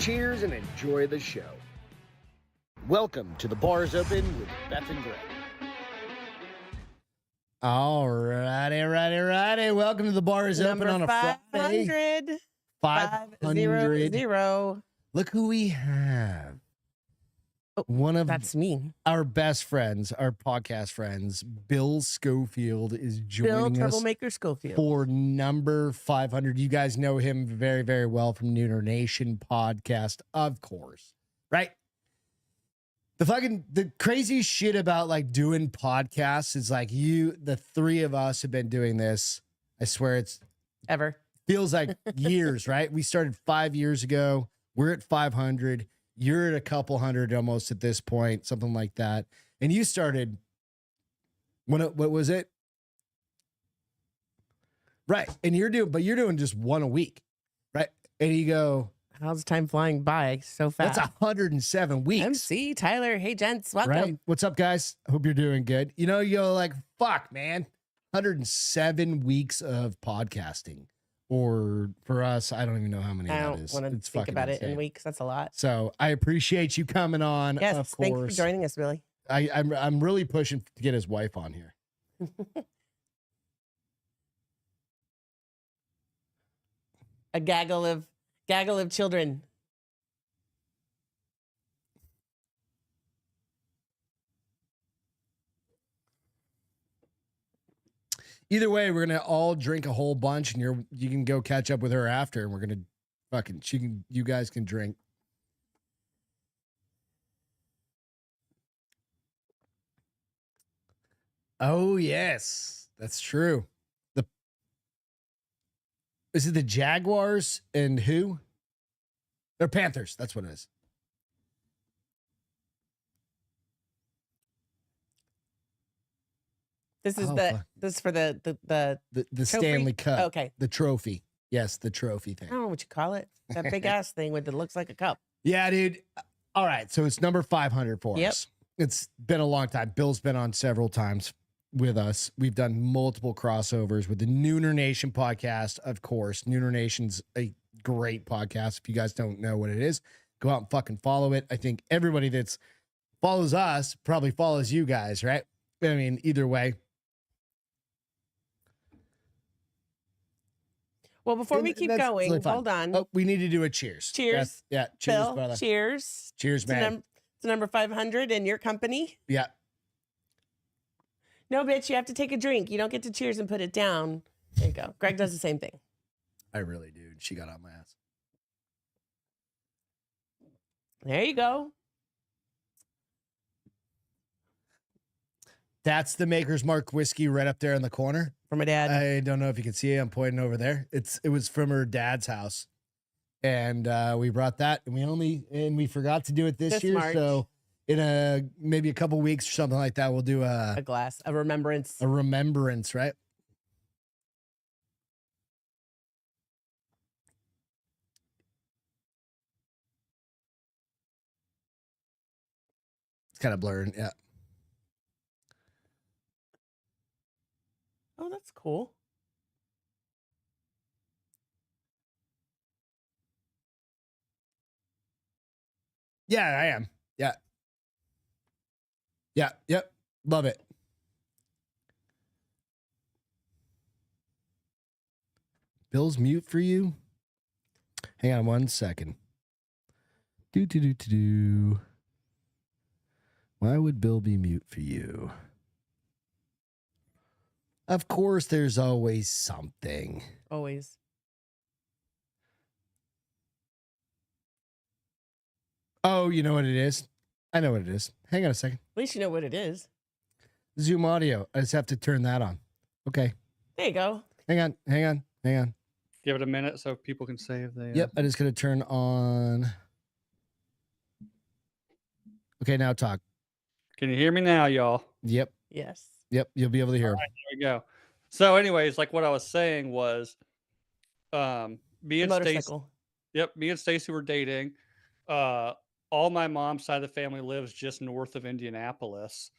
Cheers and enjoy the show. Welcome to The Bar's Open with Beth and Greg. All righty. Welcome to The Bar's Open on a Friday. 500. Look who we have. One of That's me. Our best friends, our podcast friends, Bill Schofield is joining us Troublemaker Schofield for number 500. You guys know him very, very well from Nooner Nation podcast, of course, right? The crazy shit about like doing podcasts is like the three of us have been doing this. I swear feels like years, right? We started 5 years ago. We're at 500. You're at a couple hundred almost at this point, something like that. And you started what was it? Right. And you're doing just one a week, right? And you go, how's time flying by so fast? That's 107 weeks. MC Tyler. Hey, gents. Welcome. Right? What's up, guys? Hope you're doing good. You know, you're like, fuck, man. 107 weeks of podcasting. Or for us, I don't even know how many that is. I don't want to think about it in weeks. That's a lot. So I appreciate you coming on. Yes, of course. thanks for joining us, Billy. I'm really pushing to get his wife on here. A gaggle of children. Either way, we're gonna all drink a whole bunch, and you can go catch up with her after, and we're gonna you guys can drink. Oh yes, that's true. Is it the Jaguars and who? They're Panthers. That's what it is. This is this is for the Stanley Cup. Okay. The trophy. Yes, the trophy thing. I don't know what you call it. That big ass thing with it looks like a cup. Yeah, dude. All right. So it's number 500 for us. It's been a long time. Bill's been on several times with us. We've done multiple crossovers with the Nooner Nation podcast, of course. Nooner Nation's a great podcast. If you guys don't know what it is, go out and fucking follow it. I think everybody that's follows us probably follows you guys, right? I mean, either way. Well, before we keep going, really hold on. Oh, we need to do a cheers. Cheers. Yeah, cheers, Bill, brother. Cheers. Cheers, man. To number 500 in your company. Yeah. No, bitch, you have to take a drink. You don't get to cheers and put it down. There you go. Greg does the same thing. I really do. She got on my ass. There you go. That's the Maker's Mark whiskey right up there in the corner. For my dad. I don't know if you can see it. I'm pointing over there. It was from her dad's house. And we brought that, and we forgot to do it this year. March. So in maybe a couple weeks or something like that, we'll do a glass, a remembrance. A remembrance, right? It's kind of blurred, yeah. Oh, that's cool. Yeah, I am. Yeah. Yeah, yep. Love it. Bill's mute for you? Hang on 1 second. Do. Why would Bill be mute for you? Of course, there's always something. Always. Oh, you know what it is? I know what it is. Hang on a second. At least you know what it is. Zoom audio. I just have to turn that on. Okay. There you go. Hang on. Give it a minute so people can save the. Yep, I just gotta turn on. Okay, now talk. Can you hear me now, y'all? Yep. Yes. Yep, you'll be able to hear. All right, here we go. So, anyways, like what I was saying was, me and Stacy. Yep, me and Stacy were dating. All my mom's side of the family lives just north of Indianapolis.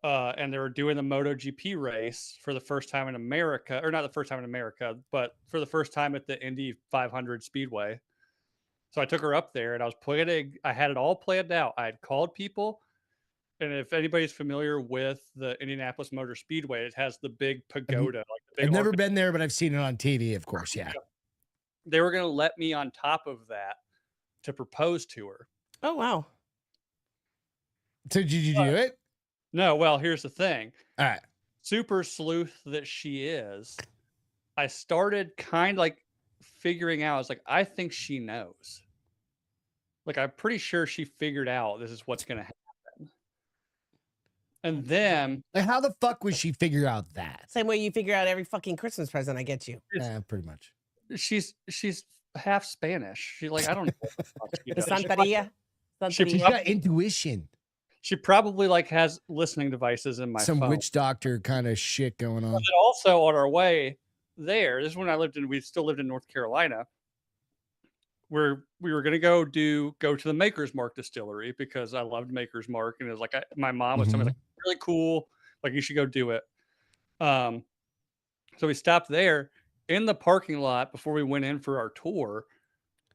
And they were doing the MotoGP race for the first time in America, or not the first time in America, but for the first time at the Indy 500 Speedway. So I took her up there and I had it all planned out. I had called people. And if anybody's familiar with the Indianapolis Motor Speedway, it has the big pagoda. I've never been there, but I've seen it on TV, of course. Yeah. They were going to let me on top of that to propose to her. Oh, wow. So did you do it? No, well, here's the thing. All right. Super sleuth that she is, I started kind of like figuring out, I was like, I think she knows. Like, I'm pretty sure she figured out this is what's going to happen. And then, like, how the fuck would she figure out that? Same way you figure out every fucking Christmas present I get you. Pretty much. She's half Spanish. She like, I don't know. What the fuck she The does. Santeria. She's got intuition. She probably like has listening devices in my Some phone. witch doctor kind of shit going on. But also on our way there, this is when we still lived in North Carolina, where we were going to go to the Maker's Mark distillery because I loved Maker's Mark. And it was like, my mom was telling me, like, really cool. Like, you should go do it. So we stopped there in the parking lot before we went in for our tour.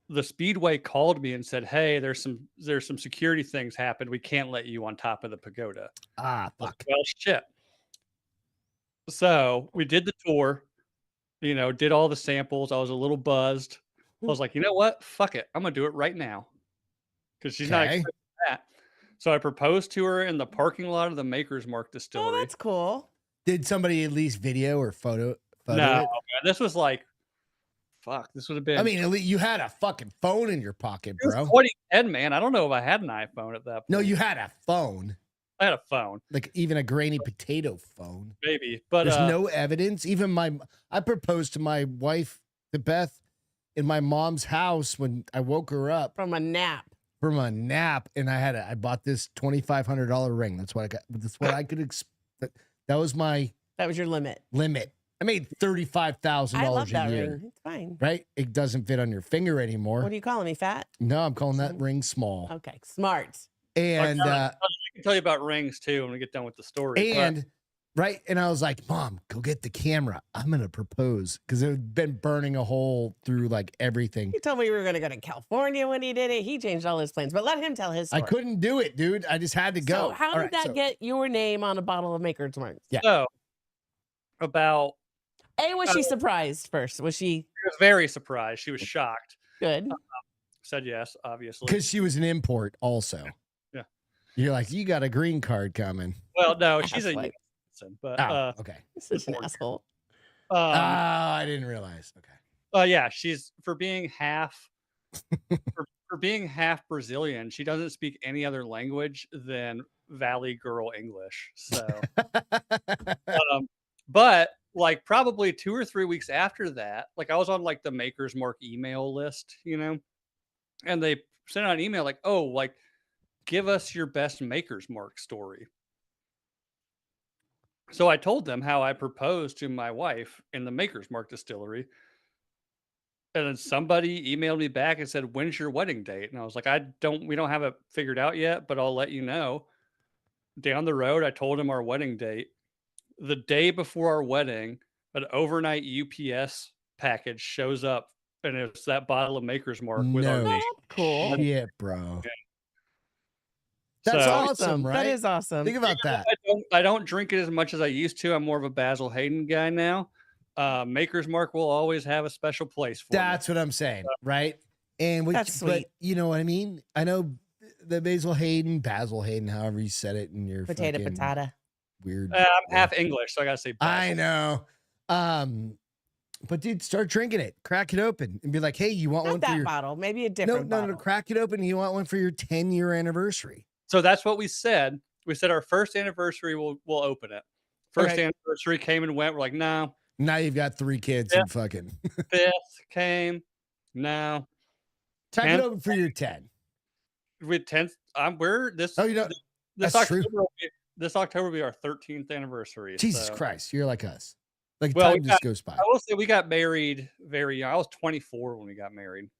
The Speedway called me and said, hey, there's some security things happened. We can't let you on top of the pagoda. Ah, fuck. Like, well, shit. So we did the tour, did all the samples. I was a little buzzed. I was like, you know what? Fuck it. I'm going to do it right now. Because she's not expecting that. So I proposed to her in the parking lot of the Maker's Mark distillery. Oh, that's cool. Did somebody at least video or photo no, it? man, this was like, fuck, this would have been. I mean, at least you had a fucking phone in your pocket, bro. It was 2010, man. I don't know if I had an iPhone at that point. No, you had a phone. I had a phone. Like even a grainy potato phone. Maybe. But there's no evidence. Even I proposed to my wife, to Beth, in my mom's house when I woke her up. From a nap. And I bought this $2,500 ring. That's what I got. That's what I could expect. That was your limit. I made $35,000 I love that a year. ring. It's fine. Right? It doesn't fit on your finger anymore. What are you calling me, fat? No, I'm calling that ring small. Okay, smart. And I can tell you about rings too when we get done with the story. And right, and I was like, Mom, go get the camera. I'm gonna propose because it had been burning a hole through like everything. He told me we were gonna go to California when he did it. He changed all his plans, but let him tell his story. I couldn't do it, dude. I just had to go. So how did that get your name on a bottle of Maker's Mark? Yeah. So about was she surprised first? Was she? She was very surprised. She was shocked. Good. Said yes, obviously. Because she was an import also. Yeah. You're like, you got a green card coming. Well, no, she's a US citizen, but okay. Such an asshole. I didn't realize. Okay. Yeah, she's for being half Brazilian, she doesn't speak any other language than Valley Girl English. So but like probably 2 or 3 weeks after that, like I was on like the Maker's Mark email list, and they sent out an email like, oh, like give us your best Maker's Mark story. So I told them how I proposed to my wife in the Maker's Mark distillery. And then somebody emailed me back and said, when's your wedding date? And I was like, we don't have it figured out yet, but I'll let you know. Down the road, I told him our wedding date. The day before our wedding, an overnight UPS package shows up, and it's that bottle of Maker's Mark with our name. Cool. Yeah, bro. Yeah. That's awesome, right? That is awesome. Think about that. I don't drink it as much as I used to. I'm more of a Basil Hayden guy now. Maker's Mark will always have a special place for me. That's what I'm saying, right? And that's sweet. But you know what I mean? I know the Basil Hayden, however you said it in your patata. Weird. I'm half English, so I gotta say Basil. I know. But dude, start drinking it. Crack it open and be like, hey, you want Not one that for your bottle? Maybe a different bottle. No. Crack it open. And you want one for your 10-year anniversary. So that's what we said. We said our first anniversary, we'll open it. First anniversary came and went. We're like, no. Now you've got 3 kids and fucking. 5th came. No. Crack it open for your 10. With 10th, this. Oh, you know, this that's October true. This October will be our 13th anniversary. Jesus so. Christ, you're like us. Like time just goes by. I will say we got married very young. I was 24 when we got married.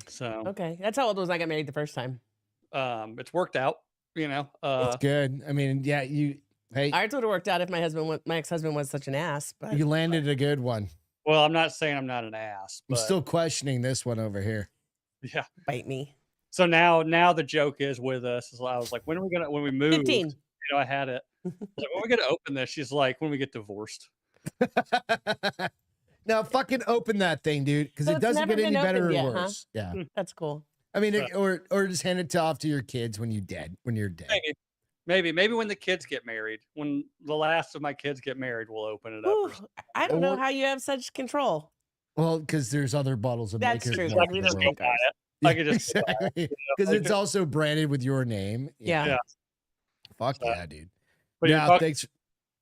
So okay, that's how old was I got married the first time. It's worked out, It's good. I mean, yeah, ours would have worked out if my ex-husband was such an ass. But you landed a good one. Well, I'm not saying I'm not an ass, I'm but still questioning this one over here. yeah. Bite me. So now the joke is with us. I was like, when we move? 15. I had it. I was like, when are we gonna open this? She's like, when we get divorced. Now fucking open that thing, dude, because So it it's doesn't never get any been better or opened yet, huh? worse. Yeah. That's cool. I mean, or just hand it off to your kids when you're dead. Maybe when the kids get married, when the last of my kids get married, we'll open it up. Ooh, I don't know how you have such control. Well, because there's other bottles of That's Maker's true. Mark We in the don't world. drink ours. I could just exactly because it's also branded with your name. Yeah. Fuck yeah, dude. But Yeah, thanks.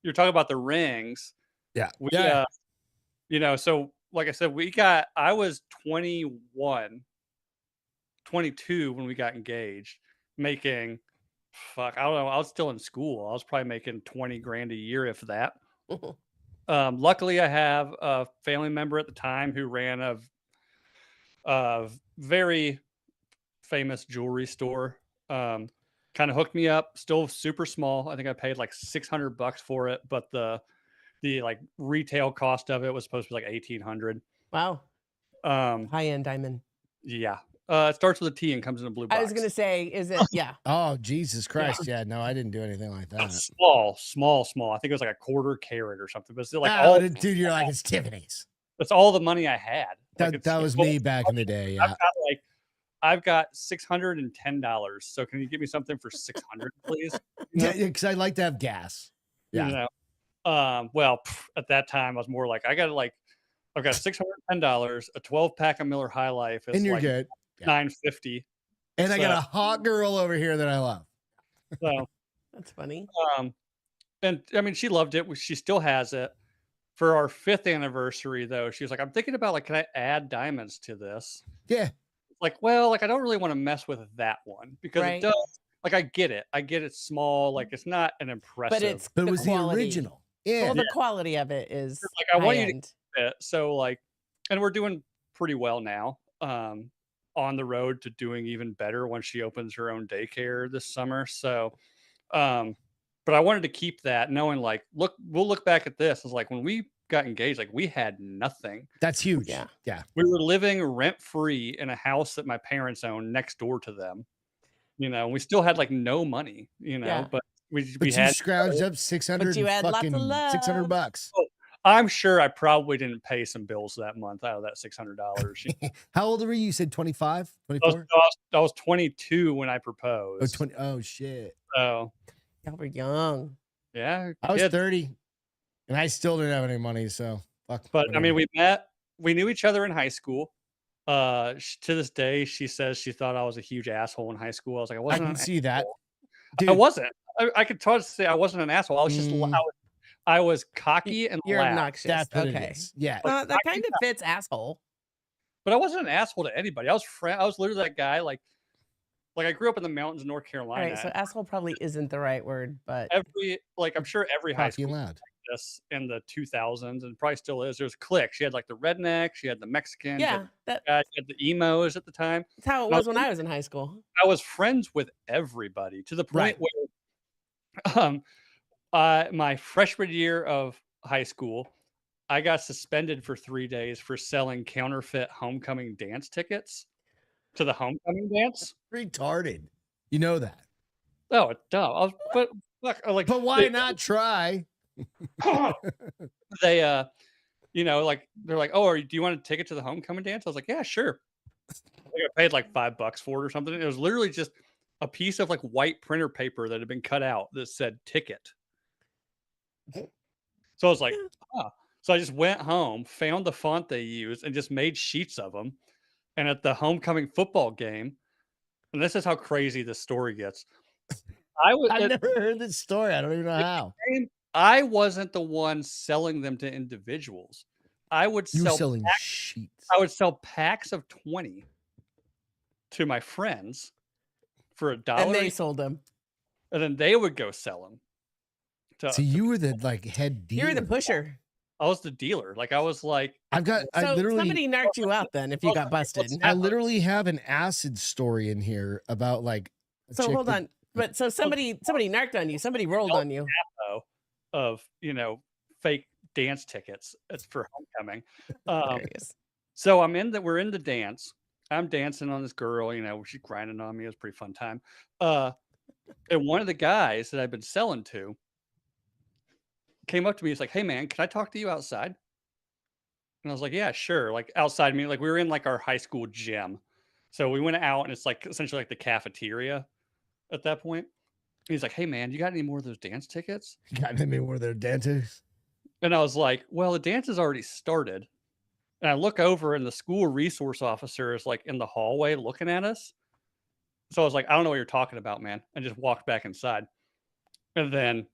You're talking about the rings. Yeah. So like I said, I was 21, 22 when we got engaged, making, I don't know, I was still in school. I was probably making 20 grand a year, if that. Luckily, I have a family member at the time who ran a very famous jewelry store. Kind of hooked me up. Still super small. I think I paid like $600 for it, but the like retail cost of it was supposed to be like $1,800. Wow. High-end diamond. Yeah. It starts with a T and comes in a blue box. I was gonna say, is it? Yeah. Oh, Jesus Christ! Yeah, no, I didn't do anything like that. Small. I think it was like a quarter carat or something. But it's like dude, you're like, it's Tiffany's. That's all the money I had. That was me back in the day. Yeah. I've got $610. So can you give me something for $600, please? Yeah, because I like to have gas. Yeah. Well, at that time I was more like, I've got $610, a 12-pack of Miller High Life is and you're like good. $950. And I got a hot girl over here that I love. So that's funny. And I mean, she loved it. She still has it. For our 5th anniversary, though, she was like, I'm thinking about like, can I add diamonds to this? Yeah. Like, well, like I don't really want to mess with that one because it does. Like, I get it small. Like, it's not an impressive. But it was the original. Yeah. Well, the quality of it is like, I want you to get it. So like, and we're doing pretty well now. On the road to doing even better when she opens her own daycare this summer. So, but I wanted to keep that, knowing like, we'll look back at this as like when we got engaged, like we had nothing. That's huge. Yeah. We were living rent free in a house that my parents owned next door to them. We still had like no money. But we had scrounged up $600. Oh, I'm sure I probably didn't pay some bills that month out of that $600. How old were you? You said 25, 24? I was 22 when I proposed. Oh, 20. Oh shit. So y'all were young. Yeah. I was 30 and I still didn't have any money. So fuck. But whatever. I mean, we knew each other in high school. To this day, she says she thought I was a huge asshole in high school. I was like, I wasn't. I can see that. Dude. I wasn't. I could totally say I wasn't an asshole. I was just I was cocky and you're loud. obnoxious. That's what okay. it is. Yeah. That kind of fits asshole. But I wasn't an asshole to anybody. I was literally that guy. Like I grew up in the mountains of North Carolina. All right, so asshole probably isn't the right word, but I'm sure every high school loud. This in the 2000s and probably still is. There's clique. She had like the redneck, she had the Mexican, she had the emos at the time. That's how it was when I was in high school. I was friends with everybody to the point where my freshman year of high school, I got suspended for 3 days for selling counterfeit homecoming dance tickets to the homecoming dance. Retarded. You know that. Oh, it's dumb. But why not try? They they're like, oh, do you want a ticket to the homecoming dance? I was like, yeah, sure. I paid like $5 for it or something. It was literally just a piece of like white printer paper that had been cut out that said ticket. So I was like, So I just went home, found the font they used, and just made sheets of them. And at the homecoming football game, and this is how crazy this story gets. I've never heard this story. I don't even know how. I wasn't the one selling them to individuals. I would sell selling sheets. I would sell packs of 20 to my friends for $1. And they sold them. And then they would go sell them. So you were the head dealer. You were the pusher. I was the dealer. Like I was like, somebody narked you out then if you got busted. I literally have an acid story in here about like. So hold on. But so somebody narked on you. Somebody rolled on you. Of fake dance tickets. It's for homecoming. Hilarious. So we're in the dance. I'm dancing on this girl, she's grinding on me. It was a pretty fun time. And one of the guys that I've been selling to came up to me. He's like, "Hey man, can I talk to you outside?" And I was like, "Yeah, sure." Like outside, we were in like our high school gym. So we went out and it's like essentially like the cafeteria at that point. And he's like, "Hey man, you got any more of those dance tickets?" Got any more of their dancers? And I was like, "Well, the dance has already started." And I look over and the school resource officer is like in the hallway looking at us. So I was like, "I don't know what you're talking about, man." And just walked back inside. And then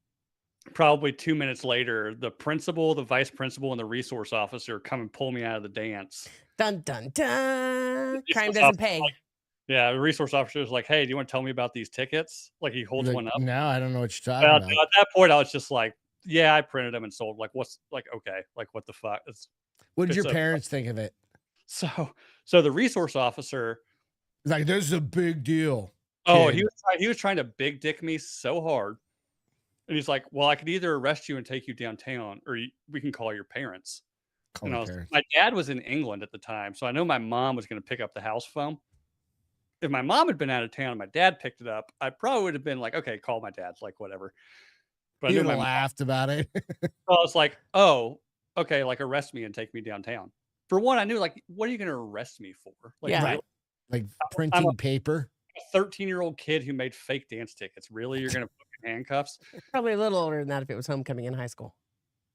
probably 2 minutes later, the principal, the vice principal, and the resource officer come and pull me out of the dance. Dun, dun, dun. Crime doesn't pay. Yeah, the resource officer was like, "Hey, do you want to tell me about these tickets?" Like he holds one up. No, I don't know what you're talking about. At that point, I was just like, "Yeah, I printed them and sold." Like, what's like, okay, like what the fuck? What did your parents think of it? So the resource officer, Like, this is a big deal. oh, kid. he was trying to big dick me so hard, and he's like, "Well, I could either arrest you and take you downtown, or we can call your parents." Call And your parents. my dad was in England at the time, so I know my mom was going to pick up the house phone. If my mom had been out of town and my dad picked it up, I probably would have been like, "Okay, call my dad," like whatever. But I You knew my laughed about it. I was like, "Oh, okay, like arrest me and take me downtown." For one, I knew like, what are you going to arrest me for? Like, Yeah. really? Like printing paper. A 13-year-old kid who made fake dance tickets. Really, you're going to put me in handcuffs? Probably a little older than that if it was homecoming in high school.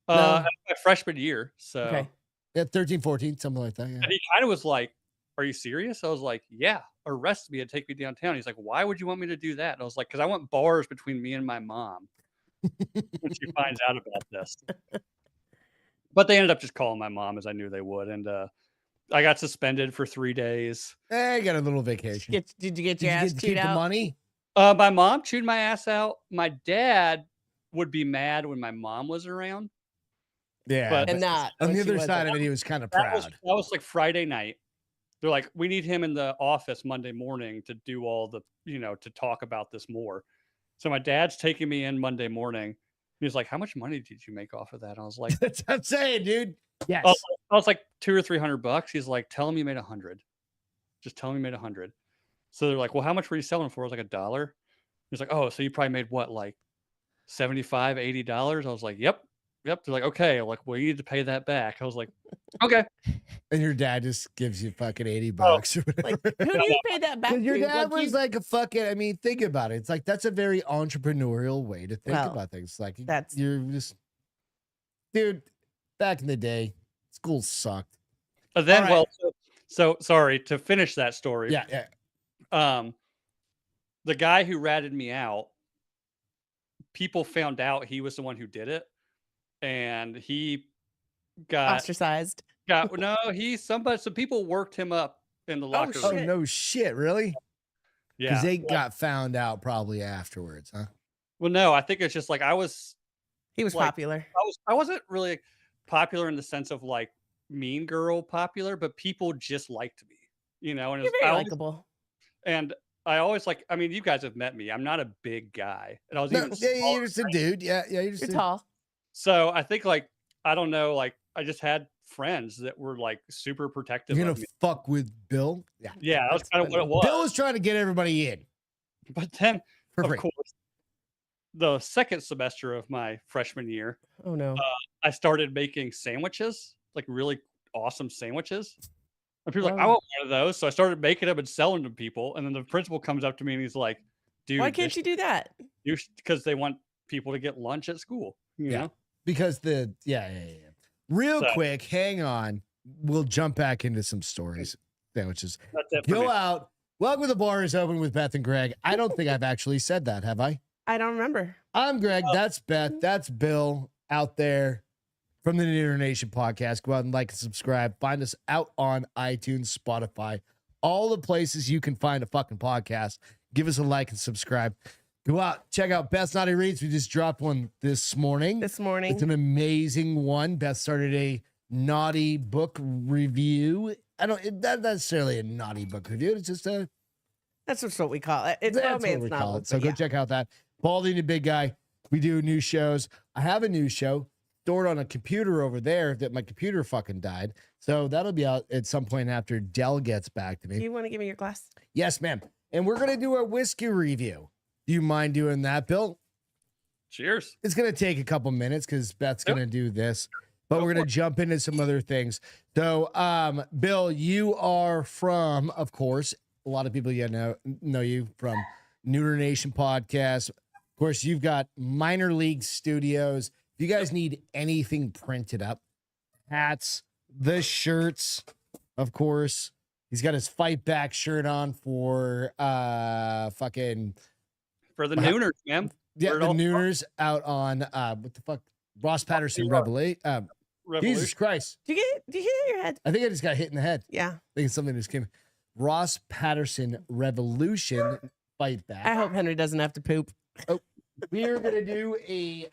My freshman year. So Okay. Yeah, 13, 14, something like that. Yeah. and he kind of was like, "Are you serious?" I was like, "Yeah, arrest me and take me downtown." He's like, "Why would you want me to do that?" And I was like, "Because I want bars between me and my mom when she finds out about this." But they ended up just calling my mom, as I knew they would, and I got suspended for 3 days. Hey, got a little vacation. Did you get Did your you ass get to chewed keep the out? money? My mom chewed my ass out. My dad would be mad when my mom was around. Yeah. But- And not on when the she other wasn't. side of it, he was kind of That was proud. like Friday night. They're like, "We need him in the office Monday morning to do all the, to talk about this more." So my dad's taking me in Monday morning. He's like, "How much money did you make off of that?" I was like, That's what I'm saying, dude. Yes. I was like $200 or $300. He's like, "Tell him you made 100. Just tell him you made 100." So they're like, "Well, how much were you selling for?" I was like, $1. He's like, "Oh, so you probably made what, like $75, $80? I was like, Yep. They're like, "Okay." Like, "Well, you need to pay that back." I was like, "Okay." And your dad just gives you fucking $80 or whatever. Like, who do you pay that back to? Your dad Like, was like a fucking, I mean, think about it. It's like, that's a very entrepreneurial way to think Well, about things. Like, that's- you're just, dude, back in the day, school sucked. And then, All right. well, so sorry to finish that story. Yeah. The guy who ratted me out, people found out he was the one who did it, and he got ostracized. no. Some people worked him up in the locker Oh, room. no shit, really? Yeah. Because they got found out probably afterwards, huh? Well, no, I think it's just like He was like, popular. I wasn't really popular in the sense of like mean girl popular, but people just liked me, and You're very likable. And I always like, I mean, you guys have met me. I'm not a big guy. And I was No, even yeah, smaller, you're just a dude. Yeah, you're just You're a, tall. So I think like, I don't know, like I just had friends that were like super protective You're of gonna me. fuck with Bill? Yeah, that was That's kind of what funny. it was. Bill was trying to get everybody in. But then, For of free. course, the second semester of my freshman year, Oh no. I started making sandwiches, like really awesome sandwiches. And people were like, Wow. "I want one of those." So I started making them and selling them to people. And then the principal comes up to me and he's like, "Dude, Why can't you do that? Because they want people to get lunch at school." You know? Because yeah. Real So- quick, hang on. We'll jump back into some stories. Sandwiches. That's it for Go me. out. Welcome to the Bar is Open with Beth and Greg. I don't think I've actually said that, have I? I don't remember. I'm Greg. That's Beth. That's Bill out there from the Nooner Nation podcast. Go out and like and subscribe. Find us out on iTunes, Spotify, all the places you can find a fucking podcast. Give us a like and subscribe. Go out, check out Beth's Naughty Reads. We just dropped one this morning. It's an amazing one. Beth started a naughty book review. It's not necessarily a naughty book review. It's just a. That's just what we call it. It's That's what romance we novel. call it. So go check out that. Baldy and the Big Guy. We do new shows. I have a new show. stored on a computer over there that my computer fucking died. So that'll be out at some point after Dell gets back to me. Do you want to give me your glass? Yes, ma'am. And we're going to do a whiskey review. Do you mind doing that, Bill? Cheers. It's going to take a couple minutes because Beth's going to do this, but we're going to jump into some other things. So, Bill, you are from, of course, a lot of people know you from Neuter Nation podcast. Of course, you've got Minor League Studios. If you guys need anything printed up, hats, the shirts, of course. He's got his Fight Back shirt on for fucking for the Nooners, man. Yeah, the Nooners out on what the fuck? Ross Patterson Revelation. Jesus Christ. Do you hit your head? I think I just got hit in the head. Yeah. I think it's something that just came. Ross Patterson Revolution Fight Back. I hope Henry doesn't have to poop. Oh, we are going to do a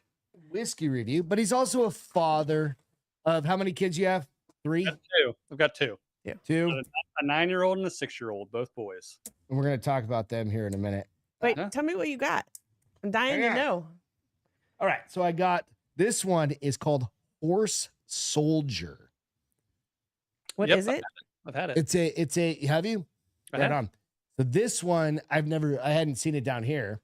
whiskey review, but he's also a father of how many kids you have? 3? I've got two. Yeah. 2. A 9-year-old and a 6-year-old, both boys. And we're going to talk about them here in a minute. Wait, tell me what you got. I'm dying to know. All right. So I got this one is called Horse Soldier. What is it? I've had it. It's a have you? Right on. So this one I hadn't seen it down here.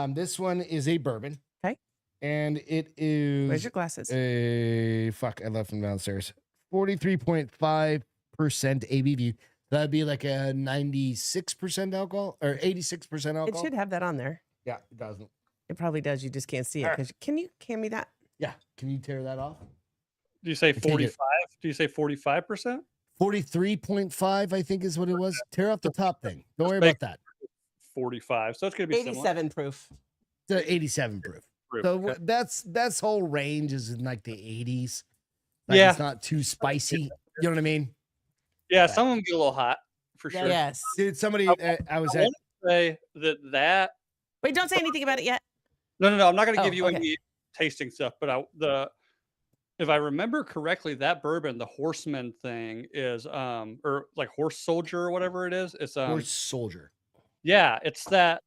This one is a bourbon. Okay. And it is Where's your glasses? I left them downstairs. 43.5% ABV. That'd be like a 96% alcohol or 86% alcohol. It should have that on there. Yeah, it doesn't. It probably does. You just can't see it. Can you hand me that? Yeah. Can you tear that off? Do you say 45? Do you say 45%? 43.5, I think is what it was. Tear off the top thing. Don't worry about that. 45. So it's going to be 87 proof. It's 87 proof. So that's whole range is in like the 80s. Like it's not too spicy. You know what I mean? Yeah, some of them get a little hot for sure. Yes. Dude, somebody I was at say that Wait, don't say anything about it yet. No, I'm not going to give you any tasting stuff, but if I remember correctly, that bourbon, the Horseman thing is or like Horse Soldier or whatever it is. It's Horse Soldier. Yeah, it's that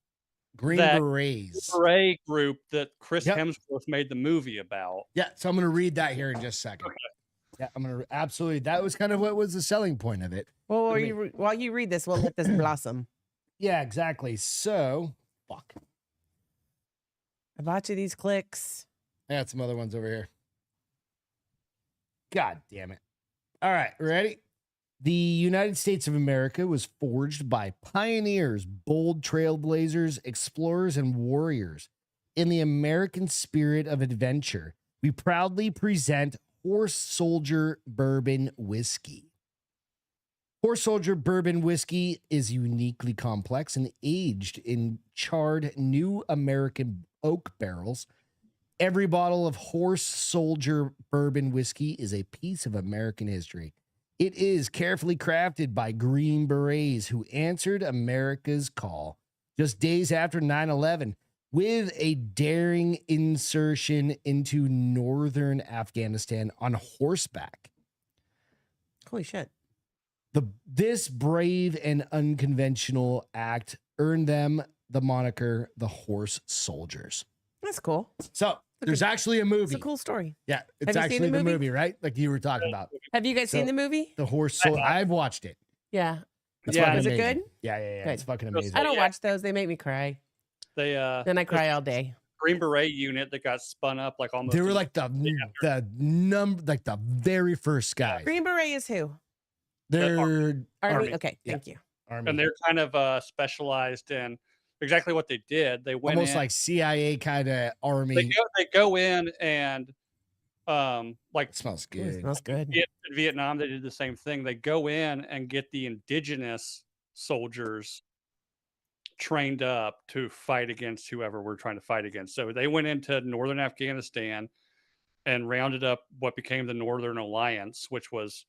Green Berets. Beret group that Chris Hemsworth made the movie about. Yeah, so I'm going to read that here in just a second. Okay. Yeah, I'm going to absolutely. That was kind of what was the selling point of it. Well, while you read this, we'll let this blossom. Yeah, exactly. So, fuck. I bought you these clicks. I got some other ones over here. God damn it. All right, ready? The United States of America was forged by pioneers, bold trailblazers, explorers, and warriors. In the American spirit of adventure, we proudly present Horse Soldier Bourbon Whiskey. Horse Soldier Bourbon Whiskey is uniquely complex and aged in charred new American oak barrels. Every bottle of Horse Soldier Bourbon Whiskey is a piece of American history. It is carefully crafted by Green Berets who answered America's call just days after 9/11 with a daring insertion into northern Afghanistan on horseback. Holy shit. This brave and unconventional act earned them the moniker the Horse Soldiers. That's cool. So there's actually a movie. It's a cool story. Yeah, it's actually the movie, right? Like you were talking about. Have you guys seen the movie? The Horse Soldier. I've watched it. Yeah. It's Is amazing. it good? Yeah. Good. It's fucking amazing. I don't watch those. They make me cry. Then I cry all day. Green Beret unit that got spun up like almost. They were like the very first guys. Green Beret is who? They're Army. Okay, thank you. Army. And they're kind of specialized in exactly what they did. They went almost in, like CIA kind of army. They go in and like it smells good. It smells good. In Vietnam, they did the same thing. They go in and get the indigenous soldiers trained up to fight against whoever we're trying to fight against. So they went into northern Afghanistan and rounded up what became the Northern Alliance, which was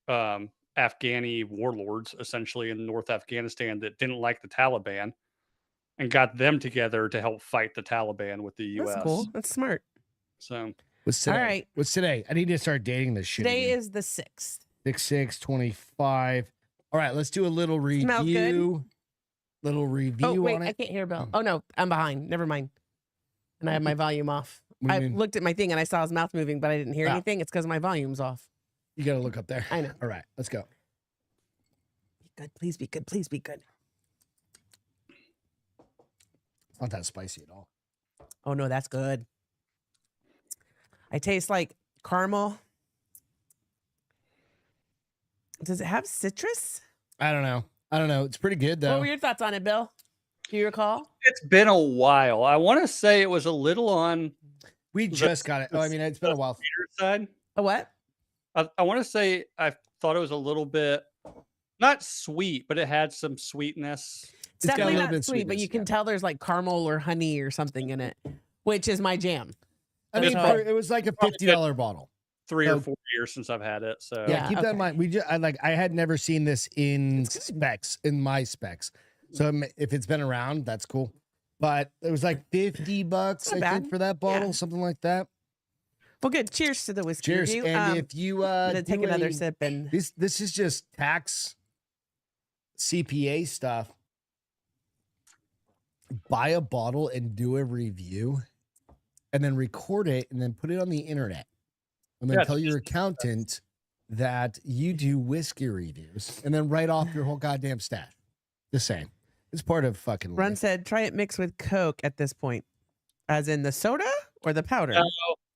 Afghani warlords essentially in North Afghanistan that didn't like the Taliban, and got them together to help fight the Taliban with the U.S. That's cool. That's smart. So what's today? All right. What's today? I need to start dating this shit. Today again. is the 6th. 6/6/25. All right, let's do a little review. Smells good. Little review Oh, wait, on it. I can't hear Bill. Oh, no, I'm behind. Never mind. And I have my volume off. What do I you mean? looked at my thing and I saw his mouth moving, but I didn't hear Ah. anything. It's because my volume's off. You got to look up there. I know. All right, let's go. Be good. Please be good. Please be good. It's not that spicy at all. Oh, no, that's good. I taste like caramel. Does it have citrus? I don't know. It's pretty good though. What were your thoughts on it, Bill? Do you recall? It's been a while. I want to say it was a little on We just got it. Oh, I mean, it's been a while. sweeter side. A what? I want to say I thought it was a little bit not sweet, but it had some sweetness. It's got a definitely little not bit of sweet, but you sweetness, can tell there's like caramel or honey or something in it, which is my jam. I mean, So- it was like a $50 bottle. 3 So- or 4 years since I've had it. So Yeah, Yeah, keep that in okay. mind. I had never seen this in specs, in my specs. So if it's been around, that's cool. But it was like $50, not I bad. think, for that bottle, Yeah. something like that. Well, good. Cheers to the whiskey Cheers. review. And if you I'm gonna take do another a- sip and this is just tax CPA stuff. Buy a bottle and do a review, and then record it, and then put it on the internet, and then Yeah, tell your accountant that you do whiskey reviews, and then write off your whole goddamn stash. Just saying, it's part of fucking Run life. said, try it mixed with Coke at this point, as in the soda or the powder. No,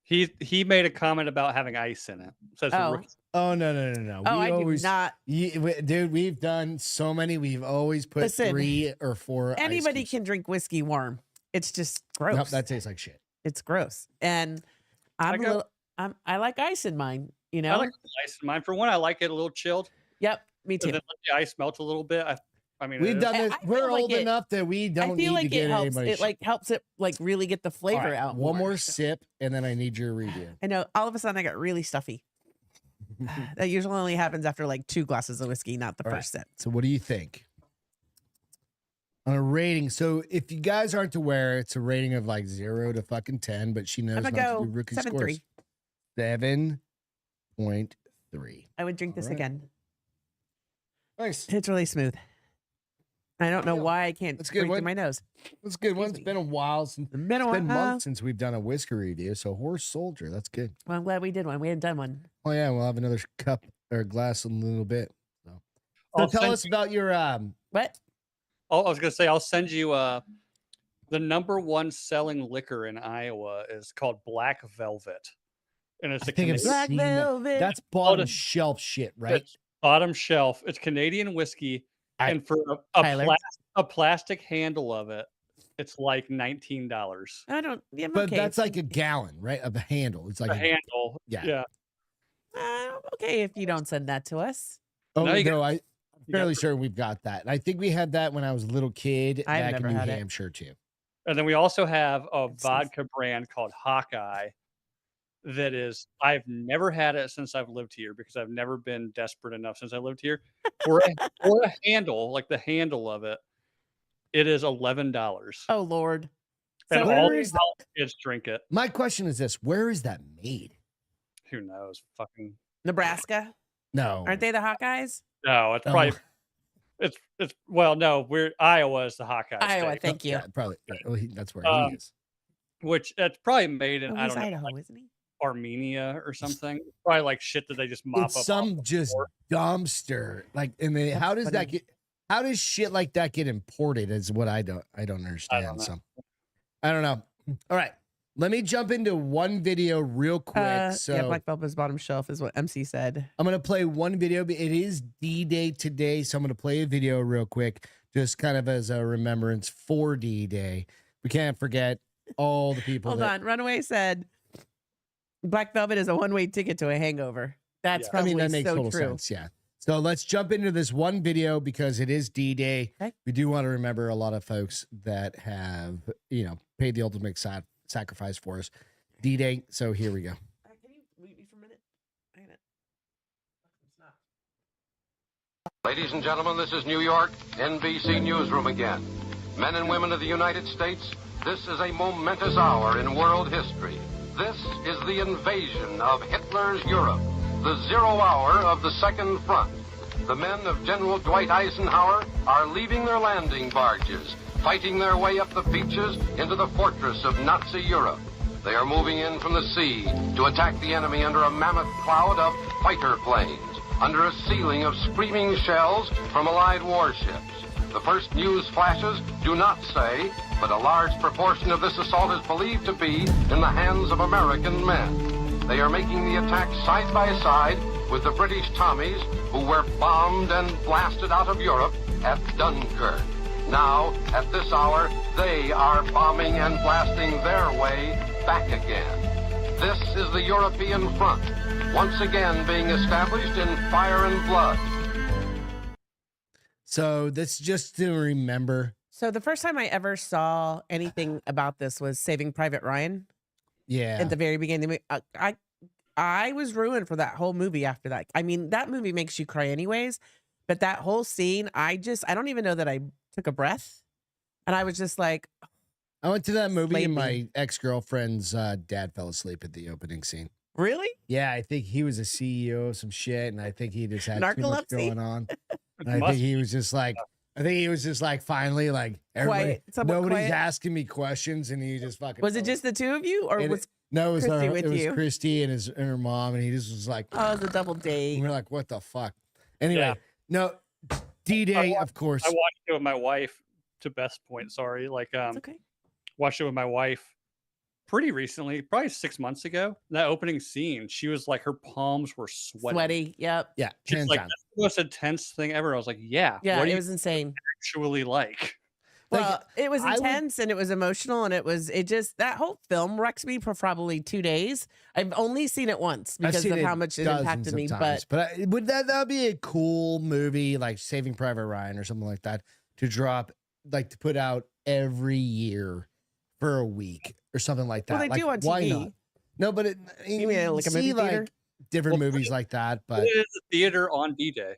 he made a comment about having ice in it. Says Oh. Oh no! Oh, We I always, do not. dude. We've done so many. We've always put Listen, 3 or 4. ice Anybody cubes. can drink whiskey warm. It's just gross. Nope, that tastes like shit. It's gross. And I like ice in mine, you know? I like the ice in mine. For one, I like it a little chilled. Yep, me So too. then let the ice melt a little bit. I mean, We've done I- this. I feel We're like old it- enough that we don't I need feel like to get it helps. anybody. It like helps it like really get the flavor out. One more sip, and then I need your review. I know. All of a sudden, I got really stuffy. That usually only happens after like 2 glasses of whiskey, not the All right. first sip. So, what do you think on a rating? So, if you guys aren't aware, it's a rating of like 0 to fucking 10. But she knows I'm not gonna to go do rookie 7.3. scores. 7.3. I would drink this All right. again. Nice. It's really smooth. I don't know Yeah. why I can't That's good. breathe What- through my nose. That's a good one. It's Excuse me. been a while since. The middle It's been one. months since we've done a whiskey review. So, Horse Soldier. That's good. Well, I'm glad we did one. We hadn't done one. Oh yeah, we'll have another cup or glass in a little bit. So I'll tell send us you- about your What? I was gonna say I'll send you the #1 selling liquor in Iowa is called Black Velvet, and it's I a think I've Canadian, Black seen that. velvet. That's bottom it's- shelf shit, right? it's bottom shelf. It's Canadian whiskey, and for Tyler. a plastic handle of it, it's like $19. I don't. Yeah, I'm But okay. that's like a gallon, right? Of a handle. It's like A handle, yeah. yeah. Okay if you don't send that to us. Oh Now you no, I'm You fairly got- sure we've got that. And I think we had that when I was a little kid I've back never in New had it. Hampshire too. And then we also have a Good stuff. vodka brand called Hawkeye that is, I've never had it since I've lived here because I've never been desperate enough since I lived here. For a handle, like the handle of it, it is $11. Oh Lord. And So where all is the college kids drink it. My question is this: where is that made? Who knows? Fucking Nebraska, No, aren't they the Hawkeyes? no, it's Oh. probably it's well, no, we're Iowa is the Hawkeye Iowa. state, Thank you. Yeah, probably. Well, that's where Um, he is. which it's probably made in Oh, I he's don't know, Idaho, like isn't he? Armenia or something. Probably like shit that they just mop It's up. some off the just floor. dumpster. Like, and they, That's how does that funny. get? How does shit like that get imported? Is what I don't understand. know. So I don't know. All right, let me jump into one video real quick. So yeah, Black Velvet's bottom shelf is what MC said. I'm gonna play one video. But it is D-Day today, so I'm gonna play a video real quick, just kind of as a remembrance for D-Day. We can't forget all the people. Hold on. Runaway said Black Velvet is a one-way ticket to a hangover. That's Yeah. I probably mean, that makes so total true. sense. Yeah. So let's jump into this one video because it is D-Day. Okay. We do want to remember a lot of folks that have, paid the ultimate sacrifice for us. D-Day. So here we go. Can you mute me for a minute? I gotta- Ladies and gentlemen, this is New York, NBC Newsroom again. Men and women of the United States, this is a momentous hour in world history. This is the invasion of Hitler's Europe, the 0 hour of the Second Front. The men of General Dwight Eisenhower are leaving their landing barges, fighting their way up the beaches into the fortress of Nazi Europe. They are moving in from the sea to attack the enemy under a mammoth cloud of fighter planes, under a ceiling of screaming shells from Allied warships. The first news flashes do not say, but a large proportion of this assault is believed to be in the hands of American men. They are making the attack side by side with the British Tommies who were bombed and blasted out of Europe at Dunkirk. Now, at this hour, they are bombing and blasting their way back again. This is the European front, once again being established in fire and blood. So this just to remember. So the first time I ever saw anything about this was Saving Private Ryan. Yeah. At the very beginning, I was ruined for that whole movie after that. I mean, that movie makes you cry anyways, but that whole scene, I don't even know that I took a breath. And I was just like, I went to that movie and me. my ex-girlfriend's dad fell asleep at the opening scene. really? Yeah, I think he was a CEO of some shit, and I think he just had too much Narcolepsy? going on. And I think he was just like, finally, like, everybody, Quiet, somewhat nobody's quiet. asking me questions, and he just fucking. Was it just the two of you, or And was no, it was Christy her, with it was you? Christy and her mom, and he just was like, oh, it was a double and date? we're like, what the fuck? Anyway, Yeah. no, D-Day, of course. I watched it with my wife. To Beth's point, sorry. Like, It's okay. watched it with my wife pretty recently, probably 6 months ago. That opening scene, she was like, her palms were sweaty. Sweaty. Yep. Yeah, She's hands like, down. that's the most intense thing ever. I was like, yeah. Yeah, What do it you was insane. actually like? Like, Well, it was I would- intense and it was emotional and it just that whole film wrecks me for probably 2 days. I've only seen it once I've because seen of it how much it dozens impacted of me. times, but would that be a cool movie like Saving Private Ryan or something like that to drop, like to put out every year for a week or something like that? Well, they like, do on why TV. not? No, but You mean like a movie see, theater? like different Well, movies like that, but It is a theater on D-Day.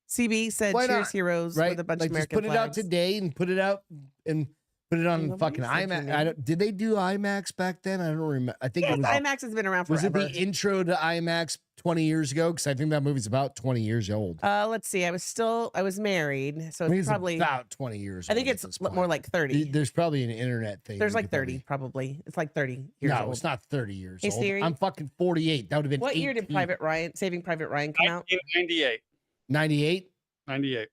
CB said Why Cheers not? Heroes right, with a bunch like of just American put it out flags. today and put it out and put it on Nobody fucking said your IMAX. name. Did they do IMAX back then? I don't remember. I think Yeah, it was. IMAX has been around Was it forever. the intro to IMAX 20 years ago? Because I think that movie's about 20 years old. Let's see. I was married, so I think it's it's probably. about 20 years I think old it's at this more point. like 30. There's probably an internet thing. There's you like could 30, probably. It's like 30 years No, old. it's not 30 years Hey, old. Siri. I'm fucking 48. That would have been What year did 18. Saving Private Ryan come out? 98. 98? 98.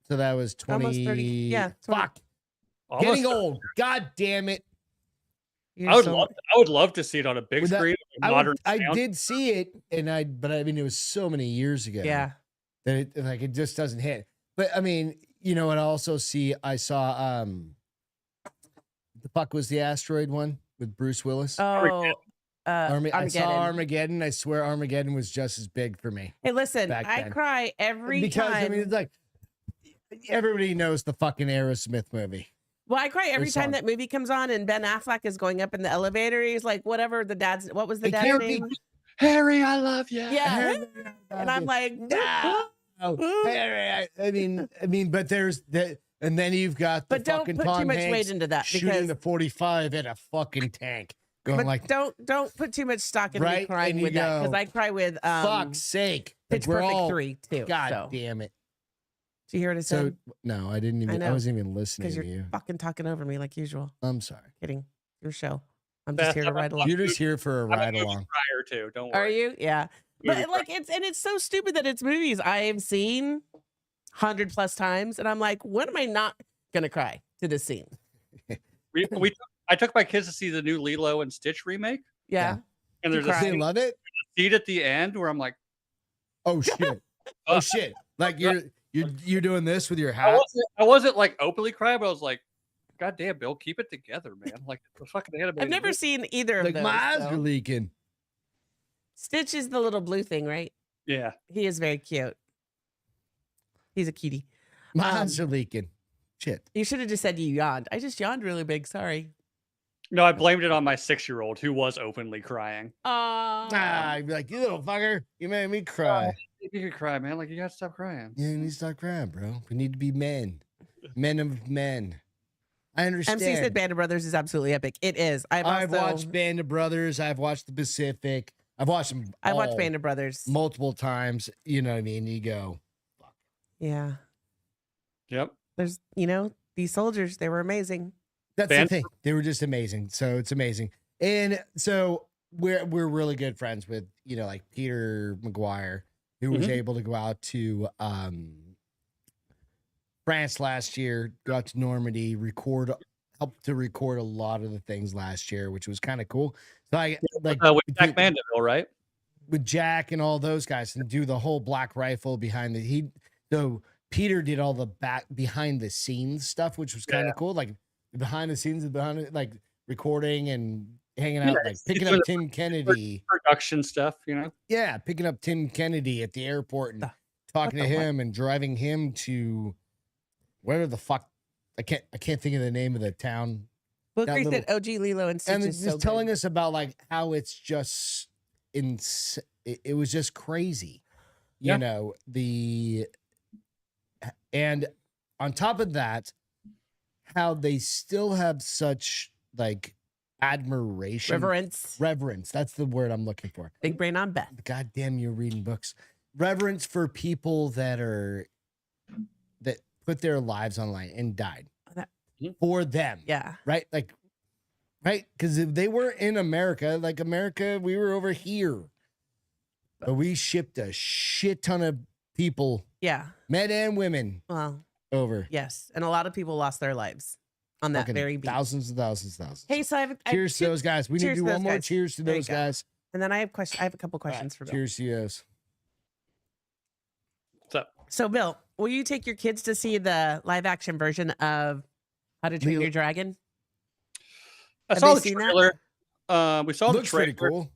So that was 20. Almost 30. Yeah, 20. Fuck. Almost Getting old. God damn it. You're I would so- love to see it on a big Would that- screen. with modern I sound. did see it, but I mean, it was so many years ago. Yeah. That it just doesn't hit. But I mean, you know what? I also see. I saw the fuck was the asteroid one with Bruce Willis. Oh, I saw Armageddon. Armageddon. I swear Armageddon was just as big for me. Hey, listen, back I then. cry every Because time. I mean, it's like everybody knows the fucking Aerosmith movie. Well, I cry every song. time that movie comes on and Ben Affleck is going up in the elevator. He's like, whatever what was the It dad's can't be- name? Harry, I love you. Yeah. And I'm like, no. Harry, I mean, but there's that, and then you've got the but don't fucking put Tom too much Hanks weight into that shooting because the 45 at a fucking tank, going but like, don't put too much stock into me Right? crying And you with that because go, I cry with fuck's sake. Like, Pitch we're Perfect all- 3 too. God so. damn it. Did you hear what I So said? no, I didn't even. I know. wasn't even listening Because to you're you. fucking talking over me like usual. I'm sorry. Kidding. Your show. I'm Beth, just here to I'm a- ride along. You're just here for a I'm a ride movie along. crier too. Don't Are worry. you? Yeah. Movie But like it's so stupid that it's movies I have seen 100+ times, and I'm like, when am I not gonna cry to this scene? I took my kids to see the new Lilo and Stitch remake, Yeah. and there's You a cried? They love it. scene at the end where I'm like, Oh shit. Oh shit. Like you're doing this with your I hat. wasn't like openly crying, but I was like, God damn, Bill, keep it together, man. Like the fucking animated. I've never movie. seen either of Like those. my eyes so. are leaking. Stitch is the little blue thing, right? Yeah, He is very cute. He's a cutie. My eyes are leaking. Shit. You should have just said you yawned. I just yawned really big. Sorry. no, I blamed it on my 6-year-old who was openly crying. Ah, I'd be like, you little fucker, you made me cry. You could cry, man. Like you gotta stop crying. You need to stop crying, bro. We need to be men. Men of men. I understand. MC said Band of Brothers is absolutely epic. It is. I've watched Band of Brothers. I've watched The Pacific. I've watched them. I watched all Band of Brothers. multiple times. You know what I mean? You go. Yeah. Yep. There's, these soldiers, they were amazing. That's Band- the thing. They were just amazing. So it's amazing. And so we're really good friends with, like Peter McGuire, who was able to go out to France last year, go out to Normandy, helped to record a lot of the things last year, which was kind of cool. So I like with Jack Mandeville, right? With Jack and all those guys, and do the whole Black Rifle behind so Peter did all the behind the scenes stuff, which was kind of cool. Like behind the scenes, behind it, like recording and hanging out, like picking up Tim Kennedy, production stuff, Yeah, picking up Tim Kennedy at the airport and talking to him and driving him to where the fuck I can't think of the name of the town. Booker said OG Lilo and Stitch and is just telling us about like how it's just it was just crazy, and on top of that, how they still have such like admiration, reverence. That's the word I'm looking for. Big brain on Beth. God damn, you're reading books. Reverence for people that put their lives online and died for them. Yeah. Right. Like, right. Because if they were in America, like America, we were over here, but we shipped a shit ton of people. Yeah. Men and women. Well, over. Yes. And a lot of people lost their lives on that very beach. Thousands and thousands. Hey, so cheers to those guys. We need to do one more. Cheers to those guys. And then I have a couple questions for Bill. Cheers to you. What's up? So, Bill, will you take your kids to see the live action version of How to Train Your Dragon? I saw the trailer. We saw the trailer. Pretty cool.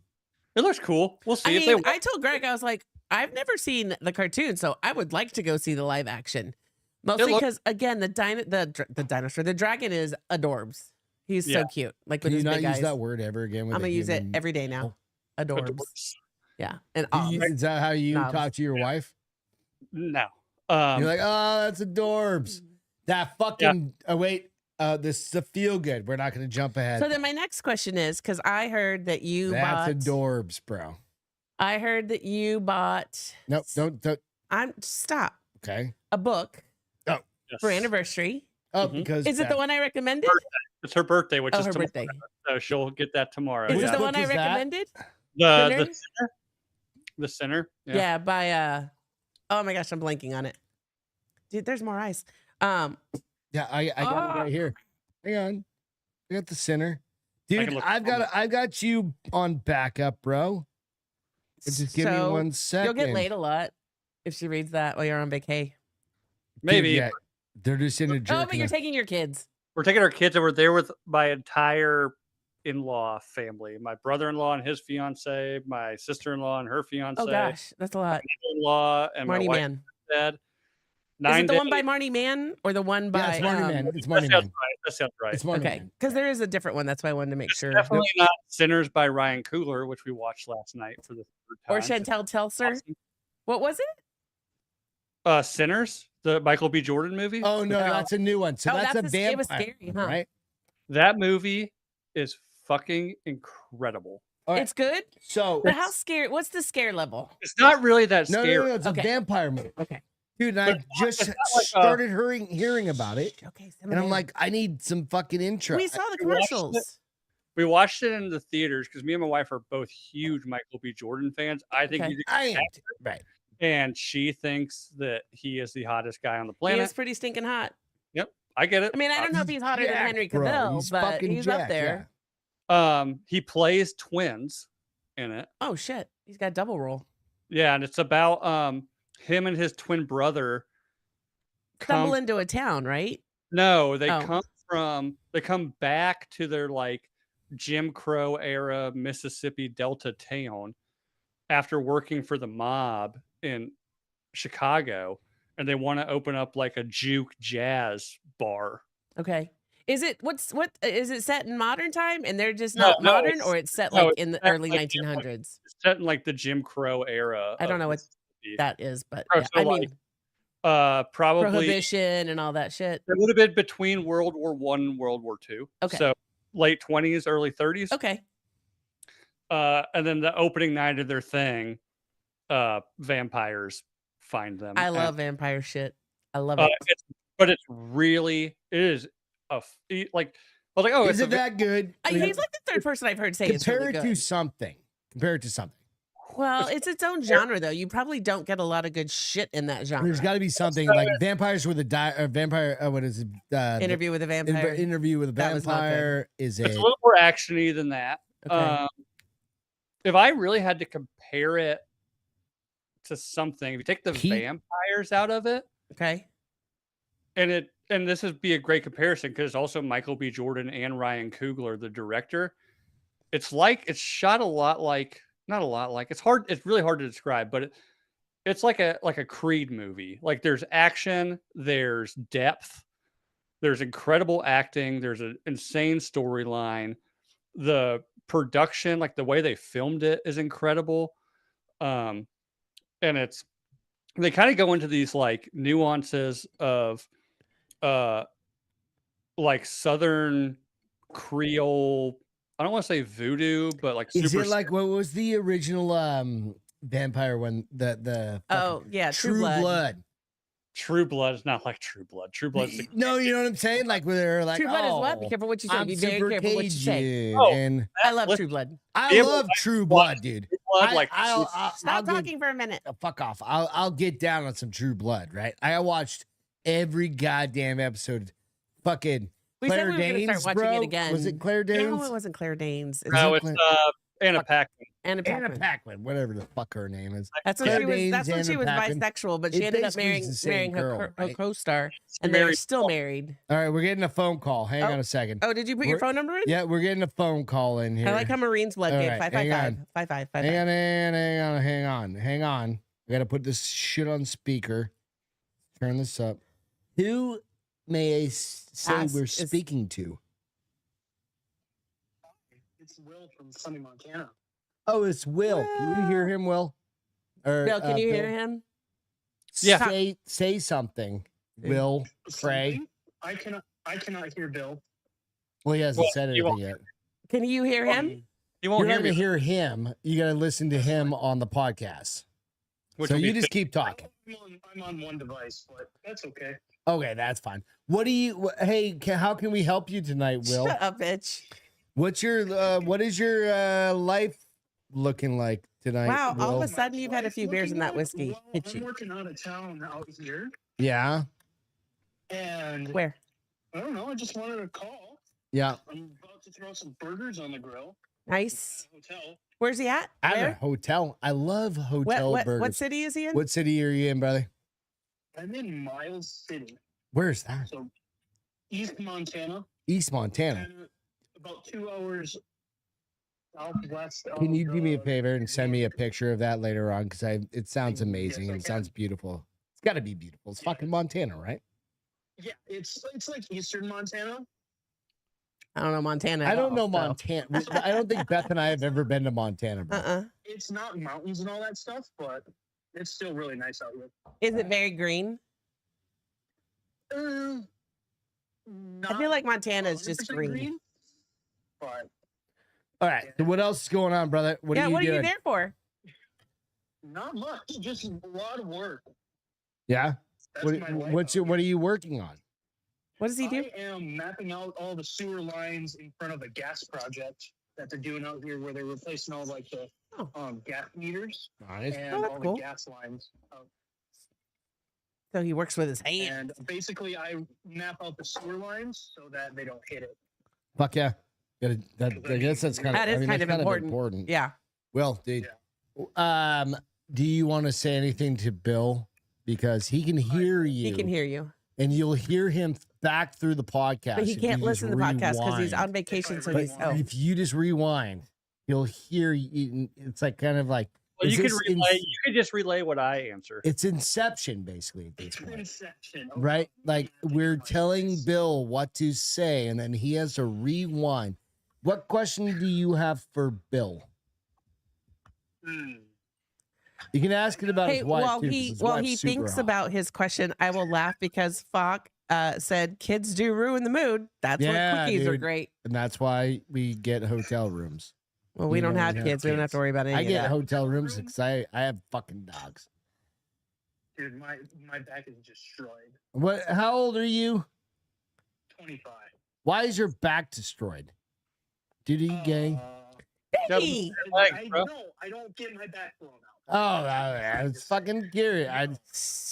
It looks cool. We'll see. I told Greg, I was like, I've never seen the cartoon, so I would like to go see the live action. Mostly because, again, the dinosaur, the dragon is adorbs. He's so cute. Like with his big eyes. Can you not use that word ever again? I'm going to use it every day now. Adorbs. Yeah. And is that how you talk to your wife? No. You're like, oh, that's adorbs. That fucking, this is a feel good. We're not going to jump ahead. So then my next question is, because I heard that that's adorbs, bro. I heard that you bought. Nope, don't. Stop. Okay. A book. Oh. For anniversary. Oh, because. Is it the one I recommended? It's her birthday, which is her tomorrow. birthday. So she'll get that tomorrow. Is it the one I recommended? The Sinner? Yeah, by oh my gosh, I'm blanking on it. Dude, there's more eyes. Yeah, I got it right here. Hang on. I got the Sinner. Dude, I've got you on backup, bro. Just give me 1 second. You'll get laid a lot if she reads that while you're on vacay. Maybe. Dude, they're just in a jerk. Oh, but you're taking your kids. We're taking our kids over there with my entire in-law family. My brother-in-law and his fiance, my sister-in-law and her fiance. Oh gosh, that's a lot. My in-law and Marnie my wife Mann. Dad. Is it the one by Marnie Mann or the one by? Yeah, it's Marnie Mann. It's Marnie Mann. Mann. That sounds right. It's Marnie Mann. Because there is a different one. That's why I wanted to make sure. Definitely not Sinners by Ryan Coogler, which we watched last night for the third time. Or Chantel Telser. Awesome. What was it? Sinners, the Michael B. Jordan movie. Oh no, that's a new one. So that's a vampire, it was scary, huh? Right? That movie is fucking incredible. Right. It's good. So, but how scary? What's the scare level? It's not really that scary. No, it's a vampire movie. Okay. Dude, I just started hearing about it. Okay, and I'm like, I need some fucking intro. We saw the commercials. We watched it in the theaters because me and my wife are both huge Michael B. Jordan fans. I think he's right. And she thinks that he is the hottest guy on the planet. He is pretty stinking hot. Yep, I get it. I mean, I don't know if he's hotter than Henry Cavill, but he's up there. Yeah. He plays twins in it. Oh shit, he's got a double role. Yeah, and it's about him and his twin brother stumble into a town, right? No, they come back to their like Jim Crow era Mississippi Delta town after working for the mob in Chicago, and they want to open up like a juke jazz bar. Okay. Is it is it set in modern time and they're just not modern, or it's set like in the early 1900s? It's set in like the Jim Crow era. I don't know what that is, but so I mean, probably Prohibition and all that shit. It would have been between World War I and World War II. Okay. So late 20s, early 30s. Okay. And then the opening night of their thing, vampires find them. I love vampire shit. I love it. But it is like was like, oh, Is it that good? I mean, He's like the third person I've heard say it's really compare it good. to something. Compare it to something. Well, it's its own genre, though. You probably don't get a lot of good shit in that genre. There's got to be something like Vampires with a Vampire. What is it? Interview with a Vampire. Interview with a Vampire is it's a little more actiony than that. Okay. If I really had to compare it to something, if you take the vampires out of it, okay, and this would be a great comparison because it's also Michael B. Jordan and Ryan Coogler, the director. It's shot a lot like, not a lot like, it's really hard to describe, but it's like a Creed movie. Like there's action, there's depth, there's incredible acting, there's an insane storyline. The production, like the way they filmed it, is incredible. And they kind of go into these like nuances of like Southern Creole. I don't want to say voodoo, but like is it like what was the original vampire one? The True Blood. True Blood is not like True Blood. True Blood. No, you know what I'm saying? Like where they're like, True Blood is what? Be careful what you say. Be very careful what you say. And I love True Blood. I love True Blood, dude. I'll stop talking for a minute. Fuck off. I'll get down on some True Blood, right? I watched every goddamn episode. Fucking Claire Danes, bro. It again. Was it Claire Danes? No, it wasn't Claire Danes. No, it's Anna Paquin. Anna Paquin, whatever the fuck her name is. That's when she was. That's when she was bisexual, but she ended up marrying her co-star, and they're still married. All right, we're getting a phone call. Hang on a second. Oh, did you put your phone number in? Yeah, we're getting a phone call in here. I like how Marine's blood gave 555. Hang on. I gotta put this shit on speaker. Turn this up. Who may I say we're speaking to? It's Will from sunny Montana. Oh, it's Will. Can you hear him, Will? Or, Bill, can you hear him? Yeah. Say something. Will, pray. I cannot hear Bill. Well, he hasn't said anything yet. Can you hear him? You're not gonna hear him. You gotta listen to him on the podcast. So you just keep talking. I'm on one device, but that's okay. Okay, that's fine. Hey, how can we help you tonight, Will? Shut up, bitch. What is your life looking like tonight? Wow, Will? all of a sudden you've had a few beers in that whiskey. Well, I'm working out of town out here. Yeah. And where? I don't know. I just wanted to call. Yeah. I'm about to throw some burgers on the grill. Nice. Hotel. Where's he at? At a hotel. I love hotel burgers. What city is he in? What city are you in, brother? I'm in Miles City. Where's that? So, East Montana. East Montana. And about 2 hours southwest. Can you do me a favor and send me a picture of that later on? Because it sounds amazing and it sounds beautiful. It's got to be beautiful. It's fucking Montana, right? Yeah, it's like Eastern Montana. I don't know Montana. I don't know Montana. I don't think Beth and I have ever been to Montana, bro. It's not mountains and all that stuff, but it's still really nice out here. Is it very green? I feel like Montana is just green. But all right. So what else is going on, brother? What are you there for? Not much. Just a lot of work. Yeah. What are you working on? What does he do? I am mapping out all the sewer lines in front of a gas project that they're doing out here, where they're replacing all like the gas meters and all the gas lines. So he works with his hands. And basically, I map out the sewer lines so that they don't hit it. Fuck yeah. I guess that's kind of important. Yeah. Well, dude, do you want to say anything to Bill? Because he can hear you. He can hear you. And you'll hear him back through the podcast. But he can't listen to the podcast because he's on vacation. So if you just rewind, he'll hear you. It's like kind of like. Well, you could just relay what I answer. It's Inception, basically, at this point. Inception. Right? Like we're telling Bill what to say, and then he has to rewind. What question do you have for Bill? You can ask it about his wife. While he thinks about his question, I will laugh because Falk said kids do ruin the mood. That's why cookies are great. And that's why we get hotel rooms. Well, we don't have kids. We don't have to worry about anything. I get hotel rooms because I have fucking dogs. Dude, my back is destroyed. How old are you? 25. Why is your back destroyed? Did he gang? Baby! Legs, bro. I don't get my back blown out. Oh, I was fucking curious.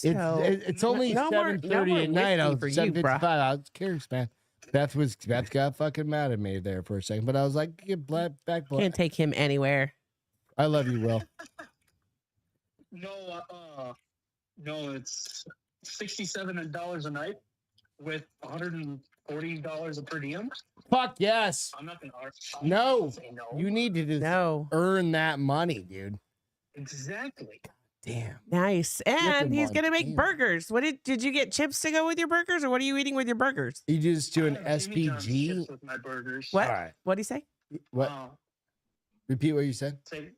It's only no more- 7:30 no more at night. I whiskey was for you, 7:55. bruh. I was curious, man. Beth got fucking mad at me there for a second, but I was like, get back. Can't take him anywhere. I love you, Will. No, it's $67 a night with $140 a per diem. Fuck yes. I'm not gonna argue. No. Say no. You need to just No. earn that money, dude. Exactly. Damn. Nice. And he's going to make Montana. burgers. What did you get chips to go with your burgers, or what are you eating with your burgers? You just do an I have Jimmy John's SPG. chips with my burgers. What? All right. What'd he say? What? Repeat what you said. Say,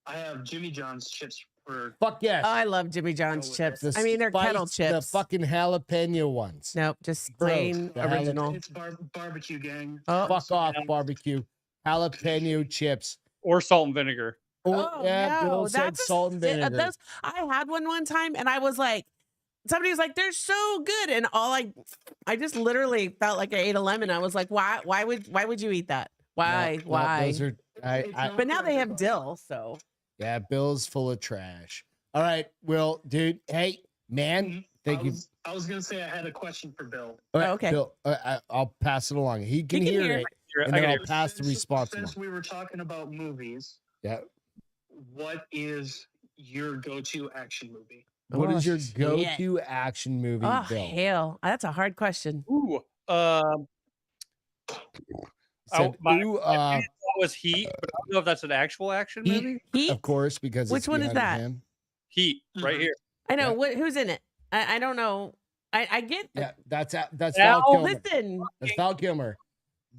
I have Jimmy John's chips for. Fuck yes. Oh, I love Jimmy John's with chips. The I mean, they're kettle spice- chips. The fucking jalapeno ones. Nope, just Bro, plain the original. It's barbecue gang. Oh, Fuck off, barbecue. Jalapeno chips. Or salt and vinegar. oh, yeah, no, Bill said that's salt and vinegar. I had one time, and I was like, somebody was like, "They're so good," and I just literally felt like I ate a lemon. I was like, "Why? Why would you eat that? Why? No, Why?" those are But now they have dill, so yeah, Bill's full of trash. All right, Will, dude. Hey, man, thank you. I was gonna say I had a question for Bill. All right, okay. Bill, I'll pass it along. He can, can hear hear. it, I and then gotta I'll hear it. pass the response Since along. we were talking about movies, Yeah. what is your go-to action movie? What Oh, is your shit. go-to action movie, Oh Bill? hell, that's a hard question. Ooh. Said, my ooh, opinion was Heat, but I don't know if that's an actual action Heat. movie. Heat? of course, because Which it's one is behind that? him. Heat, right Mhm. here. I know Yeah. who's in it. I don't know. I get. Yeah, that's Val Now, Kilmer. Listen, That's Val Kilmer.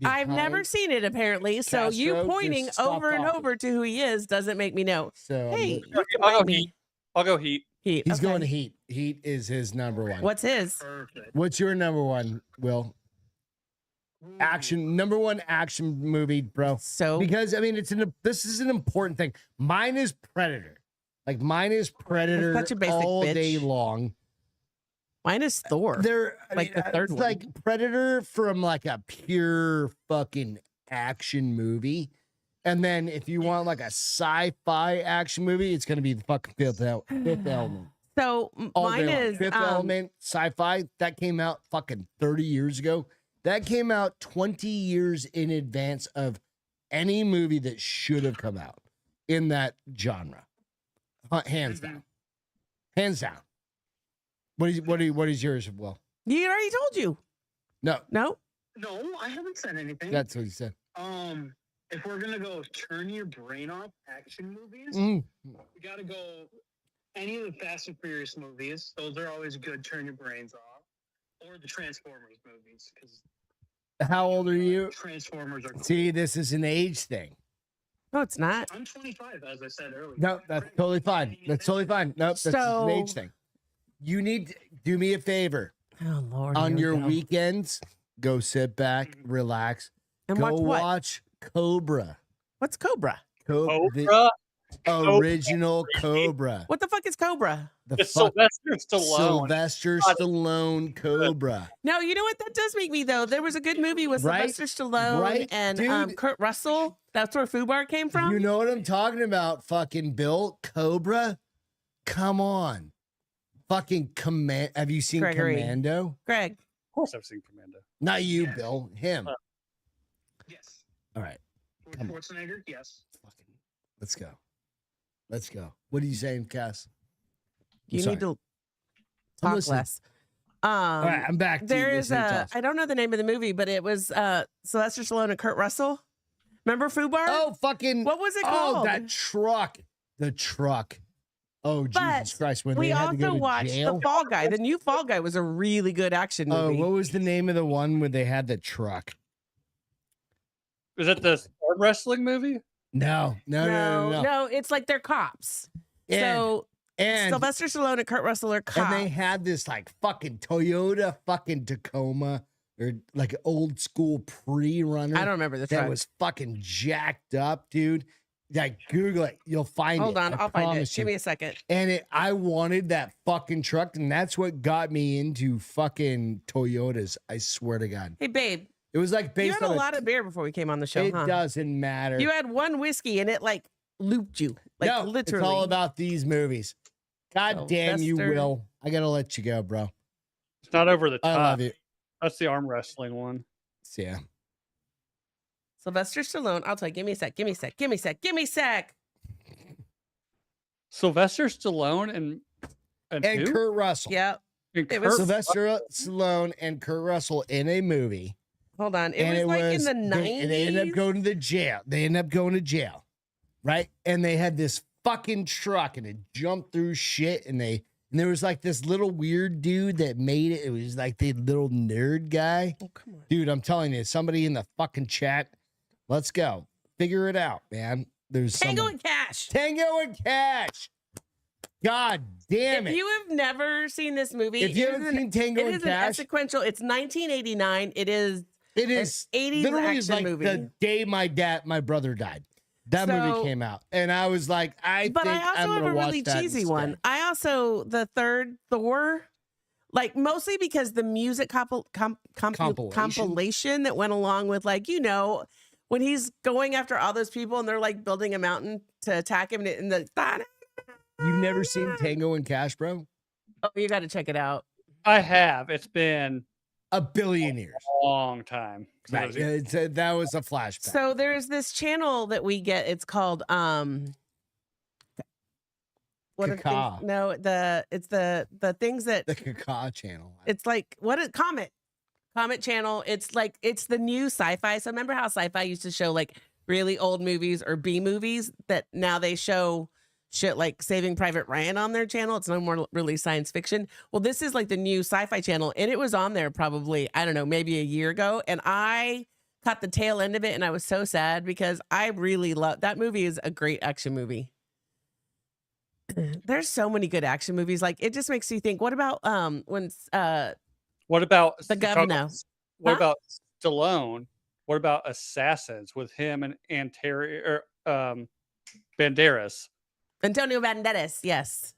I've never Behind- seen it apparently. So you Castro, pointing just stop over and talking. over to who he is doesn't make me know. So Hey, you can I'll rate go me. Heat. I'll go Heat. Heat. he's okay. going to Heat. Heat is his number one. What's his? Perfect. What's your number one, Will? Action number one action movie, bro. So Because I mean, this is an important thing. Mine is Predator. Like mine is Predator such a basic all bitch. day long. mine is Thor. They're Like the third it's one. like Predator from like a pure fucking action movie. And then if you want like a sci-fi action movie, it's gonna be the fucking Fifth Element. So All mine day long. is Fifth Element sci-fi that came out fucking 30 years ago. That came out 20 years in advance of any movie that should have come out in that genre. Hands down. Hands down. What is yours, Will? You already told you. No, No. No, I haven't said anything. that's what he said. If we're gonna go turn your brain off action movies, Mm. we gotta go any of the Fast and Furious movies. Those are always good. Turn your brains off, or the Transformers movies because How old are you? Transformers are. Cool. See, this is an age thing. No, it's not. I'm 25, as I said earlier. No, that's totally fine. That's totally fine. Nope, that's just an age So- thing. You need to do me a favor. Oh Lord. On here we your go. weekends, go sit back, relax, and go watch what? watch Cobra. What's Cobra? The Cobra. original Cobra. What the fuck is Cobra? The It's fuck Sylvester Stallone. Sylvester God, Stallone Cobra. No, you know what? That does make me though. There was a good movie with Right? Sylvester Stallone Right? and Dude. Kurt Russell. That's where Fubar came from. You know what I'm talking about, fucking Bill? Cobra? Come on. Fucking Command. Have you seen Gregory. Commando? Greg. Of course, I've seen Commando. Not you, Yes. Bill. Him. Yes. All right. Come on. Schwarzenegger. Yes. Fucking, let's go. Let's go. What are you saying, Cass? I'm You sorry. need to I'm talk listening. less. All right, I'm back. To There you is listening to a us. I don't know the name of the movie, but it was Sylvester Stallone and Kurt Russell. Remember Fubar? Oh, fucking. What was it Oh, called? that truck. The truck. Oh, But Jesus Christ. When we they had to go also to watched jail. The Fall Guy. The new Fall Guy was a really good action Oh, movie. what was the name of the one where they had the truck? Is it the arm wrestling movie? No. no, it's like they're cops. And, So and, Sylvester Stallone and Kurt Russell are cops. and they had this like fucking Toyota fucking Tacoma or like old school pre-runner. I don't remember the that truck. was fucking jacked up, dude. Like Google it, you'll find Hold it. on, I I'll find it. promise Give you. me a second. And I wanted that fucking truck, and that's what got me into fucking Toyotas. I swear to God. Hey, babe, It was like You based had a on lot of beer before we came on the show, It huh? doesn't matter. You had one whiskey and it like looped you. Like no, literally. it's all about these movies. God damn you, Sylvester. Will. I gotta let you go, bro. It's not over the top. I love you. That's the arm wrestling one. Yeah. Sylvester Stallone. I'll tell you. Give me a sec. Give me a sec. Give me a sec. Give me a sec. Sylvester Stallone and who? Kurt Russell. Yep. And It was- Kurt Sylvester Stallone and Kurt Russell in a movie. Hold on. It was like in the 90s. They ended up going to the jail. They ended up going to jail, right? And they had this fucking truck, and it jumped through shit. And there was like this little weird dude that made it. It was like the little nerd guy. Oh, come on. Dude, I'm telling you, somebody in the fucking chat, let's go. Figure it out, man. There's Tango someone- and Cash. Tango and Cash. God damn If it. you have never seen this movie, If you it haven't is seen Tango it and is an Cash, sequential. It's 1989. It is it is 80s literally action like movie. the day my brother died. That So- movie came out, and I was like, But I'm I also gonna have a watch really that cheesy instead. one. I also the third Thor, like mostly because the music compilation that went along with, like, you know, when he's going after all those people and they're like building a mountain to attack him, and the You've never seen Tango and Cash, bro? oh, you got to check it out. I have. It's been A billion years. a long time. Right. That was a flashback. So there's this channel that we get. It's called what are the Caca. things? No, it's the things that The Caca channel. it's like what is Comet channel. It's like it's the new sci-fi. So remember how sci-fi used to show like really old movies or B movies that now they show shit like Saving Private Ryan on their channel. It's no more really science fiction. Well, this is like the new sci-fi channel, and it was on there probably, I don't know, maybe a year ago, and I caught the tail end of it, and I was so sad because I really love that movie. Is a great action movie. There's so many good action movies. Like it just makes you think. What about when What about The Governor? What Huh? about Stallone? What about Assassins with him and Terry or Banderas? Antonio Banderas? Yes.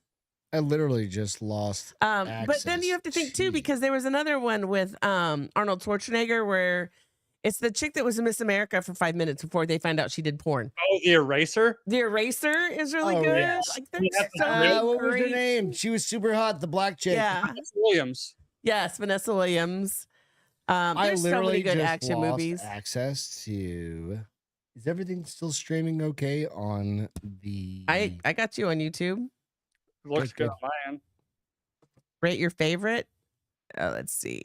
I literally just lost. But then you have to think too, because there was another one with Arnold Schwarzenegger where it's the chick that was in Miss America for 5 minutes before they find out she did porn. Oh, The Eraser. The Eraser is really Oh, good. yes. Like there's Yeah, so many what was her great- name? She was super hot, the black chick. Yeah. Williams. Yes, Vanessa Williams. I There's so literally many good just action lost movies. access to. Is everything still streaming okay on the? I got you on YouTube. Looks Good, good on my end. Rate your favorite. Let's see.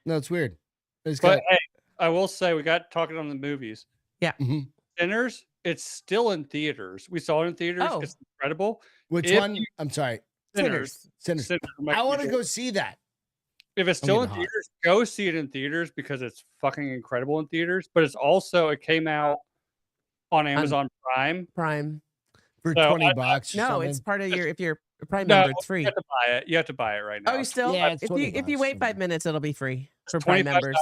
No, it's weird. It's But got, hey, I will say we got talking on the movies. Mhm. Sinners, it's still in theaters. We saw it in theaters. Oh. It's incredible. Which if one? you- I'm sorry. Sinners. Sinners. Sinners I want to go see that. If it's still in getting hot. theaters, go see it in theaters because it's fucking incredible in theaters. But it's also it came out on Amazon Prime. Prime. For So, $20. or No, something. it's part of your if you're a Prime No, member, it's free. You have to buy it. You have to buy it right now. Oh, you still? Yeah, it's if you 20 wait bucks. 5 minutes, it'll be free for Prime $25. members.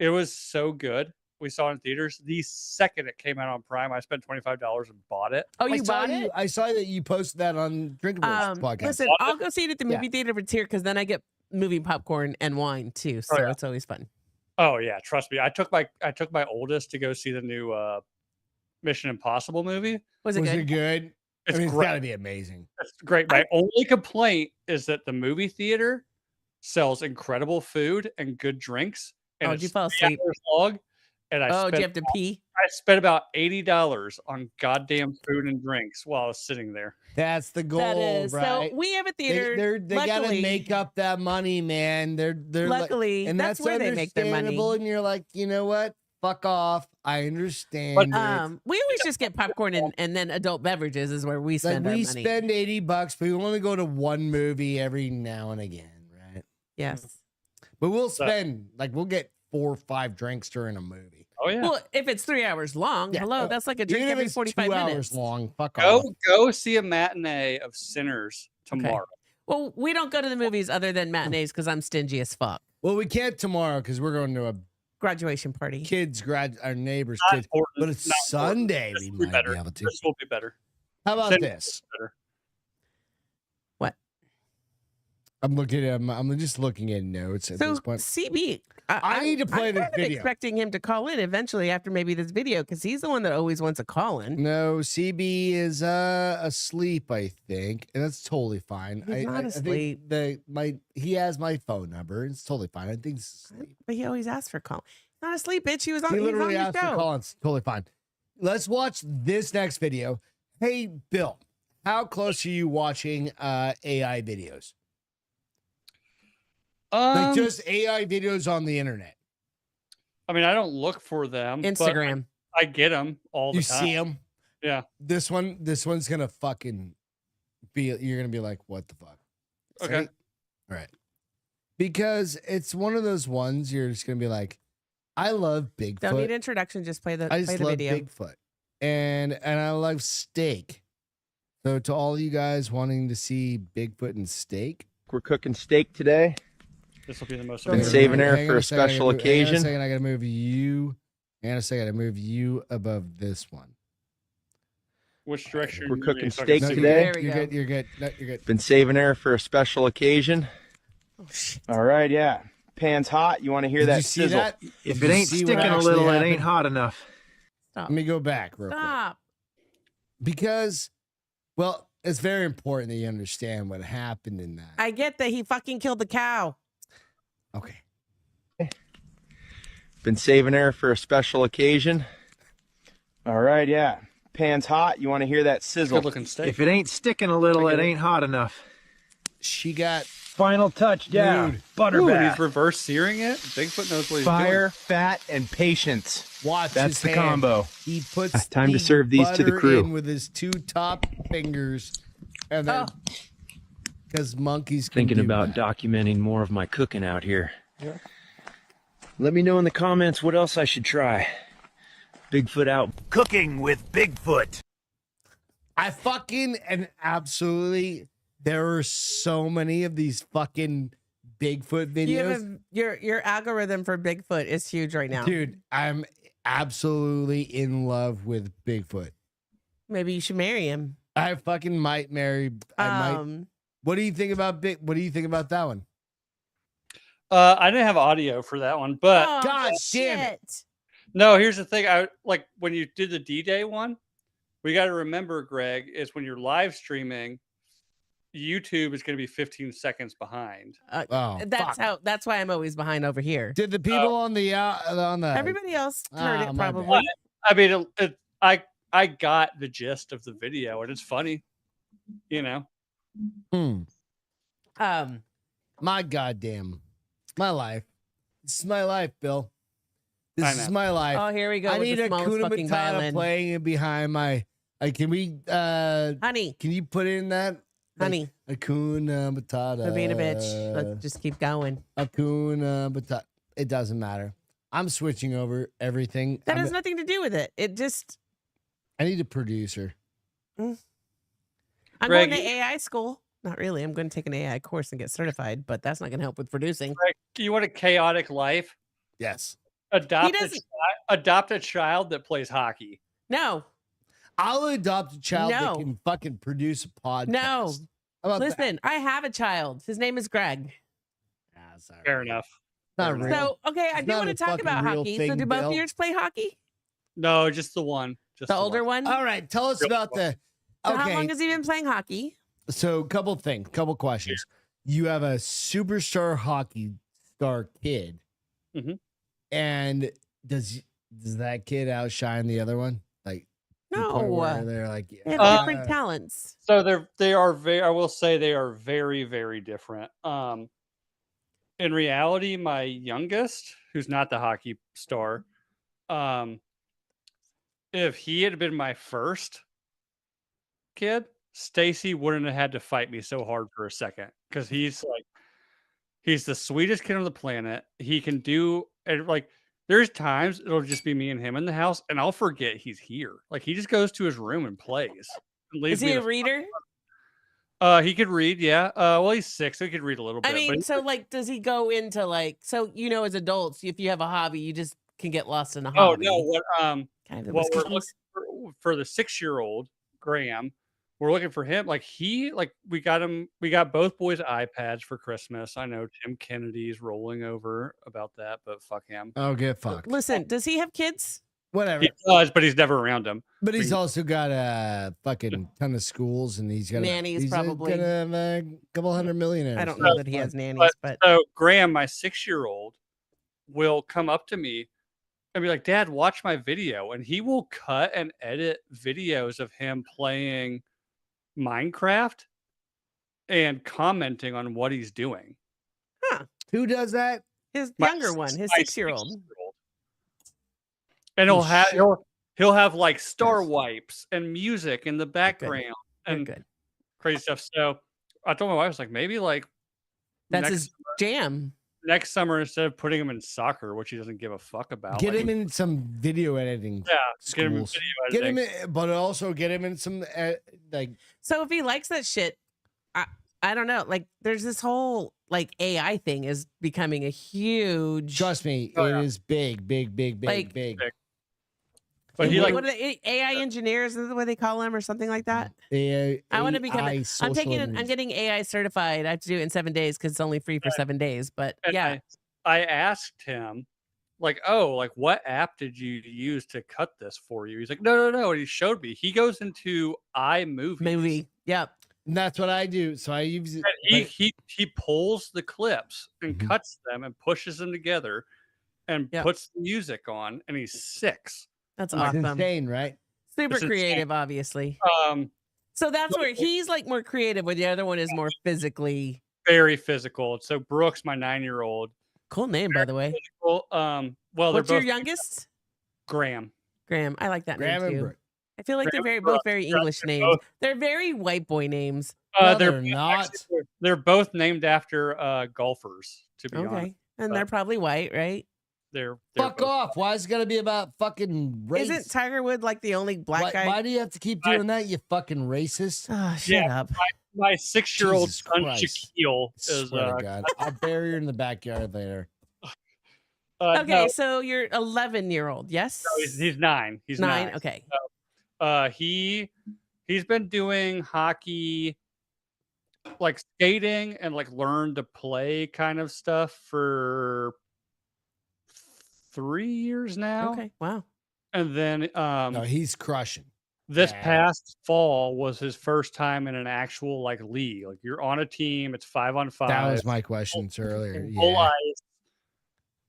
It was so good. We saw it in theaters. The second it came out on Prime, I spent $25 and bought it. Oh, I you saw bought it? I saw that you posted that on Drinkables podcast. Listen, Bought I'll go see it at the movie theater if it's here because then I get movie popcorn and wine too. So yeah. it's always fun. Oh yeah, trust me. I took my oldest to go see the new Mission Impossible movie. Was it Was good? it good? It's I mean, it's great. got to be amazing. It's great. My only complaint is that the movie theater sells incredible food and good drinks. And Oh, it's did you fall 3 asleep? hours long, and Oh, do you have to pee? I spent about $80 on goddamn food and drinks while I was sitting there. That's the goal, That is. right? So we have a They theater. gotta luckily- make up that money, man. They're like, Luckily, and that's where they make their money. understandable, and you're like, you know what? Fuck off. I understand. it. We always just get popcorn and then adult beverages is where we Like spend our we money. spend $80, but we only go to one movie every now and again, right? Yes. But we'll spend we'll get 4 or 5 drinks during a movie. Oh yeah. Well, if it's 3 hours long, Yeah. hello, that's like a drink Even if every it's 45 2 minutes. hours long. Fuck off. Go see a matinee of Sinners tomorrow. Well, we don't go to the movies other than matinees because I'm stingy as fuck. Well, we can't tomorrow because we're going to a Graduation party. kids our neighbor's Not kids. important, But it's not important. Sunday. This We will be might better. be able to. This will be better. How about Sinners this? will be better. What? I'm just looking at notes at So this point. CB, I need to play this video. Expecting him to call in eventually after maybe this video because he's the one that always wants a call in. No, CB is asleep, I think, and that's totally fine. He's not asleep. I think he has my phone number. It's totally fine. I think he's asleep. But he always asks for a call. He's not asleep, bitch. He was on. He literally asked asked for call. It's totally fine. Let's watch this next video. Hey, Bill, how close are you watching AI videos? Like just AI videos on the internet. I mean, I don't look for them. Instagram. But I get them all the time. You see them? Yeah. This one's gonna fucking be. You're gonna be like, what the fuck? Okay. See? All right. Because it's one of those ones you're just gonna be like, I love Bigfoot. Don't need introduction. Just play the. I just love video. Bigfoot, and I love steak. So to all you guys wanting to see Bigfoot and steak, we're cooking steak today. This will be the most. Been saving her for a special occasion. Hang on a second, I gotta move you. Hang on a second, I gotta move you above this one. Which direction? We're cooking you steak No, today. You're good. You're good. No, you're good. Been saving her for a special occasion. Oh, shit. All right, yeah. Pan's hot. You want to hear Did that you see sizzle? that? If Did it you ain't see what sticking a actually little, it happened? ain't hot enough. Stop. Let me go back real quick. Stop. Because, well, it's very important that you understand what happened in that. I get that he fucking killed the cow. Okay. Been saving her for a special occasion. All right, yeah. Pan's hot. You want to hear that sizzle? Good looking steak. If it ain't sticking a little, it ain't hot enough. She got Final touch down. Butter Ooh, bath. he's reverse searing it. Bigfoot knows what he's Fire, doing. fat, and patience. watch. That's his the hand. combo. He puts Time to the serve these to the butter crew. in with his two top fingers, and then because monkeys can Thinking do about that. documenting more of my cooking out here. Let me know in the comments what else I should try. Bigfoot out. Cooking with Bigfoot. I fucking and absolutely. There are so many of these fucking Bigfoot videos. Your algorithm for Bigfoot is huge right now. Dude, I'm absolutely in love with Bigfoot. Maybe you should marry him. I fucking might marry. I might. What do you think about What do you think about that one? I didn't have audio for that one, but Oh, God damn it. shit. no. Here's the thing. I like when you did the D-Day one. We got to remember, Greg, is when you're live streaming, YouTube is going to be 15 seconds behind. Oh, That's why I'm always behind over here. Did the people on the Everybody else heard it my probably. I mean, I got the gist of the video, and it's funny, you know. My goddamn, my life. This is my life, Bill. I This know. is my life. Oh, here we go. I with need the a smallest Kuna fucking Matata violin. playing it behind my. Can we? Honey, Can you put in that? honey, Akuna Matata. for being a bitch. Let's just keep going. Akuna Matata. It doesn't matter. I'm switching over everything. That has nothing to do with it. It just. I need a producer. I'm Greg, going to AI school. Not really. I'm going to take an AI course and get certified, but that's not going to help with producing. Greg, you want a chaotic life? Yes. Adopt doesn't- a child that plays hockey. No, I'll adopt a child that No. can fucking produce a podcast. no. How about that? Listen, I have a child. His name is Greg. Ah, sorry. Fair enough. Not real. So, okay, I It's do not want a to talk fucking about real hockey. thing, So, do both Bill. of yours play hockey? No, just the one. Just The older one? All right, tell us about the. So Okay, how long has he been playing hockey? so couple questions. You have a superstar hockey star kid, Mhm. and does that kid outshine the other one? Like, to the point No. where they're like, They have yeah. different talents. So they are very. I will say they are very, very different. In reality, my youngest, who's not the hockey star, if he had been my first kid, Stacy wouldn't have had to fight me so hard for a second because he's the sweetest kid on the planet. He can do and like there's times it'll just be me and him in the house, and I'll forget he's here. Like he just goes to his room and plays. And leaves Is he me a the reader? He could read, yeah. Well, he's 6, so he could read a little bit. I mean, but so like, does he go into like, so as adults, if you have a hobby, you just can get lost in a oh hobby. no, what Kind of what we're Wisconsin. looking for the 6-year-old Graham, we're looking for him. Like we got both boys iPads for Christmas. I know Tim Kennedy's rolling over about that, but fuck him. Oh, get fucked. Listen, does he have kids? Whatever. He does, but he's never around them. But he's also got a fucking ton of schools, and he's got nannies. Probably got a couple hundred millionaires. I don't know that he has nannies, but so Graham, my 6-year-old, will come up to me and be like, "Dad, watch my video," and he will cut and edit videos of him playing Minecraft and commenting on what he's doing. Huh? Who does that? His younger one, his 6-year-old. And he'll have like star wipes and music in the background and crazy stuff. So I told my wife, I was like, maybe like that's his jam. Next summer, instead of putting him in soccer, which he doesn't give a fuck about, get him in some video editing. Yeah, schools. get him in video editing. Get him in, but also get him in some like. So if he likes that shit, I don't know. Like, there's this whole like AI thing is becoming a huge. Trust me, it is big. But he what are they, AI engineers? Is that what they call them, or something like that? I want to become. I'm getting AI certified. I have to do it in 7 days because it's only free for 7 days. But yeah, I asked him, like, oh, like what app did you use to cut this for you? He's like, no. And he showed me. He goes into iMovie. Yep. And that's what I do. So I use it. He pulls the clips and cuts them and pushes them together and puts the music on. And he's 6. That's awesome. Insane, right? Super creative, obviously. So that's where he's like more creative, where the other one is more physically. Very physical. So Brooks, my 9-year-old. Cool name, by the way. Well, what's your youngest? Graham. I like that Graham name and too. Brooke. I feel like they're both very English names. They're very white boy names. No, they're not. Actually, they're both named after golfers, to be honest. And they're probably white, right? They're fuck off. Why is it gotta be about fucking race? Isn't Tiger Woods like the only black guy? Why do you have to keep doing that, you fucking racist? Oh, shut up. My 6-year-old son Shaquille is God. I'll bury her in the backyard later. Okay, no. so you're 11-year-old, yes? No, he's 9. He's 9. Okay. So, he's been doing hockey, like skating and like learn to play kind of stuff for 3 years now. Okay, wow. And then no, he's crushing. This past fall was his first time in an actual like league. Like you're on a team, it's 5-on-5. That was my questions earlier. Full Yeah.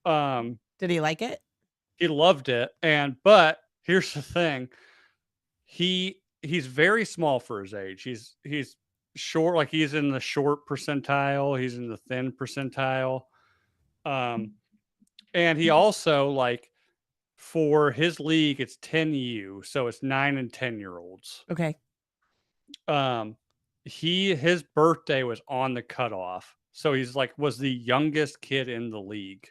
ice. Did he like it? He loved it. But here's the thing. He's very small for his age. He's short, like he's in the short percentile, he's in the thin percentile. And he also, like, for his league, it's 10U, so it's 9 and 10-year-olds. Okay. His birthday was on the cutoff, so he's like was the youngest kid in the league.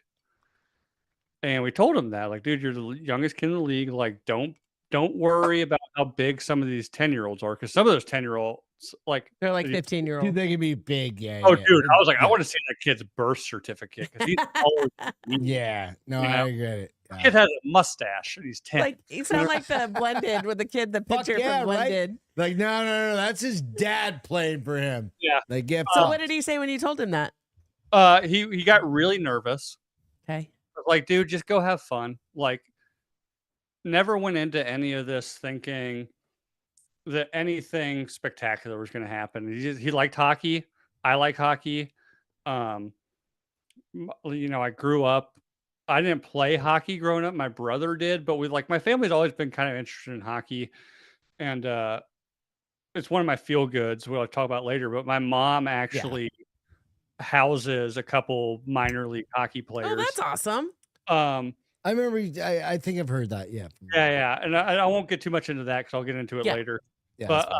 And we told him that, like, dude, you're the youngest kid in the league. Like, don't worry about how big some of these 10-year-olds are, because some of those 10-year-olds, like, they're like 15-year-olds. Dude, they can be big. Yeah. Oh, dude, I was like, I want to see that kid's birth certificate because he's old. Yeah, no, I get it. The kid has a mustache and he's 10. Like, you sound like the Blended with the kid, the picture from Blended. Right? Like, no, that's his dad playing for him. Yeah. Like, get so what did he say when you told him that? He got really nervous. Okay. Like, dude, just go have fun. Like, never went into any of this thinking that anything spectacular was going to happen. He liked hockey. I like hockey. You know, I grew up. I didn't play hockey growing up. My brother did, but my family's always been kind of interested in hockey, and it's one of my feel goods. We'll talk about later. But my mom actually houses a couple minor league hockey players. Oh, that's awesome. I remember. I think I've heard that. Yeah. Yeah. And I won't get too much into that because I'll get into it later. Yeah, but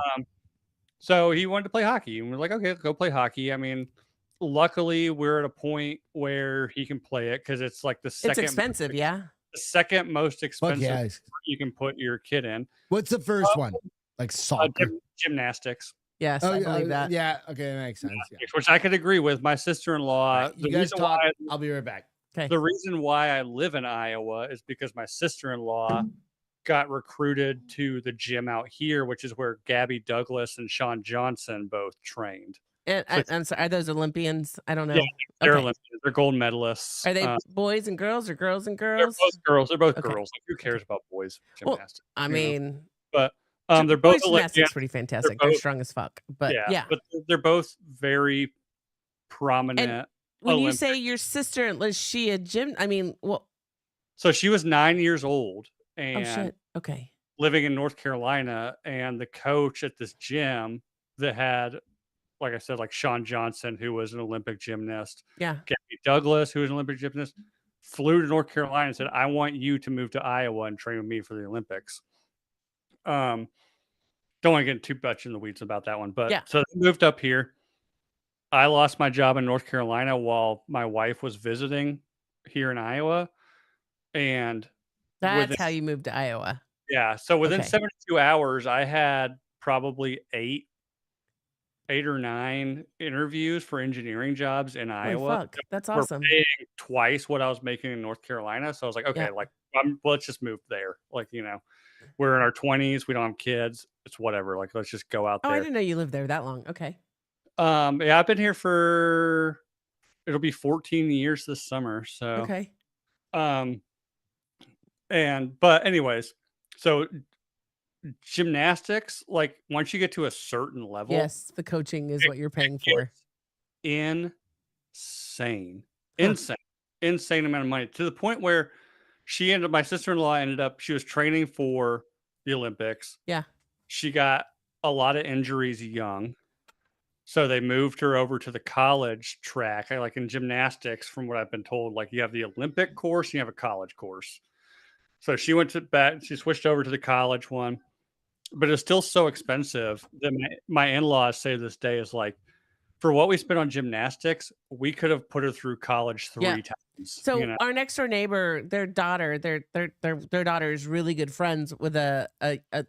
so he wanted to play hockey, and we're like, okay, go play hockey. I mean, luckily we're at a point where he can play it because it's like the second. It's expensive, the second most expensive you can put your kid in. What's the first one? Like soccer, gymnastics. Yes, I believe that. Yeah, okay, that makes sense. Yeah. Which I could agree with. My sister-in-law. Right, you guys talk. I'll be right back. Okay. The reason why I live in Iowa is because my sister-in-law got recruited to the gym out here, which is where Gabby Douglas and Sean Johnson both trained. And I'm sorry, are those Olympians? I don't know. Yeah, they're Okay. Olympians. They're gold medalists. Are they boys and girls or girls and girls? They're both girls. They're both Okay. girls. Like, who cares about boys Well, gymnastics? I mean, but they're both boys gymnastics pretty fantastic. They're both, strong as fuck. But yeah, but they're both very prominent. And when Olympic. you say your sister, was she a gym? I mean, well, so she was 9 years old and oh shit. Okay. living in North Carolina, and the coach at this gym that had, like I said, like Sean Johnson, who was an Olympic gymnast, Yeah, Gabby Douglas, who was an Olympic gymnast, flew to North Carolina and said, "I want you to move to Iowa and train with me for the Olympics." Don't want to get too much in the weeds about that one, but so they moved up here. I lost my job in North Carolina while my wife was visiting here in Iowa, and that's how you moved to Iowa. Yeah, so within 72 hours, I had probably eight or nine interviews for engineering jobs in Iowa. Fuck. That's awesome. Paying twice what I was making in North Carolina. So I was like, okay, like let's just move there. Like, we're in our 20s, we don't have kids. It's whatever. Like, let's just go out there. Oh, I didn't know you lived there that long. Okay. Yeah, I've been here for it'll be 14 years this summer. So okay. But anyways, so gymnastics, like once you get to a certain level, yes, the coaching is what you're paying for. Insane amount of money, to the point where my sister-in-law she was training for the Olympics. Yeah. She got a lot of injuries young. So they moved her over to the college track. Like in gymnastics, from what I've been told, like you have the Olympic course and you have a college course. So she she switched over to the college one, but it's still so expensive that my in-laws say to this day is like, for what we spent on gymnastics, we could have put her through college 3 times. So our next door neighbor, their daughter is really good friends with a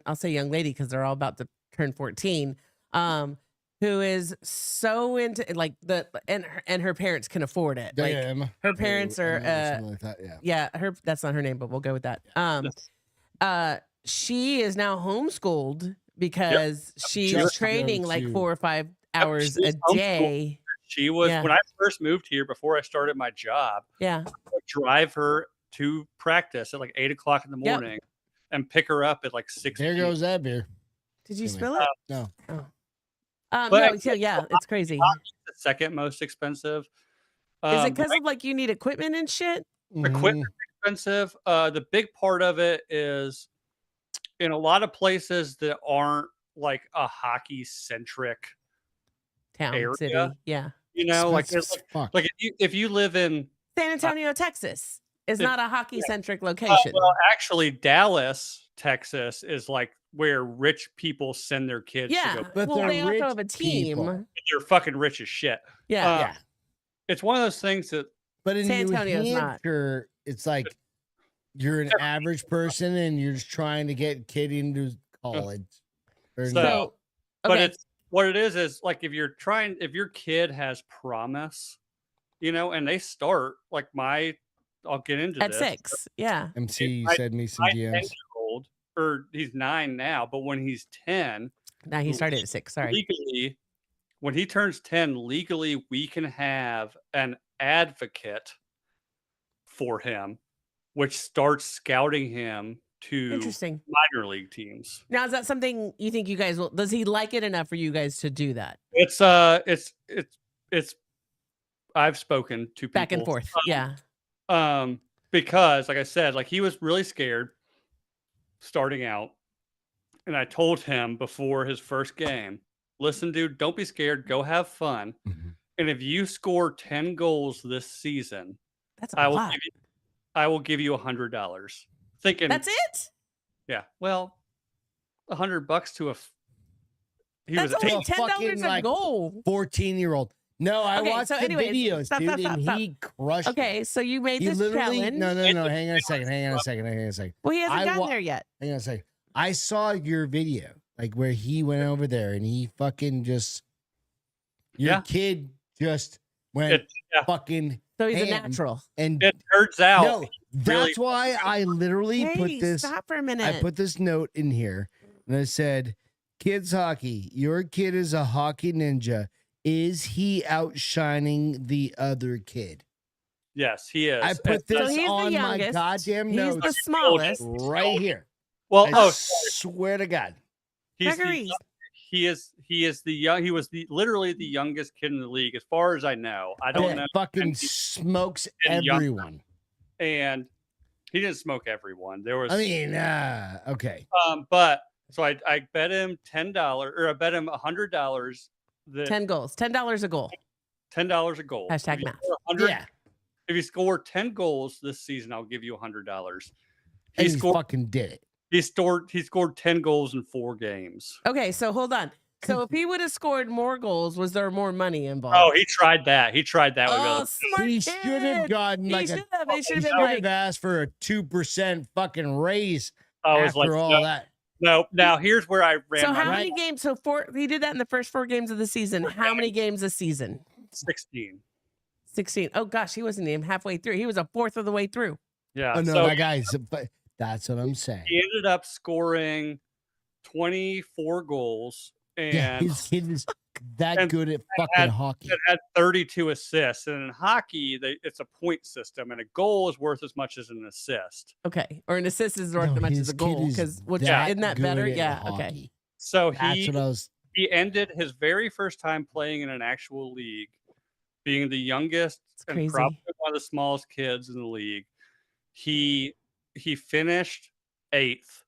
I'll say young lady, because they're all about to turn 14. Who is so into like and her parents can afford it. Like her parents are like that, that's not her name, but we'll go with that. She is now homeschooled because she's training like 4 or 5 hours a day. She was when I first moved here, before I started my job. Yeah, I would drive her to practice at like 8 o'clock in the morning and pick her up at like 6. There goes that beer. Did you spill it? No. Oh. No, it's crazy. The second most expensive. Is it because of like you need equipment and shit? Equipment expensive. The big part of it is in a lot of places that aren't like a hockey centric town area, city. Yeah. Like if you live in San Antonio, Texas is not a hockey centric location. Well, actually, Dallas, Texas is like where rich people send their kids to go. But they also have a team. They're fucking rich as shit. Yeah. It's one of those things that. But in San New Antonio's Hampshire, it's like you're an average person and you're just trying to get a kid into college. But it's what it is like if your kid has promise, and they start like I'll get into at this. 6. Yeah. MC said me some DMs. Or he's 9 now, but when he's 10, now he started at 6. Sorry. Legally, when he turns 10, legally we can have an advocate for him, which starts scouting him to minor league teams. Now, is that something you think you guys will? Does he like it enough for you guys to do that? It's I've spoken to people back and forth. Because like I said, like he was really scared starting out, and I told him before his first game, listen, dude, don't be scared, go have fun. And if you score 10 goals this season, that's a lot. I will give you $100. Thinking that's it. Yeah, well, $100 to that's only $10 a goal. 14-year-old. No, I watched the videos, dude, and he crushed. Okay, so you made this challenge. No. Hang on a second. Well, he hasn't gotten there yet. Hang on a second. I saw your video, like where he went over there and he fucking just, your kid just went fucking So he's a natural. And it turns out, no, that's why I literally put this. Stop for a minute. I put this note in here, and I said, "Kids hockey. Your kid is a hockey ninja. Is he outshining the other kid?" yes, he is. I put this he's the on my youngest. goddamn He's notes the smallest. right here. Well, I swear to God, he's Gregory. he is the young. He was literally the youngest kid in the league, as far as I know. I don't know. Fucking smokes and younger. everyone. And he didn't smoke everyone. There was. I mean, okay. But so I bet him $10, or I bet him $100. 10 goals. $10 a goal. $10 a goal. Hashtag math. Yeah. If you score 10 goals this season, I'll give you $100. He fucking did it. He scored 10 goals in 4 games. Okay, so hold on. So if he would have scored more goals, was there more money involved? Oh, he tried that. Oh, smart He kid. should have gotten He like should a. have. He He should should have been have like, asked for a 2% fucking raise I was after like, all no, that. no. Now here's where I ran. so my how many games? So he did that in the first 4 games of the season. How many games a season? 16. 16. Oh gosh, he wasn't even halfway through. He was a fourth of the way through. Yeah. Oh no, so that guy's. But that's what I'm saying. he ended up scoring 24 goals, and Yeah, his kid is that good at fucking hockey. it had 32 assists. And in hockey, it's a point system, and a goal is worth as much as an assist. Okay, or an assist is worth No, as much his as a kid goal. is Because that isn't that good better? at Yeah. hockey. Okay. So That's what I was. he ended his very first time playing in an actual league, being the youngest and crazy. probably one of the smallest kids in the league. He finished 8th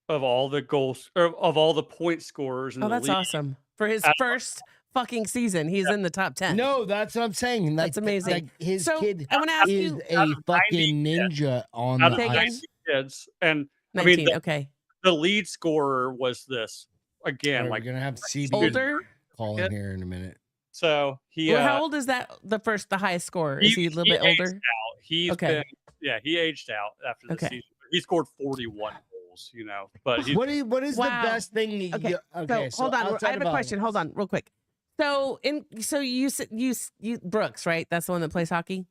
of all the goals, or of all the point scorers in Oh, the that's league. awesome. For his first fucking season, he's in the top 10. No, that's what I'm saying. Like, That's amazing. Like his So, kid I wanna ask is you- a fucking ninja on Out the of Okay, ice. 90 kids, and 19. I mean, Okay. the lead scorer was this again, We're like gonna have CB Older? call in here in a minute. so he. Well, how old is that? The highest scorer? Is he a little bit aged older? Out. He's Okay. he aged out after the Okay. season. He scored 41 goals, but he's, What is the Wow. best thing that Okay. So hold on. outside I have a of question. Hold on, real quick. So you said you Brooks, right? That's the one that plays hockey.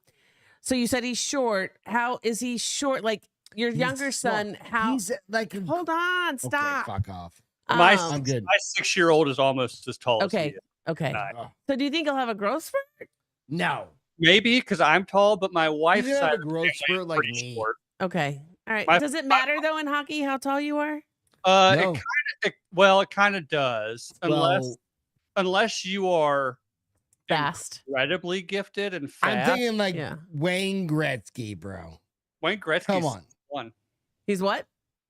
So you said he's short. How is he short? Like your younger son? How? He's like. Hold on. Stop. Okay, fuck off. Um, good. my 6-year-old is almost as tall as he Okay. is. Okay. Nine. So do you think he'll have a growth spurt? No. Maybe because I'm tall, but my wife's He's gonna have side a of the growth family spurt is like pretty me. short. Okay. All right. My- Does it matter though in hockey how tall you are? No. It kind of does, Well, unless you are Fast. incredibly gifted and I'm fast. thinking like Yeah. Wayne Gretzky, bro. Wayne Gretzky's Come on. 6'1". He's what?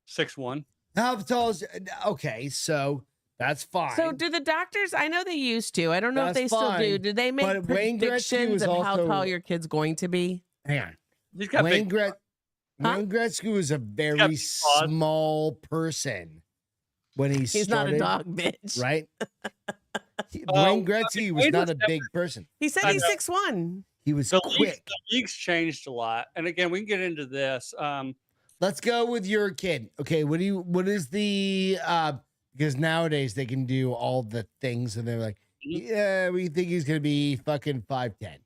6'1". How tall is? Okay, so that's fine. So do the doctors? I know they used to. I don't know if That's they still do. fine, Do they make but Wayne Gretzky predictions was of how also- tall your kid's going to be? Hang on. He's got Wayne, big. Huh? Wayne Gretzky was a very big paws. small person when he He's started. not a dog, bitch. Right? Wayne Gretzky was Wayne not was a big person. He said I he's know. 6'1". He was The quick. league's changed a lot, and again, we can get into this. Let's go with your kid. Okay, what is the because nowadays they can do all the things and they're like, yeah, we think he's gonna be fucking 5'10".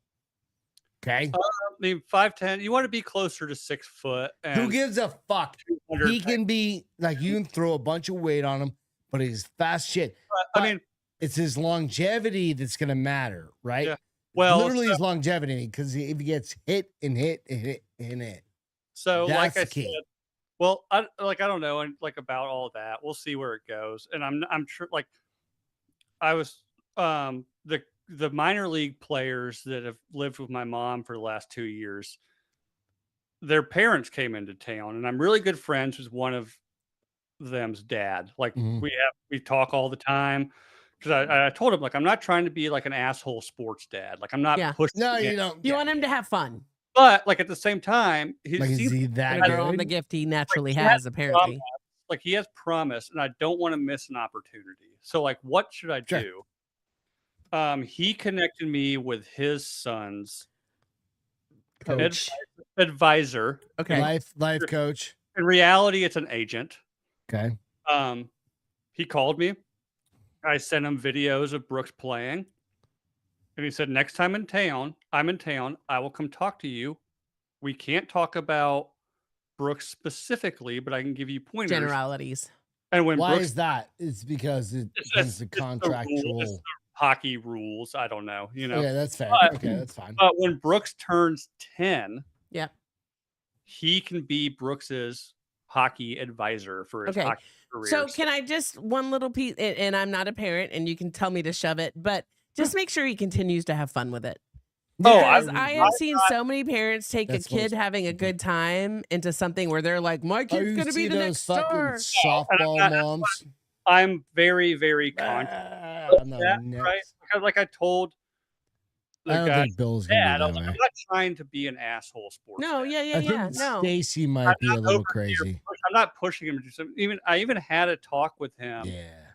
Okay. I mean, 5'10". You want to be closer to 6 foot. And Who gives a fuck? 200 He can be like you can throw a bunch of weight on him, but he's fast shit. I mean, It's his longevity that's gonna matter, right? Yeah. Well, literally so- his longevity, because if he gets hit and hit and hit and hit. So, That's like I the key. said, well, I don't know, and like about all that, we'll see where it goes. And I'm sure, like, I was the minor league players that have lived with my mom for the last 2 years. Their parents came into town, and I'm really good friends with one of them's dad. Like Mhm. we talk all the time. Because I told him, like, I'm not trying to be like an asshole sports dad. Like, I'm not Yeah. pushing. No, it. you don't. You want him to have fun. But like at the same time, Like, is he that And grow on the good? gift he naturally he has, has apparently. like he has promise, and I don't want to miss an opportunity. So like, what should I Sure. do? He connected me with his son's Coach. advisor. Okay. Life coach. In reality, it's an agent. Okay. He called me. I sent him videos of Brooks playing. And he said, next time I'm in town, I will come talk to you. We can't talk about Brooks specifically, but I can give you pointers. Generalities. And when Why Brooks, is that? It's because it's the contractual. It's the hockey rules. I don't know. You know. Okay, that's fair. Okay, that's fine. But when Brooks turns 10, yeah, he can be Brooks's hockey advisor for his hockey career. So can I just one little piece? And I'm not a parent, and you can tell me to shove it, but just make sure he continues to have fun with it. Because I have seen so many parents take a kid having a good time into something where they're like, my kid's going to be the next star. Softball moms. I'm very, very conscious of that, right? Because like I told the I don't guy, think Bill's gonna Dad, be that I'm way. not trying to be an asshole sports. No, dad. I think Stacy might be a little crazy. I'm not pushing him to do something. I even had a talk with him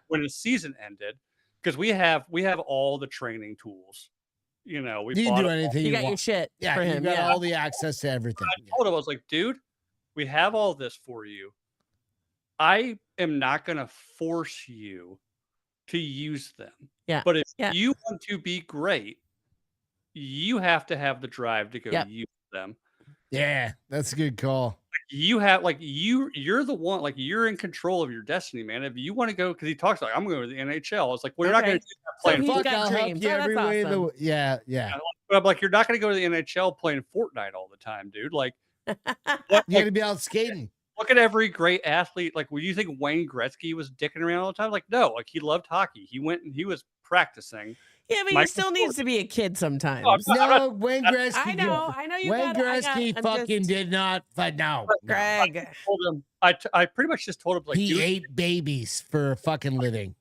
when the season ended, because we have all the training tools. You know, we you can bought do anything you got want. your shit Yeah, for you him. got all the access to everything. I told him, I was like, dude, we have all this for you. I am not going to force you to use them. Yeah. But if you want to be great, you have to have the drive to go use them. Yeah, that's a good call. You have you're the one, like you're in control of your destiny, man. If you want to go, because he talks like I'm going to the NHL. I was like, well, you're not going to do that playing. So he's got dreams. every way. Yeah. But I'm like, you're not going to go to the NHL playing Fortnite all the time, dude. Like, you got to be out skating. Look at every great athlete. Like, would you think Wayne Gretzky was dicking around all the time? Like, no. Like, he loved hockey. He went and he was practicing. Yeah, but he still needs to be a kid sometimes. No, Wayne Gretzky. I know you. Wayne Gretzky fucking did not. But no, Greg. I told him. I pretty much just told him like he ate babies for a fucking living.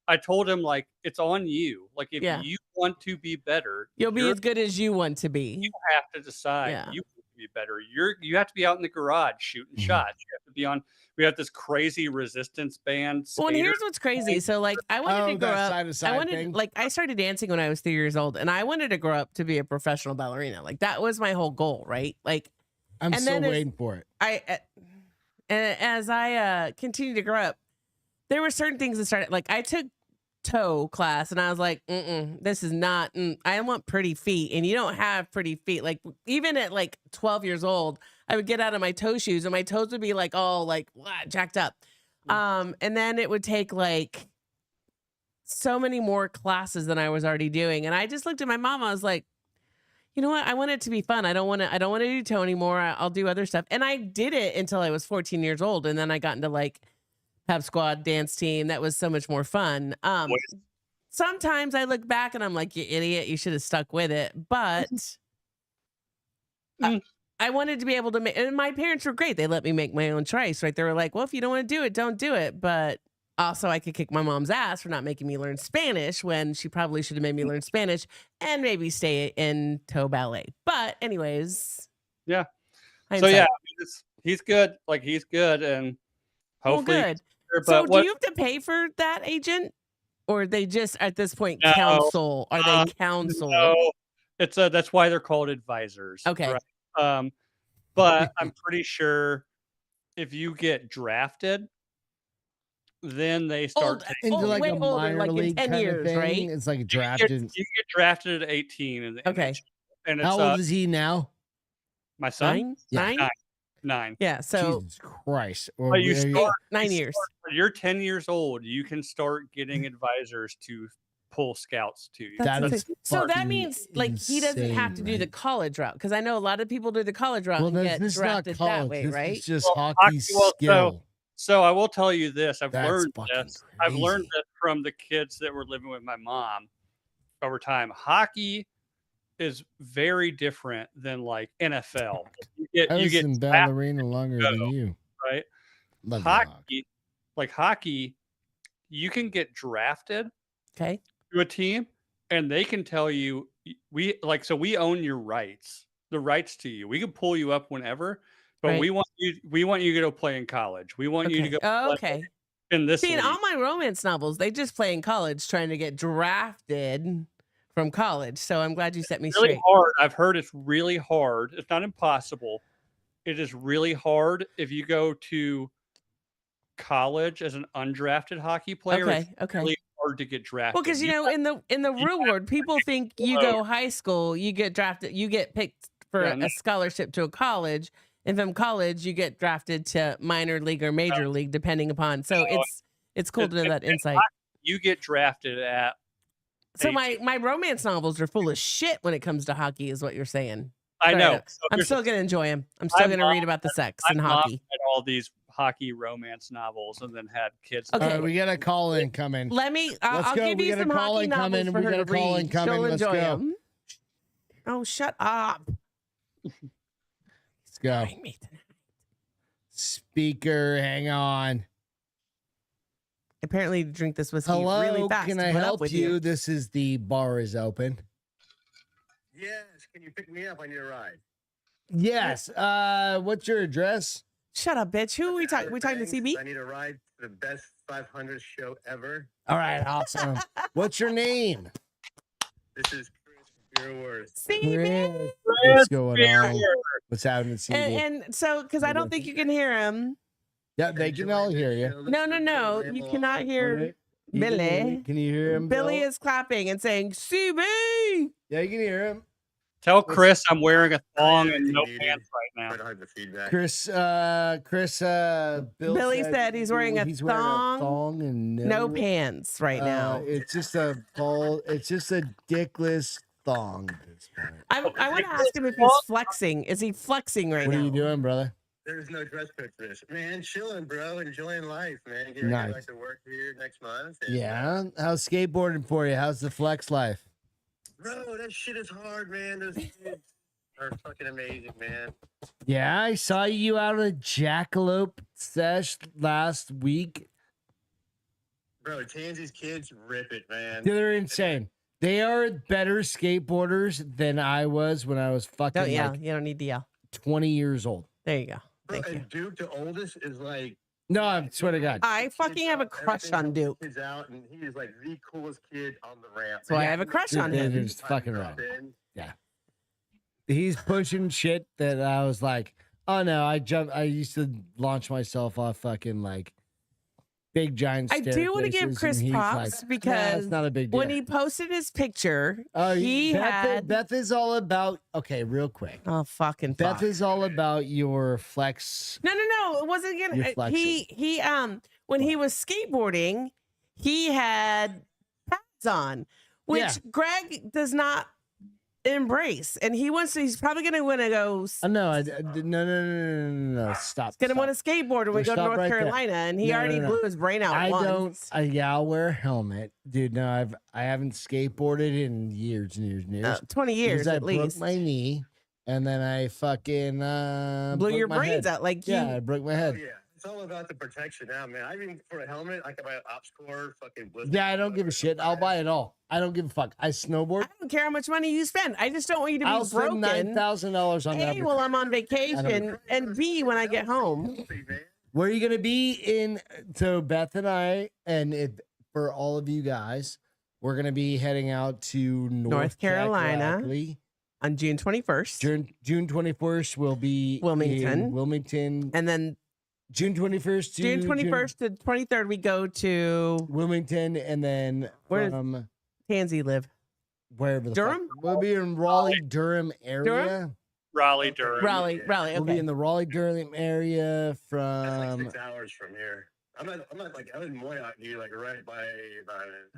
I told him like it's on you. Like if you want to be better, you'll be as good as you want to be. You have to decide. You want to be better. You have to be out in the garage shooting shots. You have to be on. We have this crazy resistance band. Well, and here's what's crazy. So, like, I wanted to grow up. I started dancing when I was 3 years old, and I wanted to grow up to be a professional ballerina. Like, that was my whole goal, right? Like, I'm still waiting for it. And as I continued to grow up, there were certain things that started. Like, I took toe class, and I was like, this is not. I want pretty feet, and you don't have pretty feet. Like, even at like 12 years old, I would get out of my toe shoes and my toes would be like all like jacked up. And then it would take like so many more classes than I was already doing. And I just looked at my mom. I was like, you know what? I want it to be fun. I don't want to do toe anymore. I'll do other stuff. And I did it until I was 14 years old. And then I got into like pep squad, dance team. That was so much more fun. Sometimes I look back and I'm like, you idiot, you should have stuck with it. But I wanted to be able to make, and my parents were great. They let me make my own choice, right? They were like, well, if you don't want to do it, don't do it. But also I could kick my mom's ass for not making me learn Spanish when she probably should have made me learn Spanish and maybe stay in toe ballet. But anyways. Yeah. Hindsight. So yeah, he's good. Like he's good. And hopefully. Well, good. So do you have to pay for that agent? Or are they just at this point counsel? Are they counsel? No. That's why they're called advisors. Okay. Right? But I'm pretty sure if you get drafted, then they start into like a minor league 10 kind years, of thing. right? It's like drafted. You get drafted at 18. And and it's, how old is he now? My son? 9. Yeah. So Jesus Christ. Or you start 9 years. When you're 10 years old, you can start getting advisors to pull scouts to you. So that means like he doesn't have to do the college route, because I know a lot of people do the college route and get drafted that way, right? It's just hockey skill. So I will tell you this. I've learned this. Crazy. I've learned this from the kids that were living with my mom over time. Hockey is very different than like NFL. You get ballerina longer than you, right? Love hockey, you can get drafted. Okay. To a team, and they can tell you we own your rights, the rights to you. We can pull you up whenever, but we want you to go play in college. We want you to go play in this. See, in all my romance novels, they just play in college trying to get drafted from college. So I'm glad you set me really straight. Hard. I've heard it's really hard. It's not impossible. It is really hard if you go to college as an undrafted hockey player. Okay. It's really hard hard to get drafted. Well, because in the real world, people think you go high school, you get drafted, you get picked for a scholarship to a college, and from college you get drafted to minor league or major league, depending upon. So it's cool to know that insight. You get drafted at. So my romance novels are full of shit when it comes to hockey, is what you're saying. I know. So I'm still gonna enjoy them. I'm still gonna read about the sex and hockey. Read all these hockey romance novels and then had kids. Okay, all right, we got a call in coming. Let me. I'll give you some hockey novels for her to read. She'll enjoy them. Oh, shut up. Let's go. Speaker, hang on. Apparently, to drink this whiskey really fast. Can I help you? This is the bar is open. Yes. Can you pick me up on your ride? Yes. What's your address? Shut up, bitch. Who are we talking? We talking to CB? I need a ride to the best 500 show ever. All right, awesome. What's your name? This is Chris Beerworth. CB. What's going on? What's happening, CB? And so, because I don't think you can hear him. Yeah, they can all hear you. No. You cannot hear Billy. Can you hear him? Billy is clapping and saying, CB. Yeah, you can hear him. Tell Chris I'm wearing a thong and no pants right now. Chris, Billy said he's wearing a thong and no pants right now. It's just a dickless thong. I want to ask him if he's flexing. Is he flexing right now? What are you doing, brother? There's no dress code for this. Man, chilling, bro. Enjoying life, man. Getting ready to go back to work here next month. Yeah. How's skateboarding for you? How's the flex life? Bro, that shit is hard, man. Those kids are fucking amazing, man. Yeah, I saw you out at a Jackalope sesh last week. Bro, Tansy's kids rip it, man. They're insane. They are better skateboarders than I was when I was fucking Don't yell. You don't need to yell. 20 years old. There you go. Bro, and Duke, the oldest, is like... No, I swear to God. I fucking have a crush on Duke. He's out, and he is like the coolest kid on the ramp. So I have a crush on him. They're just fucking right. Yeah. He's pushing shit that I was like, oh no, I used to launch myself off fucking like big giant I do want to give Chris props because it's not a big deal. when he posted his picture, Beth is all about real quick. Oh fucking Beth is all about your flex. No, it wasn't gonna he when he was skateboarding, he had pads on, which Greg does not embrace, and he's probably gonna want to go. No, stop. He's gonna want to skateboard when we go to North Carolina, and he already blew his brain out. I'll wear a helmet, dude. No, I haven't skateboarded in years and years and years. 20 years at least. I broke my knee, and then I fucking blew your brains out. I broke my head. Yeah. It's all about the protection now, man. I mean, for a helmet, I can buy an ops core, fucking blister. Yeah, I don't give a shit. I'll buy it all. I don't give a fuck. I snowboard. I don't care how much money you spend. I just don't want you to be broken. I'll spend $9,000 on that. A, while I'm on vacation, and B, when I get home. Where are you going to be in? So Beth and I, and for all of you guys, we're going to be heading out to North Carolina on June 21st. June 21st will be Wilmington. And then June 21st to June 21st to 23rd, we go to Wilmington, and then where Tansy live? Wherever the Durham? We'll be in Raleigh, Durham area. Durham? Raleigh, Durham. Raleigh. Okay. We'll be in the Raleigh, Durham area from. That's like 6 hours from here. I'm in Moyock, like right by.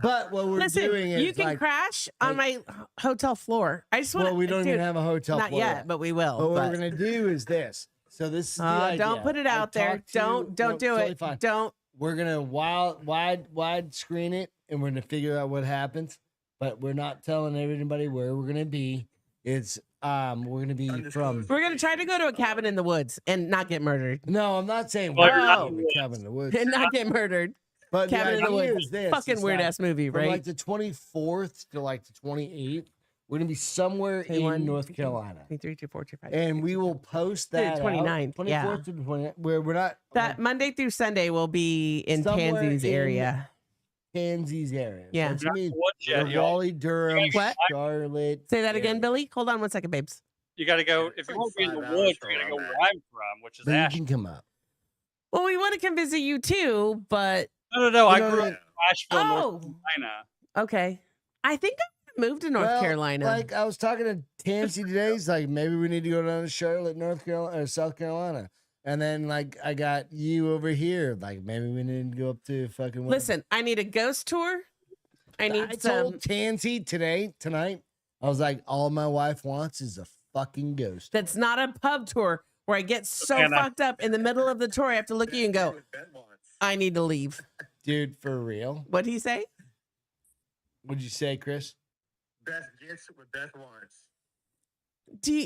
But what we're doing is you can crash on my hotel floor. I just want. Well, we don't even have a hotel not floor yet, but we will. But what we're gonna do is this. So this is the idea. Don't put it out there. Don't do it. Fine. Don't. We're gonna wide screen it, and we're gonna figure out what happens. But we're not telling everybody where we're gonna be. It's we're gonna be from. We're gonna try to go to a cabin in the woods and not get murdered. No, I'm not saying we're not a cabin in the woods and not get murdered. But Cabin in the Woods, fucking weird ass movie, right? From like the 24th to like the 28th. We're gonna be somewhere in North Carolina. 23, 24, 25, and we will post that 29th, 24th to the 29th, where we're not. That Monday through Sunday will be in Tansy's area. Tansy's area. Yeah. So Raleigh, Durham, Charlotte. Say that again, Billy. Hold on one second, babes. You got to go. If you want to be in the woods, you're gonna go where I'm from, which is Ashland. You can come up. Well, we want to come visit you too, but no. I grew up Asheville, North Carolina. Okay. I think I moved to North Carolina. Like I was talking to Tansy today. He's like, maybe we need to go down to Charlotte, North Carolina, or South Carolina. And then like I got you over here. Like maybe we need to go up to fucking. Listen, I need a ghost tour. I told Tansy tonight. I was like, all my wife wants is a fucking ghost. That's not a pub tour where I get so fucked up in the middle of the tour. I have to look at you and go, I need to leave. Dude, for real. What'd he say? What'd you say, Chris? Beth gets what Beth wants.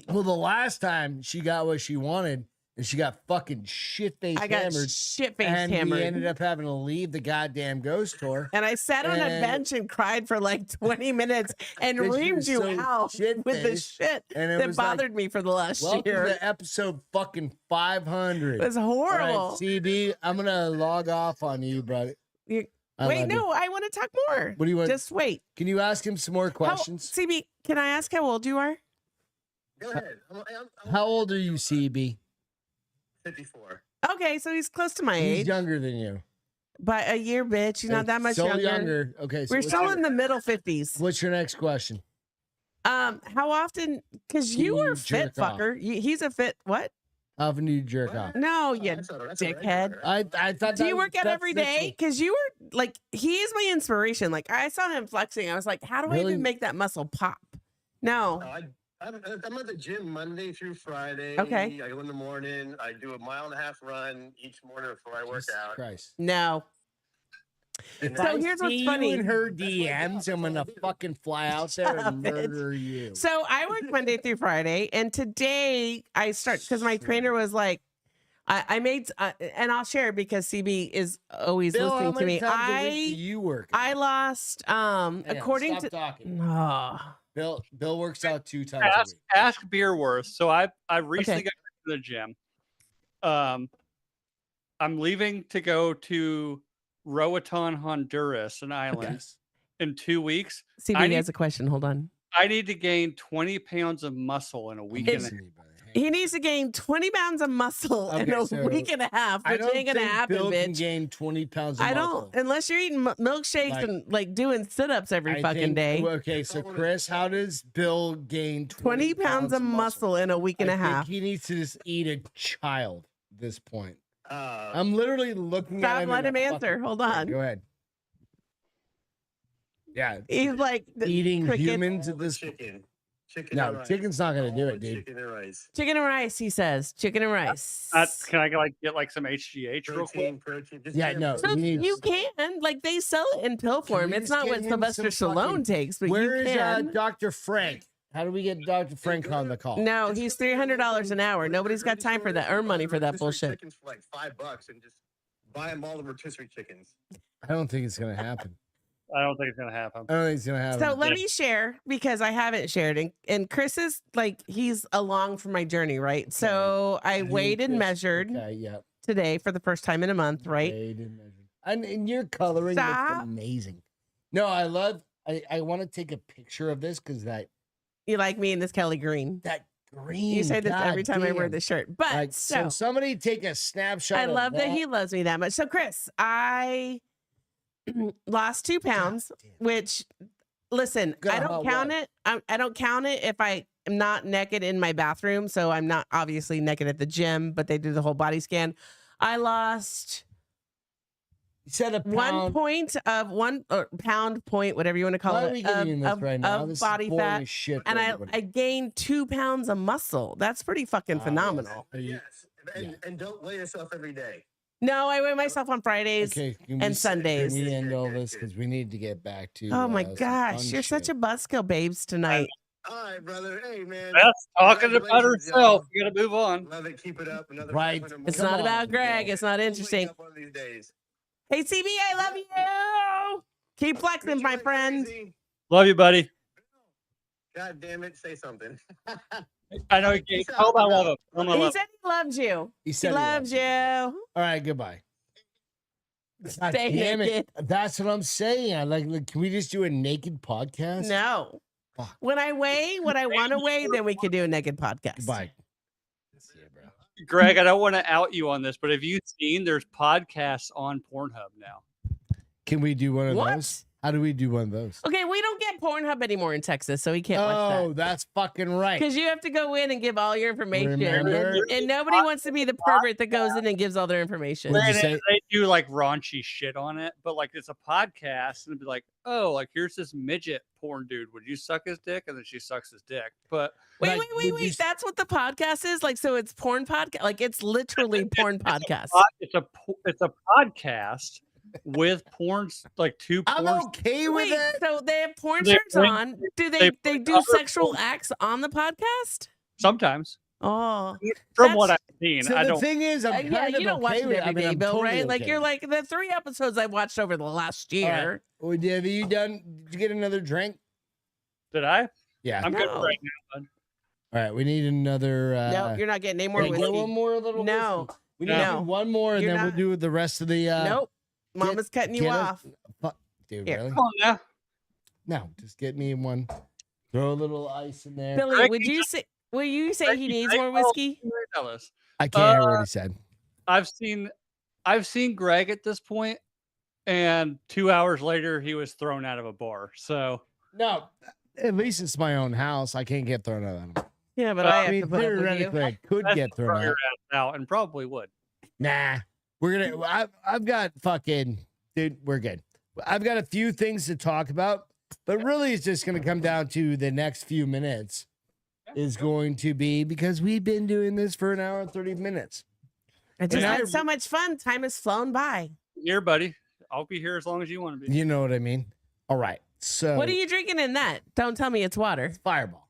Well, the last time she got what she wanted, and she got fucking shit-faced hammered. Shit-faced hammered. And we ended up having to leave the goddamn ghost tour. And I sat on a bench and cried for like 20 minutes and reamed you out with the shit that bothered me for the last year. Welcome to episode fucking 500. It was horrible. All right, CB, I'm going to log off on you, brother. Wait, no, I want to talk more. What do you want? Just wait. Can you ask him some more questions? CB, can I ask how old you are? Go ahead. How old are you, CB? 54. Okay, so he's close to my age. He's younger than you. By a year, bitch. You're not that much younger. Okay, so we're still in the middle 50s. What's your next question? How often? Because you were fit, fucker. He's a fit. What? How often do you jerk off? No, you dickhead. I thought. Do you work out every day? Because you were like, he is my inspiration. Like I saw him flexing. I was like, how do I even make that muscle pop? No. I'm at the gym Monday through Friday. Okay. I go in the morning. I do a 1.5 mile run each morning before I work out. Christ. No. So here's what's funny. In her DMs, I'm gonna fucking fly out there and murder you. So I work Monday through Friday, and today I start because my trainer was like, I made, and I'll share because CB is always listening to me. I lost, according to. Talking. Bill works out 2 times a week. Ask Beerworth. So I recently got to the gym. I'm leaving to go to Roatan, Honduras, an island, in 2 weeks. CB has a question. Hold on. I need to gain 20 pounds of muscle in a week and a half. He needs to gain 20 pounds of muscle in a week and a half, which ain't gonna happen, Bill bitch. Can gain 20 pounds of muscle. I don't, unless you're eating milkshakes and like doing sit-ups every fucking day. Okay, so Chris, how does Bill gain 20 pounds of muscle in a week and a half? He needs to just eat a child at this point. I'm literally looking at him. Stop, let him answer. Hold on. Go ahead. Yeah. He's like eating humans at this Chicken. No, chicken's not gonna do it, dude. Chicken and rice. Chicken and rice, he says. Chicken and rice. Can I get like some HGH real quick? Protein. Yeah, no. So you can, like, they sell it in pill form. It's not what Sylvester Stallone takes, but where you can. Is Dr. Frank? How do we get Dr. Frank on the call? No, he's $300 an hour. Nobody's got time for that. Earn money for that bullshit. Chickens for like $5 and just buy them all the rotisserie chickens. I don't think it's gonna happen. I don't think it's gonna happen. I don't think it's gonna happen. So let me share because I haven't shared, and Chris is like, he's along for my journey, right? So I weighed and measured today for the first time in a month, right? Weighed and measured. And your coloring looks amazing. No, I want to take a picture of this because that. You like me in this Kelly green. That green. You say this every time I wear this shirt. But like, so somebody take a snapshot. I love that he loves me that much. So Chris, I lost 2 pounds, which listen, I don't count it. I don't count it if I am not naked in my bathroom. So I'm not obviously naked at the gym, but they do the whole body scan. I lost. You said a pound. 1 pound point, whatever you want to call it, of body fat, and I gained 2 pounds of muscle. That's pretty fucking phenomenal. Yes, and don't weigh yourself every day. No, I weigh myself on Fridays and Sundays. Can we end all this because we need to get back to. Oh my gosh, you're such a buzzkill, babes, tonight. All right, brother. Hey, man. Beth's talking about herself. You gotta move on. Love it. Keep it up. Right. It's not about Greg. It's not interesting. One of these days. Hey, CB, I love you. Keep flexing, my friend. Love you, buddy. God damn it. Say something. I know he can't. Tell him I love him. He said he loves you. He loves you. All right, goodbye. God damn it. That's what I'm saying. Like, can we just do a naked podcast? No. When I weigh what I want to weigh, then we can do a naked podcast. Goodbye. Greg, I don't want to out you on this, but have you seen there's podcasts on Pornhub now? Can we do one of What? those? How do we do one of those? Okay, we don't get Pornhub anymore in Texas, so we can't watch that. Oh, that's fucking right. Because you have to go in and give all your information, Remember? and nobody wants to be the pervert that goes in and gives all their information. What'd you Granted, say? they do like raunchy shit on it, but like it's a podcast and it'd be like, oh, like here's this midget porn dude. Would you suck his dick? And then she sucks his dick. But Wait, Like, wait, would you wait. That's what the podcast is? Like, so it's porn podcast? Like, it's literally porn podcast. it's a podcast with porns, like two I'm porn. okay with Wait, it. so they have porn They shirts bring- on. Do they they bring do other sexual porn. acts on the podcast? Sometimes, Oh. from what That's- I've seen, So I the don't. thing is, I'm kind yeah, of you don't okay watch it with it. every I mean, day, I'm Bill, totally right? Like, okay you're with like, the 3 episodes I watched over the last it. All right. year. Oh, have you done? Did you get another drink? Did I? Yeah. I'm good No. right now. Bud. All right. We need another. No, you're not getting any more Hey, get whiskey. one more little. No. whiskey. We need to No. do one more, and You're then not- we'll do the rest of the. Nope. Mama's cutting you get us- off. Fuck, dude, Here. really? Come on now. No, just get me one. Throw a little ice in there. Billy, Greg, would you say? Will you say he Greg, needs Greg, more well, whiskey? tell us. I can't hear what he said. I've seen Greg at this point, and 2 hours later he was thrown out of a bar. So No, at least it's my own house. I can't get thrown out. Yeah, but I I I have mean, to put up with you. theoretically, I could that's get thrown throw your out. ass out, and probably would. Nah, we're gonna. I've got fucking dude. We're good. I've got a few things to talk about, but really, it's just gonna come down to the next few minutes. Is going to be because we've been doing this for an hour and 30 minutes. I just And had I- so much fun. Time has flown by. Here, buddy. I'll be here as long as you want to be. You know what I mean? All right. So What are you drinking in that? Don't tell me it's water. Fireball.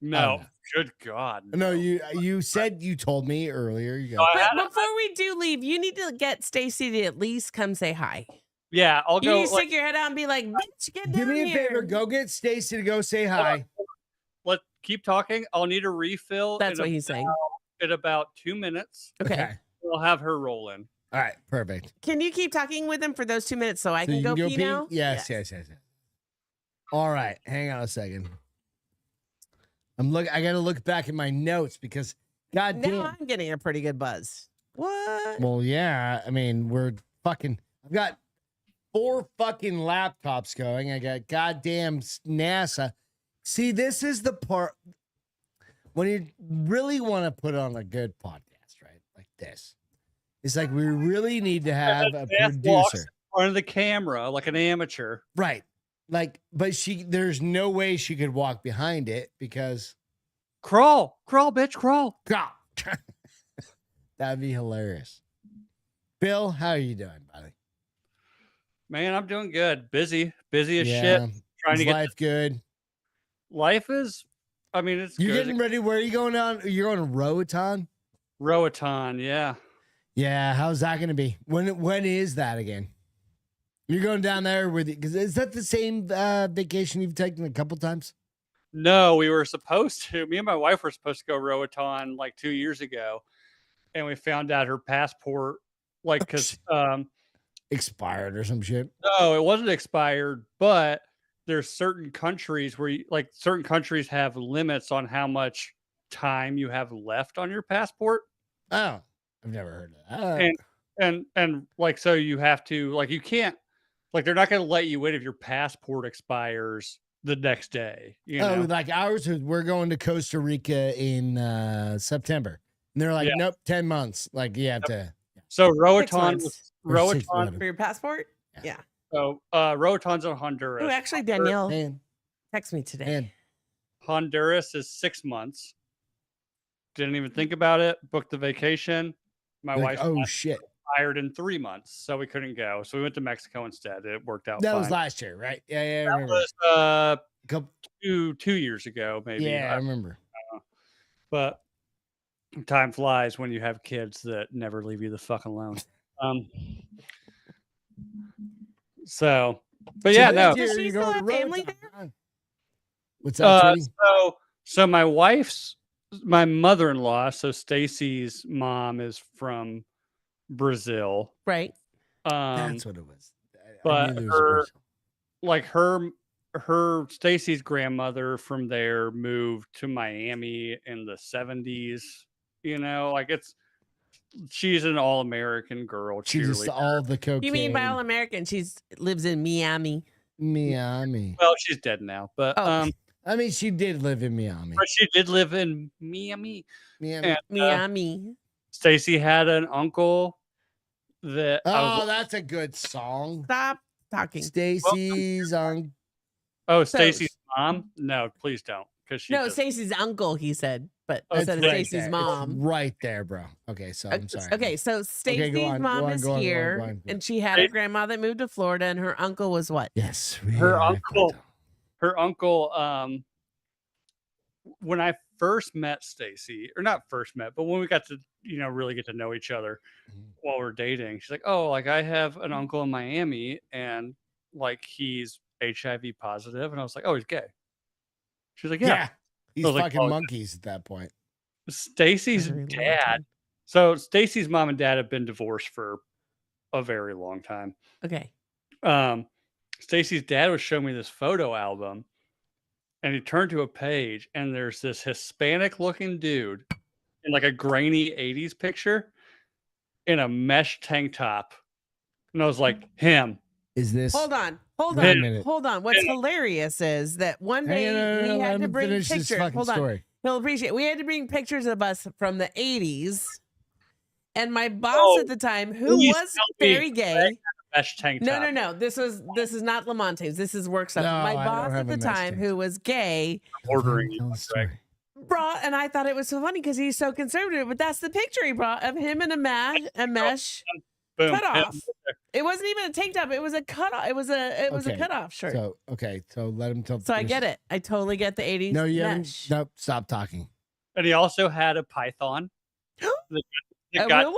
No, no. good God. No, you said you told me earlier. You No, go. I had But a- before we do leave, you need to get Stacy to at least come say hi. yeah, I'll You go. need to Like, stick your head out and be like, bitch, get Do down me a here. favor. Go get Stacy to go say hi. let keep talking. I'll need a refill. That's in what he's saying. in about 2 minutes. Okay. We'll have her roll in. All right. Perfect. Can you keep talking with him for those 2 minutes so I So can you go pee now? Yes. All right. Hang on a second. I gotta look back at my notes because god Now damn. I'm getting a pretty good buzz. What? Well, yeah. I mean, I've got 4 fucking laptops going. I got goddamn NASA. See, this is the part when you really want to put on a good podcast, right? Like this. It's like we really need to have a Beth walks producer. in front of the camera like an amateur. Right. Like, but there's no way she could walk behind it because Crawl, bitch, crawl. God, that'd be hilarious. Bill, how are you doing, buddy? Man, I'm doing good. Busy as shit. Trying Is to get life good. life is. I mean, it's You're good. getting ready. Where are you going on? You're on a Roatan? Roatan, yeah. Yeah. How's that going to be? When is that again? You're going down there with because is that the same vacation you've taken a couple times? No, we were supposed to. Me and my wife were supposed to go Roatan like 2 years ago, and we found out her passport, like, because Expired or some shit. no, it wasn't expired, but there's certain countries where certain countries have limits on how much time you have left on your passport. Oh, I've never heard of that. And like, so you have to, like, you can't, like, they're not going to let you in if your passport expires the next day. You know? Like ours, we're going to Costa Rica in September. And they're like, Yeah. nope, 10 months. Like you have to. So 6 Roatan, months. Or 6 Roatan. months. For your passport? Yeah. So Roatan's in Honduras. Oh, actually, Danielle Man, text me today. man. Honduras is 6 months. Didn't even think about it. Booked the vacation. My Like, wife's oh shit. expired in 3 months, so we couldn't go. So we went to Mexico instead. It worked out. That fine. was last year, right? Yeah, I That remember. was Couple- 2 years ago, maybe. yeah, I remember. But time flies when you have kids that never leave you the fuck alone. So, but yeah, no. Does she still have family there? What's up, Tony? So my mother-in-law, so Stacy's mom is from Brazil. Right. That's what it was. I But knew there was a Brazil. her Stacy's grandmother from there moved to Miami in the 70s. You know, like she's an all-American girl She just cheerleader. all the cocaine. You mean by all American? She's lives in Miami. Miami. Well, she's dead now, but I mean, she did live in Miami. but she did live in Miami. And, Miami. Stacy had an uncle that. That's a good song. Stop talking. Stacy's on. Oh, Stacy's mom? No, please don't. Because she. No, Stacy's uncle. He said, but It's instead of right Stacy's there. mom. It's right there, bro. Okay, so I'm sorry. Okay, so Stacy's go on, mom go on, is go on, here, go on. and she had a grandma that moved to Florida, and her uncle was what? Yes, Her uncle. When I first met Stacy, or not first met, but when we got to really get to know each other while we're dating, she's like, "Oh, like I have an uncle in Miami, and like he's HIV positive," and I was like, "Oh, he's gay." She's like, "Yeah." He's I was fucking like, monkeys at that point. Stacy's dad. So Stacy's mom and dad have been divorced for a very long time. Okay. Stacy's dad was showing me this photo album, and he turned to a page, and there's this Hispanic-looking dude in like a grainy 80s picture in a mesh tank top. And I was like, him. Is this? Hold on. Wait a minute. Hold on. What's hilarious is that one day we had to bring pictures. Hold on. Story. He'll appreciate. We had to bring pictures of us from the 80s. And my boss at the time, who was very gay. Mesh tank top. No. This is not Lamonte's. This is work stuff. No, My I boss don't at have the a mesh time, tank. who was gay, Ordering brought, and I thought it was so funny because he's so conservative. But that's the picture he brought of him in a mesh Boom. cutoff. It wasn't even a tank top. It was a cutoff. It was a cutoff shirt. So let him tell. So I get it. I totally get the 80s. No, you mesh. haven't. Nope. Stop talking. And he also had a python. A real one?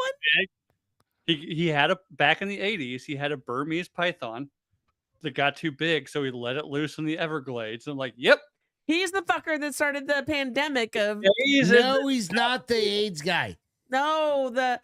Big. He had back in the 80s, he had a Burmese python that got too big, so he let it loose in the Everglades. And like, yep. He's the fucker that started the pandemic of. No, he's not the AIDS guy. No, the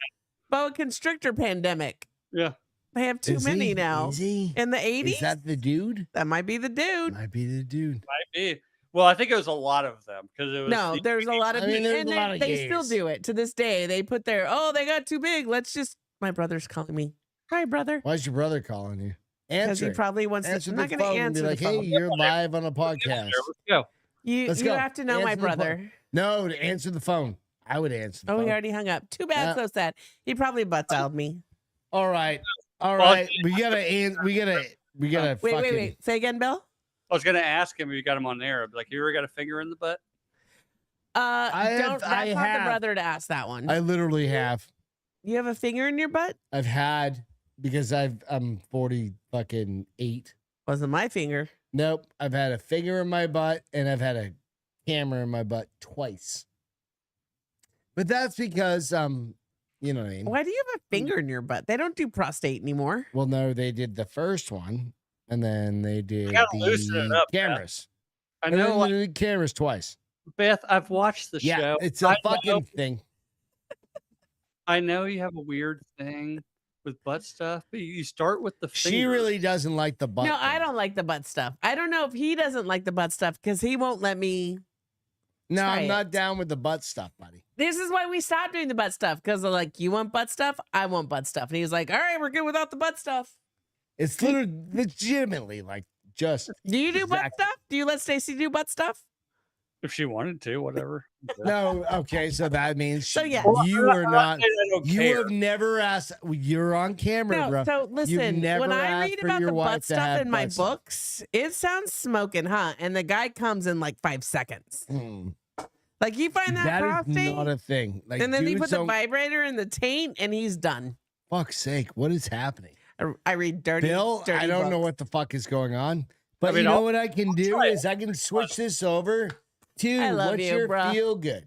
boa constrictor pandemic. Yeah. They have too many now. Is he? In the 80s? Is that the dude? That might be the dude. Might be the dude. Might be. Well, I think it was a lot of them because it was. No, there's a lot of I mean, there's and a lot of they still gays. do it to this day. They put their, they got too big. Let's just, my brother's calling me. Hi, brother. Why's your brother calling you? Because Answer. he probably wants Answer to. I'm the not going to phone and answer be like, the phone. "Hey, you're live on a podcast." Let's go. You Let's go. have to know my Answer the brother. phone. No, to answer the phone. I would answer the Oh, phone. he already hung up. Too bad, so sad. He probably butt-dialed me. All right. We gotta Wait. Say again, Bill. I was gonna ask him if you got him on there. I'd be like, you ever got a finger in the butt? That's not the brother to ask that one. I literally have. You have a finger in your butt? I've had because I'm 48. Wasn't my finger. Nope. I've had a finger in my butt and I've had a camera in my butt twice. But that's because you know what I mean. Why do you have a finger in your butt? They don't do prostate anymore. Well, no, they did the first one and then they did gotta loosen it up, cameras. I And know, then like, they did cameras twice. Beth, I've watched the Yeah, show. it's a fucking thing. I know you have a weird thing with butt stuff, but you start with the finger. She really doesn't like the butt. No, thing. I don't like the butt stuff. I don't know if he doesn't like the butt stuff because he won't let me. No, try I'm it. not down with the butt stuff, buddy. This is why we stopped doing the butt stuff because they're like, you want butt stuff? I want butt stuff. And he was like, all right, we're good without the butt stuff. It's literally legitimately like just. Do you do butt exact- stuff? Do you let Stacy do butt stuff? If she wanted to, whatever. No, okay, so that means So, yeah. you are not. I don't You care. have never asked. You're on camera, No, bro. so listen, never when I asked read for about your the wife butt to stuff have in my butt stuff. books, it sounds smoking hot. And the guy comes in like 5 seconds. Like, you find that That is prostate? not a thing. Like, And then he dudes put the don't- vibrator in the taint and he's done. Fuck's sake, what is happening? I read dirty. Bill, dirty I don't know books. what the fuck is going on. But I mean, you know I'll- what I can do try it. is I can switch this over to I love what's you, your bruh. feel good.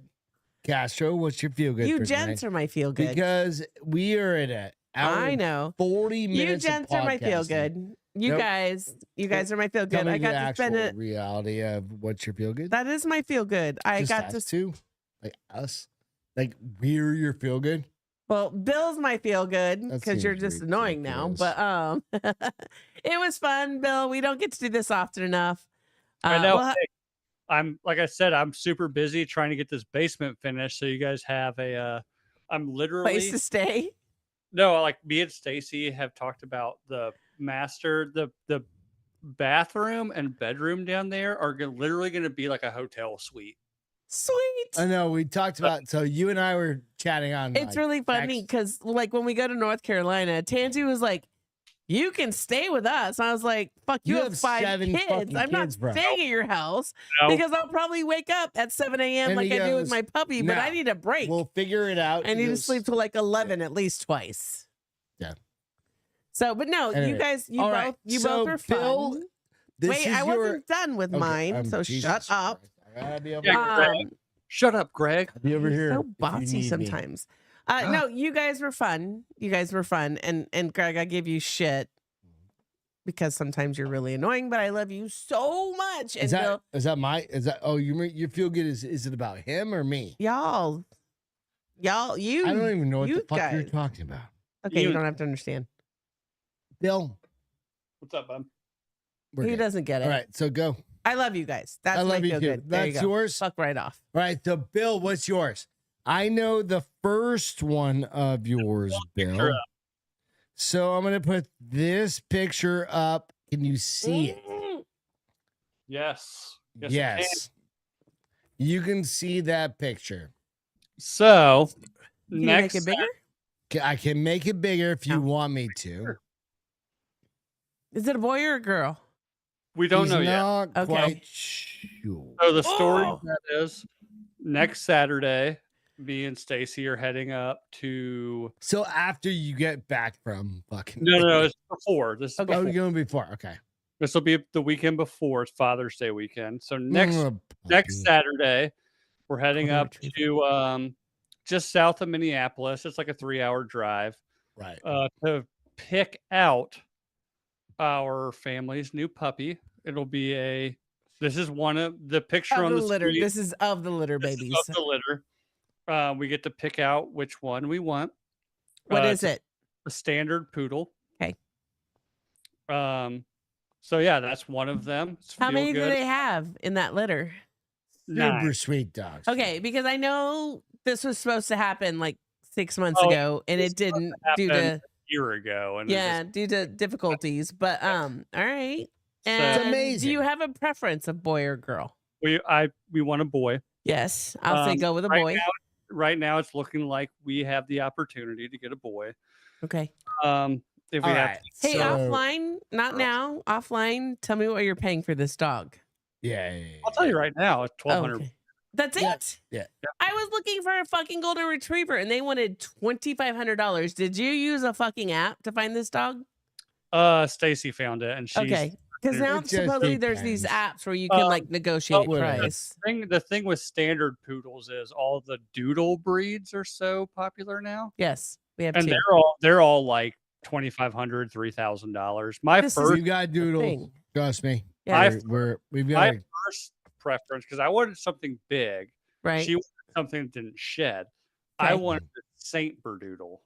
Castro, what's your feel good? You for gents tonight? are my feel good. Because we are at an hour I and know. 40 You minutes. gents of are my feel podcasting. good. You Nope. guys are my feel Tell good. me I the got to actual spend it. reality of what's your feel good. That is my feel good. I Just got us to. two, like us, like we're your feel good. Well, Bill's my feel good That because you're seems just annoying now. ridiculous. But it was fun, Bill. We don't get to do this often enough. I know. well, Hey, I'm like I said, I'm super busy trying to get this basement finished. So you guys have a I'm literally place to stay. No, like me and Stacy have talked about the bathroom and bedroom down there are literally going to be like a hotel suite. Sweet. I know we talked about. So you and I were chatting on. It's really funny because, like, when we go to North Carolina, Tansy was like, "You can stay with us." And I was like, "Fuck, you have 5 7 kids. fucking I'm not kids, bro." staying at your house No. because I'll probably wake up at 7 a.m. And like he I do with goes, my puppy, but "No, I need a break. We'll figure it out." I need to sleep till like 11 at least twice." Yeah. So, but no, Anyway, you guys, you all both, right, you so both are fun. Bill, this Wait, is I your- wasn't done with mine, so Jesus shut up. Christ. I gotta be over Yeah, here. Greg. Shut up, Greg. Be over He's here. so if you bossy need me. sometimes. No, you guys were fun. You guys were fun, and Greg, I give you shit because sometimes you're really annoying, but I love you so much. And Is that Bill, is that? Oh, you feel good? Is it about him or me? y'all, you. I don't even know what you the fuck you're guys. talking about. Okay, you You- don't have to understand. Bill, What's up, bud? we're He good. doesn't get it. All right, so go. I love you guys. That's I my love you feel too. good. There you That's go. yours. Fuck right off. All right, so Bill, what's yours? I know the first one of yours, Bill. up. So I'm gonna put this picture up. Can you see it? Yes. I can. Yes. You can see that picture. So Can you next, make it bigger? I can make it bigger if you Oh. want me to. Sure. Is it a boy or a girl? we don't He's know yet. not Okay. quite sure. So the story Oh. of that is next Saturday, me and Stacy are heading up to. So after you get back from fucking No, it's before. This is Okay. Oh, before. you're going before. Okay. This will be the weekend before. It's Father's Day weekend. So next Mm, next puppy. Saturday, we're heading Golden up to just south of Minneapolis. It's like a 3-hour drive Right. to pick out our family's new puppy. It'll be this is one of the picture Of on the the litter. screen. This is of the litter This is babies. of the litter. We get to pick out which one we want. What is it's it? a standard poodle. Okay. So yeah, that's one of them. It's How feel many do good. they have in that litter? Super 9. sweet dogs. Okay, because I know this was supposed to happen like 6 months Oh, ago, and this it didn't due happened to year ago, and it yeah, due to difficulties. But all right. So- And amazing. do you have a preference of boy or girl? we want a boy. Yes, I'll say go with a right boy. Right now, it's looking like we have the opportunity to get a boy. Okay. If we All have right. Hey, So- offline, not now. Offline, tell me what you're paying for this dog. Yeah. I'll tell you right now, it's Oh, $1,200. okay. That's Yeah, it. yeah. I was looking for a fucking golden retriever, and they wanted $2,500. Did you use a fucking app to find this dog? Stacy found it, and she's Okay, because now It just supposedly there's these depends. apps where you can like negotiate whatever. price. the thing with standard poodles is all the doodle breeds are so popular now, Yes, we have and two. they're all like $2,500, $3,000. My This is first We've got doodles. thing. Trust me. Yeah. We've got my first preference, because I wanted something big. Right. She wanted something that didn't shed. I Okay. wanted the Saint Berdoodle.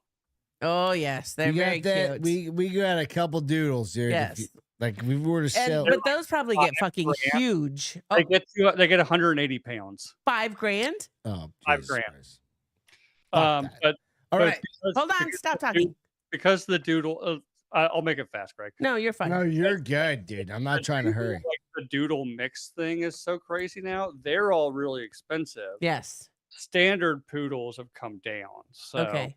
Oh yes, they're we very got that. cute. We got a couple doodles, dude. Yes. Like we were to And, sell. but those probably get 5 fucking grand. huge. Oh, They get 180 pounds. $5,000. Oh, $5 Jesus grand. Christ. Fuck that. But All but right. Hold on, stop talking. because the doodle. I'll make it fast, Greg. No, you're fine. No, you're good, dude. I'm not trying to hurry. Like the doodle mix thing is so crazy now. They're all really expensive. Yes. Standard poodles have come down. So Okay.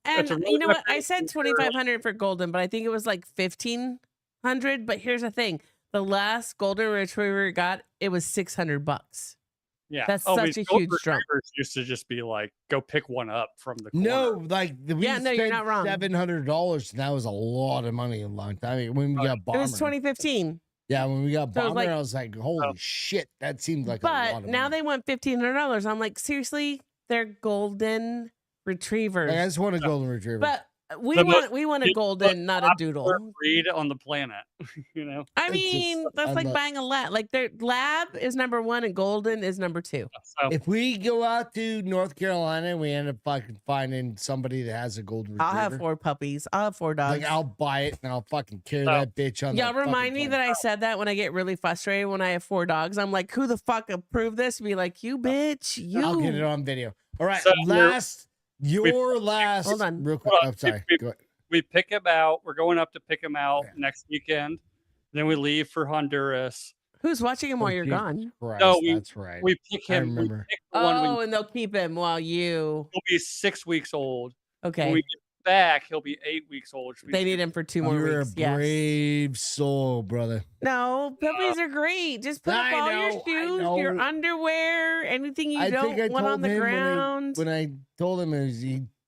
That's And a really you know good what? I said thing. 2,500 for golden, but I think it was like 1,500. But here's the thing: the last golden retriever we got, it was $600. yeah, That's I mean, such a gold huge jump. retrievers used to just be like, go pick one up from the corner. No, like we Yeah, no, you're spent not wrong. $700, and that was a lot of money in a long time. I mean, when we got It Bomber, was 2015. yeah, when we got So it was Bomber, like- I was like, holy Oh. shit, that seemed like a lot But of now money. they want $1,500. I'm like, seriously, they're golden retrievers. Like, I just want a golden retriever. But we The want most we want a beautiful, golden, not a popular doodle. breed on the planet. You know, I It's just- mean, that's I'm like not- buying a lab. Like their lab is number 1 and golden is number 2. so if we go out to North Carolina and we end up fucking finding somebody that has a golden retriever, I'll have 4 puppies. I'll have 4 dogs. like I'll buy it and I'll fucking carry Oh. that bitch on. Y'all the remind fucking me plane. that I said that when I get really frustrated when I have 4 dogs. I'm like, who the fuck approved this? Be like, you bitch, you. I'll get it on video. All right, So you're- Your last. Hold on. Real quick. I'm sorry. Go ahead. We pick him out. We're going up to pick him out Yeah. next weekend. Then we leave for Honduras. Who's watching him while you're Jesus gone? Christ, No, that's right. We pick I him. We remember. pick the one Oh, when and they'll keep him while you. he'll be 6 weeks old. When Okay. we get back, he'll be 8 weeks old. which means They need him for 2 more You're weeks. a Yes. brave soul, brother. No, puppies are great. Just put up all your shoes, your underwear, anything you don't want on the ground. When I told him,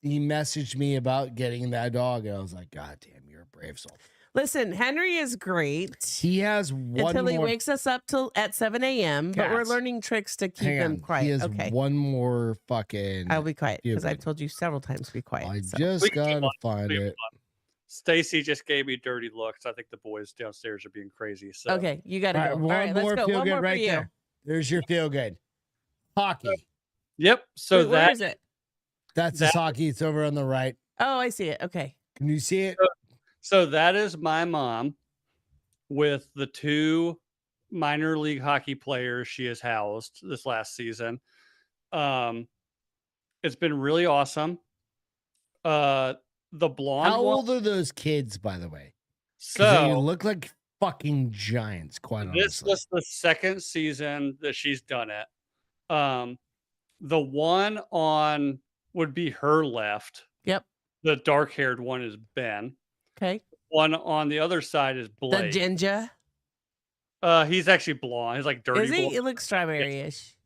he messaged me about getting that dog, and I was like, God damn, you're a brave soul. Listen, Henry is great. He has one until he more. wakes us up at 7 a.m. But we're Cats. learning tricks to keep Hang him on. quiet. He has Okay. one more fucking. I'll be quiet because I've Stupid. told you several times to be quiet. I so. just We can gotta keep on, find leave it. him on. Stacy just gave me dirty looks. I think the boys downstairs are being crazy. So Okay, you got to All go. right, All right, one let's more go. feel One good more right for you. there. There's your feel good. Hockey. Yep. So Wait, where is it? That's his hockey. It's over on the right. Oh, I see it. Okay. Can you see it? So that is my mom with the 2 minor league hockey players she has housed this last season. It's been really awesome. The blonde How one. old are those kids, by the way? 'Cause they So look like fucking giants, quite this honestly. was the second season that she's done it. The one on would be her left. Yep. The dark-haired one is Ben. Okay. One on the other side is The Blake. ginger. He's actually blonde. He's like dirty Is he? blonde. It looks strawberry-ish.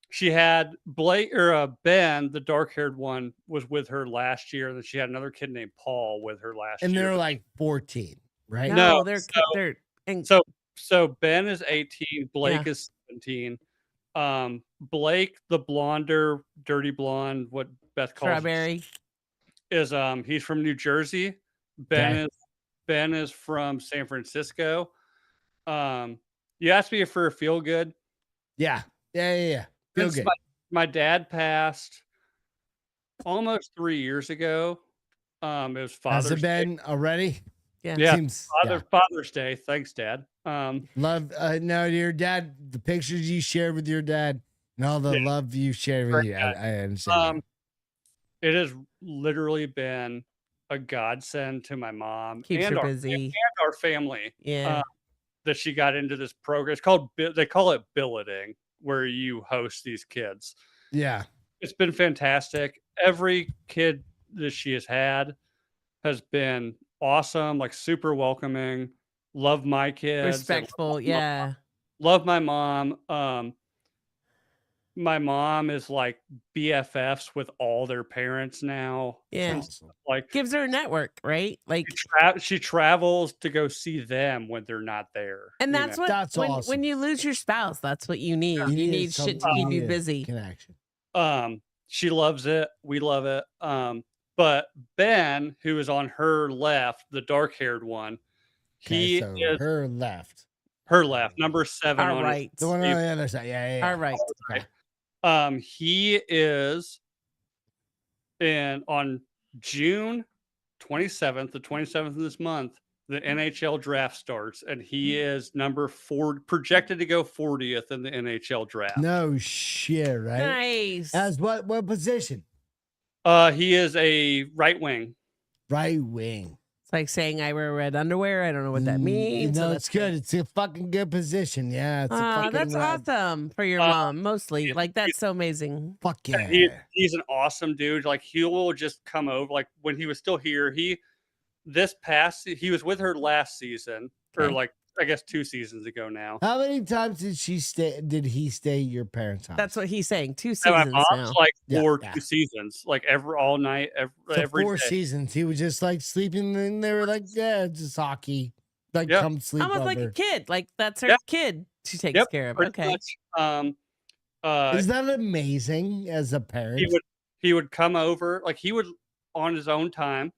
She had Blake or Ben, the dark-haired one, was with her last year, and then she had another kid named Paul with her last And year. they're like 14, right? No, No, they're and So Ben is 18, Blake Yeah. is 17. Blake, the blonder, dirty blonde, what Beth calls strawberry. is he's from New Jersey. Ben Okay. is from San Francisco. You asked me for a feel good. Yeah. Feel Since good. my dad passed almost 3 years ago. It was Has Father's it Day. been already? Yeah. Yeah, Seems, Father's Day. Thanks, Dad. Love. No, your dad. The pictures you shared with your dad, and all the love you shared with Great you. guy. I understand. It has literally been a godsend to my mom Keeps and her our, busy. and our family Yeah. that she got into this program. It's called, they call it billeting, where you host these kids. Yeah. It's been fantastic. Every kid that she has had has been awesome, like super welcoming. Love my kids. Respectful. Yeah. Love my mom. My mom is like BFFs with all their parents now. Yeah. Like Gives her a network, right? Like, she travels to go see them when they're not there. and you that's know? what That's when awesome. when you lose your spouse, that's what you need. You need shit to keep you busy. Connection. She loves it. We love it. But Ben, who is on her left, the dark-haired one, he Okay, so is her left. her left, number 7 All on right. The one on the other side. Yeah. All right. Okay. He is on June 27th, the 27th of this month, the NHL draft starts, and he is number 4, projected to go 40th in the NHL draft. No shit, right? Nice. As what position? He is a right wing. Right wing. It's like saying I wear red underwear. I don't know what that means. No, so it's good. It's a fucking good position. Yeah, it's a fucking that's awesome for your mom, mostly. Like, that's so amazing. Fuck yeah. He's an awesome dude. Like, he will just come over. Like, when he was still here, he was with her last season, or Okay. like, I guess 2 seasons ago now. How many times did he stay at your parents' house? That's what he's saying. 2 And seasons my mom's now. like Yeah, 2 seasons, like all night, So every 4 day. seasons. He was just like sleeping, and they were like, "Yeah, it's just hockey. Like, Yep. come sleep Almost like over." a kid. Like, that's her Yep. kid she takes Yep, care of. pretty Okay. much. Is that amazing as a parent? He would come over, like, he would on his own time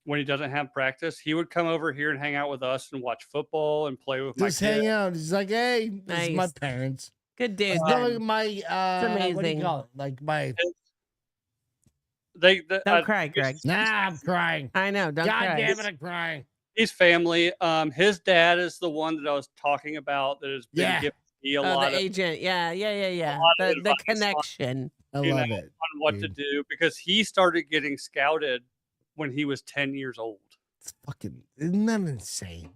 when he doesn't have practice. He would come over here and hang out with us and watch football and play with Just my kids. hang out. He's like, "Hey, this is my Nice. parents." Good dude. It's not like my It's what do you amazing. call it? Like my. Don't cry, Greg. Nah, I'm crying. I know. Don't God cry. damn it, I'm crying. He's family. His dad is the one that I was talking about that has been Yeah. giving me a Oh, lot the of agent. Yeah. lot of The advice on- connection. I love it. On what to do, because he started getting scouted when he was 10 years old. It's fucking, isn't that insane?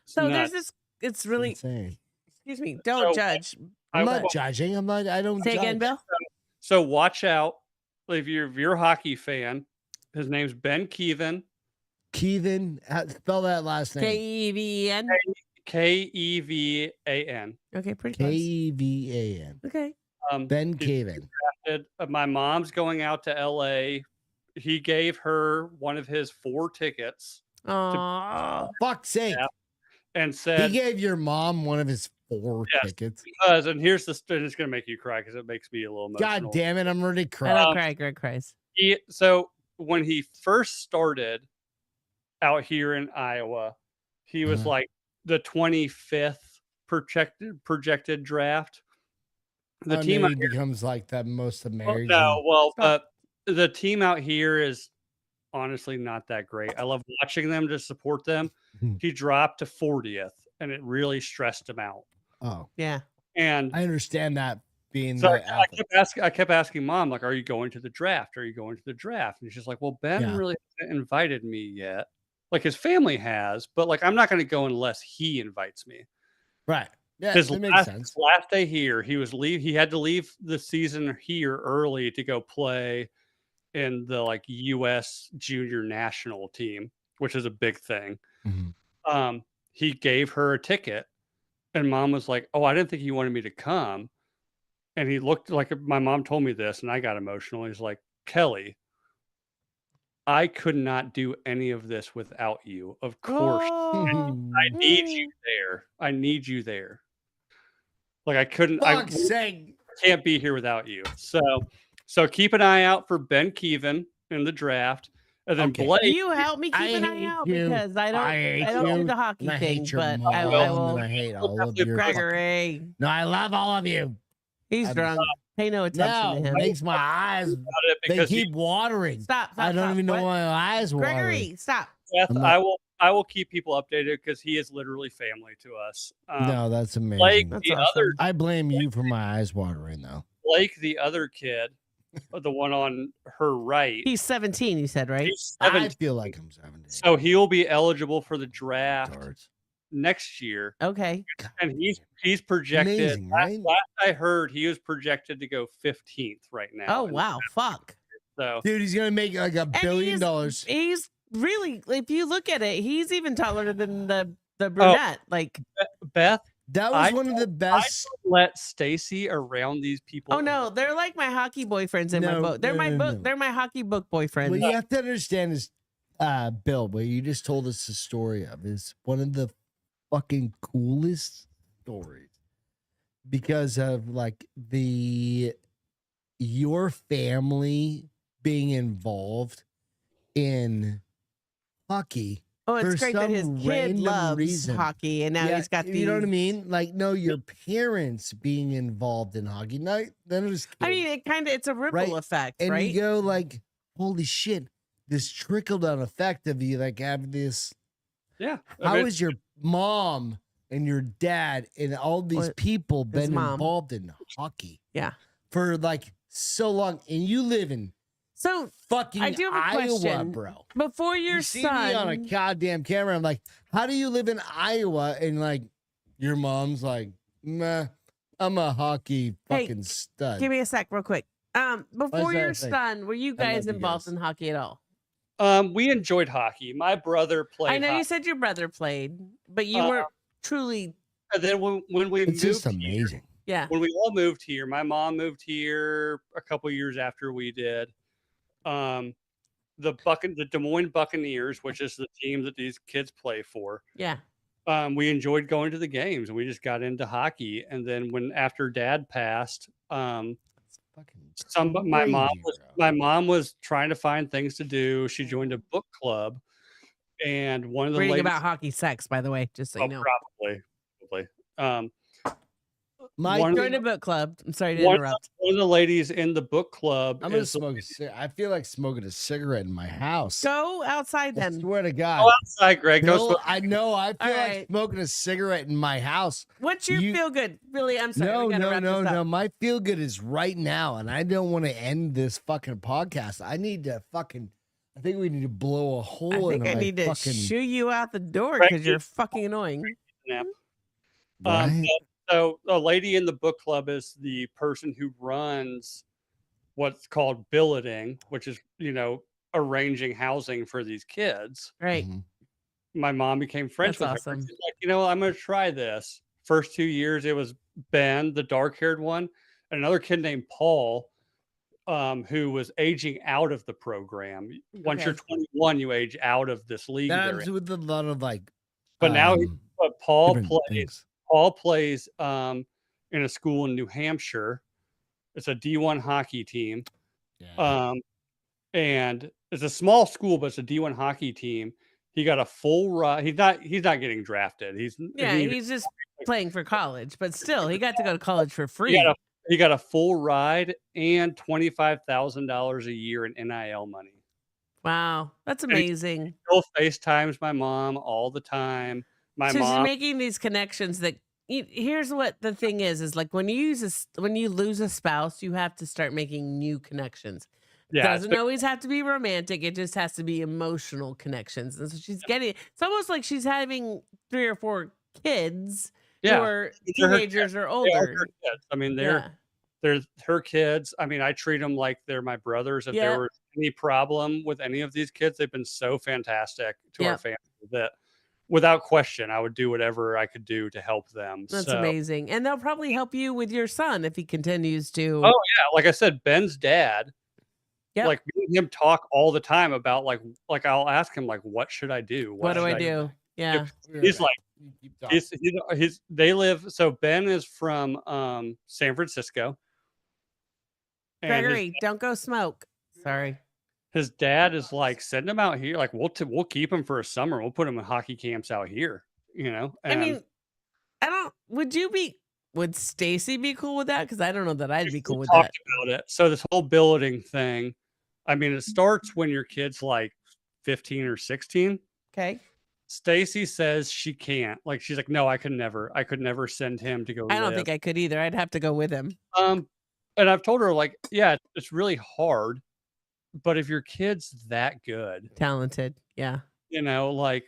So there's this, it's really insane. Excuse me, don't judge. I'm not judging. I don't Say judge. again, Bill. So watch out. If you're a hockey fan, his name's Ben Keevan. Keevan, spell that last name. Kevan. Kevan. Okay, pretty close. Kevan. Okay. Ben Keevan. My mom's going out to LA. He gave her one of his 4 tickets. Oh, fuck's sake. And said he gave your mom one of his 4 tickets. Because, and here's the story, it's going to make you cry because it makes me a little emotional. God damn it, I'm ready to cry. I don't cry. Greg cries. So when he first started out here in Iowa, he was like the 25th projected draft. The team he becomes like the most American. The team out here is honestly not that great. I love watching them to support them. He dropped to 40th, and it really stressed him out. Oh, yeah. And I understand that being so I kept asking Mom, like, are you going to the draft? Are you going to the draft? And she's like, well, Ben really hasn't invited me yet. Like, his family has, but like, I'm not going to go unless he invites me. Right. Yeah, his that makes sense. Last day here, he had to leave the season here early to go play in the like U.S. junior national team, which is a big thing. He gave her a ticket, and Mom was like, oh, I didn't think you wanted me to come. And he looked like, my mom told me this, and I got emotional. He's like, Kelly, I could not do any of this without you. Of course. I need you there. I need you there. Like, I couldn't, I can't be here without you. So keep an eye out for Ben Keevan in the draft. And then Blake. You help me keep an eye out because I don't do the hockey thing, but I will. I hate all of you. Gregory. No, I love all of you. He's drunk. Pay no attention to him. It makes my eyes, they keep watering. Stop. I don't even know why my eyes watering. Gregory, stop. Beth, I will keep people updated because he is literally family to us. No, that's amazing. Blake, I blame you for my eyes watering, though. Blake, the other kid, the one on her right. He's 17, you said, right? I feel like I'm 17. So he'll be eligible for the draft next year. Okay. And he's projected. Amazing, right? Last I heard, he was projected to go 15th right now. Oh, wow. Fuck. So, dude, he's gonna make like $1 billion. He's really, if you look at it, he's even taller than the brunette. Like Beth. That was one of the best. I let Stacy around these people. Oh no, they're like my hockey boyfriends in my book. They're my book. They're my hockey book boyfriends. What you have to understand is, Bill, what you just told us the story of is one of the fucking coolest stories because of like your family being involved in hockey. Oh, it's great that his kid loves hockey, and now he's got these. You know what I mean? Like, no, your parents being involved in hockey. No, I mean, it's a ripple effect, and right? you go like, holy shit, this trickle down effect of you like have this. Yeah. How is your mom and your dad and all these people been involved in hockey? Yeah. For like so long, and you live in. So fucking I do have a Iowa, question. bro. Before your see son me on a goddamn camera, I'm like, how do you live in Iowa? And like, your mom's like, nah, I'm a hockey fucking stud. Give me a sec, real quick. Before your son, were you guys involved in hockey at all? We enjoyed hockey. My brother played. I know you said your brother played, but you weren't truly. And then when we it's moved, just amazing. Yeah. When we all moved here, my mom moved here a couple years after we did. The Des Moines Buccaneers, which is the team that these kids play for. Yeah. We enjoyed going to the games, and we just got into hockey. And then after Dad passed, my mom was trying to find things to do. She joined a book club, and one of the reading about hockey sex, by the way, just so you know. Probably. Join a book club. I'm sorry to interrupt. One of the ladies in the book club. I'm gonna smoke a cigarette. I feel like smoking a cigarette in my house. Go outside then. I swear to God. Go outside, Greg. Bill, I know. I feel All like right. smoking a cigarette in my house. What's your feel good? Really, I'm sorry. No. My feel good is right now, and I don't want to end this fucking podcast. I need to fucking. I think we need to blow a hole in my I need to fucking. shoo you out the door because you're fucking annoying. Yeah. Right? So a lady in the book club is the person who runs what's called billeting, which is, arranging housing for these kids. Right. My mom became friends with That's her. awesome. She's like, I'm going to try this. First 2 years, it was Ben, the dark-haired one, and another kid named Paul, who was aging out of the program. Once you're 21, you age out of this league. That's with a lot of But now, Paul plays in a school in New Hampshire. It's a D1 hockey team. Yeah. And it's a small school, but it's a D1 hockey team. He got a full ride. He's not getting drafted. He's just playing for college, but still, he got to go to college for free. He got a full ride and $25,000 a year in NIL money. Wow, that's amazing. He still FaceTimes my mom all the time. She's making these connections that. Here's what the thing is like when you lose a spouse, you have to start making new connections. It doesn't always have to be romantic. It just has to be emotional connections. And so she's getting. It's almost like she's having 3 or 4 kids who are teenagers or older. Her kids. I mean, they're her kids. I mean, I treat them like they're my brothers. If there was any problem with any of these kids, they've been so fantastic to our family that. Without question, I would do whatever I could do to help them. That's amazing. And they'll probably help you with your son if he continues to. Oh, yeah. Like I said, Ben's dad, like me and him talk all the time about like I'll ask him, like, what should I do? What do I do? Yeah. He's like, they live. So Ben is from San Francisco. Gregory, don't go smoke. Sorry. His dad is like, send him out here. Like, we'll keep him for a summer. We'll put him in hockey camps out here, And, I mean, would Stacy be cool with that? Because I don't know that I'd be cool with that. About it. So this whole billeting thing, I mean, it starts when your kid's like 15 or 16. Okay. Stacy says she can't. Like, she's like, no, I could never send him to go. I don't think I could either. I'd have to go with him. And I've told her, like, yeah, it's really hard. But if your kid's that good, talented, like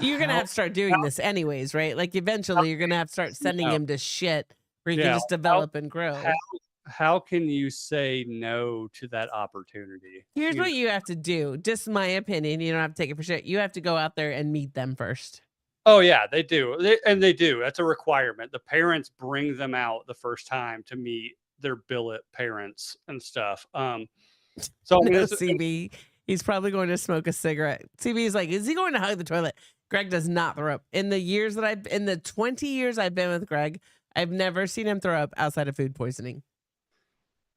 you're gonna have to start doing this anyways, right? Like eventually you're gonna have to start sending him to shit where you can just develop and grow. How can you say no to that opportunity? Here's what you have to do. Just my opinion. You don't have to take it for shit. You have to go out there and meet them first. Oh yeah, they do. They do. That's a requirement. The parents bring them out the first time to meet their billet parents and stuff. So CB, he's probably going to smoke a cigarette. CB's like, is he going to hug the toilet? Greg does not throw up. In the 20 years I've been with Greg, I've never seen him throw up outside of food poisoning.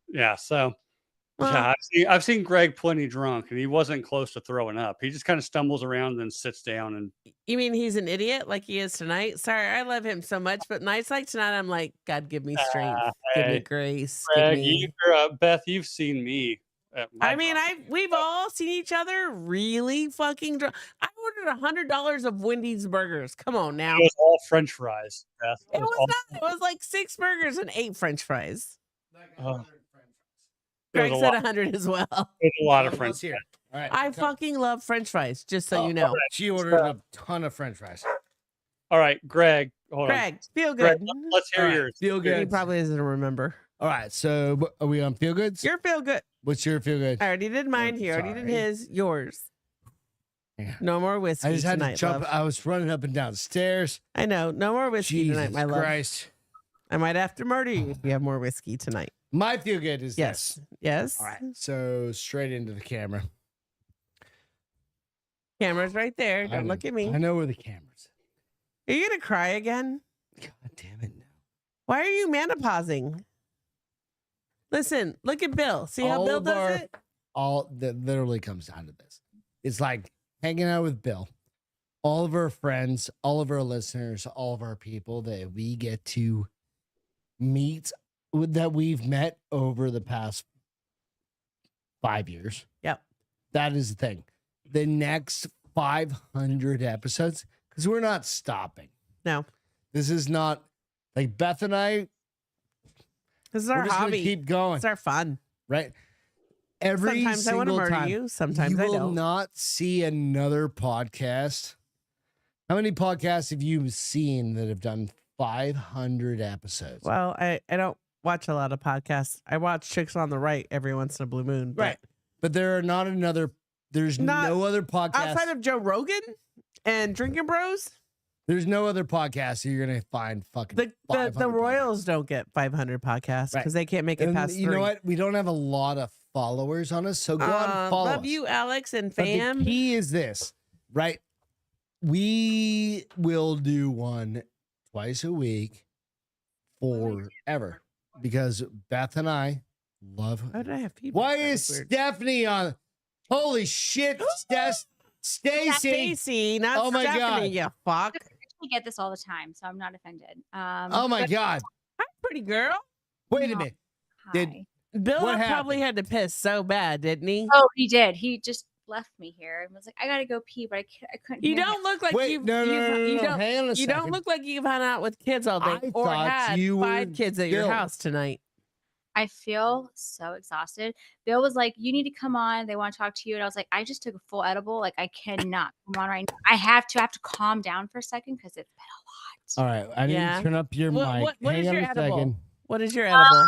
Yeah, so I've seen Greg plenty drunk, and he wasn't close to throwing up. He just kind of stumbles around and then sits down. And you mean he's an idiot like he is tonight? Sorry, I love him so much, but nights like tonight, I'm like, God, give me strength, give me grace. Greg, Beth, you've seen me. We've all seen each other really fucking drunk. I ordered $100 of Wendy's burgers. Come on now. It was all French fries, Beth. It was not. It was like 6 burgers and 8 French fries. Greg said 100 as well. It's a lot of French fries. All right, I fucking love French fries, just so you know. Right. She ordered a ton of French fries. All right, Greg. Hold on. Feel Greg, good. Let's hear yours. Feel good. He probably doesn't remember. All right, so are we on feel goods? Your feel good. What's your feel good? I already did mine. He already did his. Yours. Yeah. No more whiskey. I just had tonight, to jump. love. I was running up and down the stairs. I know. No more whiskey Jesus tonight, my love. Christ. I might have to murder you if you have more whiskey tonight. My feel good is yes. this. Yes. All right. So straight into the camera. Camera's right there. Don't look at me. I know where the camera's. Are you gonna cry again? God damn it! No. Why are you menopausing? Listen, look at Bill. See how Bill does it? All that literally comes down to this. It's like hanging out with Bill. All of our friends, all of our listeners, all of our people that we get to meets that we've met over the past 5 years. Yep. That is the thing. The next 500 episodes, because we're not stopping. No. This is not like Beth and I. This is our hobby. Keep going. It's our fun. Right. Every sometimes I want to single murder time, you. Sometimes I you will don't. not see another podcast. How many podcasts have you seen that have done 500 episodes? Well, I don't watch a lot of podcasts. I watch Chicks on the Right every once in a blue moon. Right. But there are not another. There's no other podcast outside of Joe Rogan and Drinking Bros. There's no other podcast you're gonna find fucking. The Royals don't get 500 podcasts because they can't make it past. You know what? We don't have a lot of followers on us, so go out and follow love us. you, Alex and But fam. the key is this, right? We will do one twice a week forever because Beth and I love. How did I have feedback? Why That is was weird. Stephanie on? Holy shit, Stacy! Stacy, not Oh my Stephanie, God. you fuck. I get this all the time, so I'm not offended. Oh my but- God! Hi, pretty girl. Wait a minute. Did Hi. Bill What probably had to piss so bad, didn't he? Oh, he did. He just left me here and was like, "I gotta go pee," but I couldn't. You hear don't him. look like Wait, you've no, you don't hang on a you don't second. look like you've hung out with kids all day I or thought had you were 5 kids at your Bill. house tonight. I feel so exhausted. Bill was like, "You need to come on. They want to talk to you." And I was like, "I just took a full edible. Like, I cannot come on right now. I have to calm down for a second because it's been a lot." All right, I need Yeah. to turn up your mic. What Hang is on your a edible? second. What is your edible?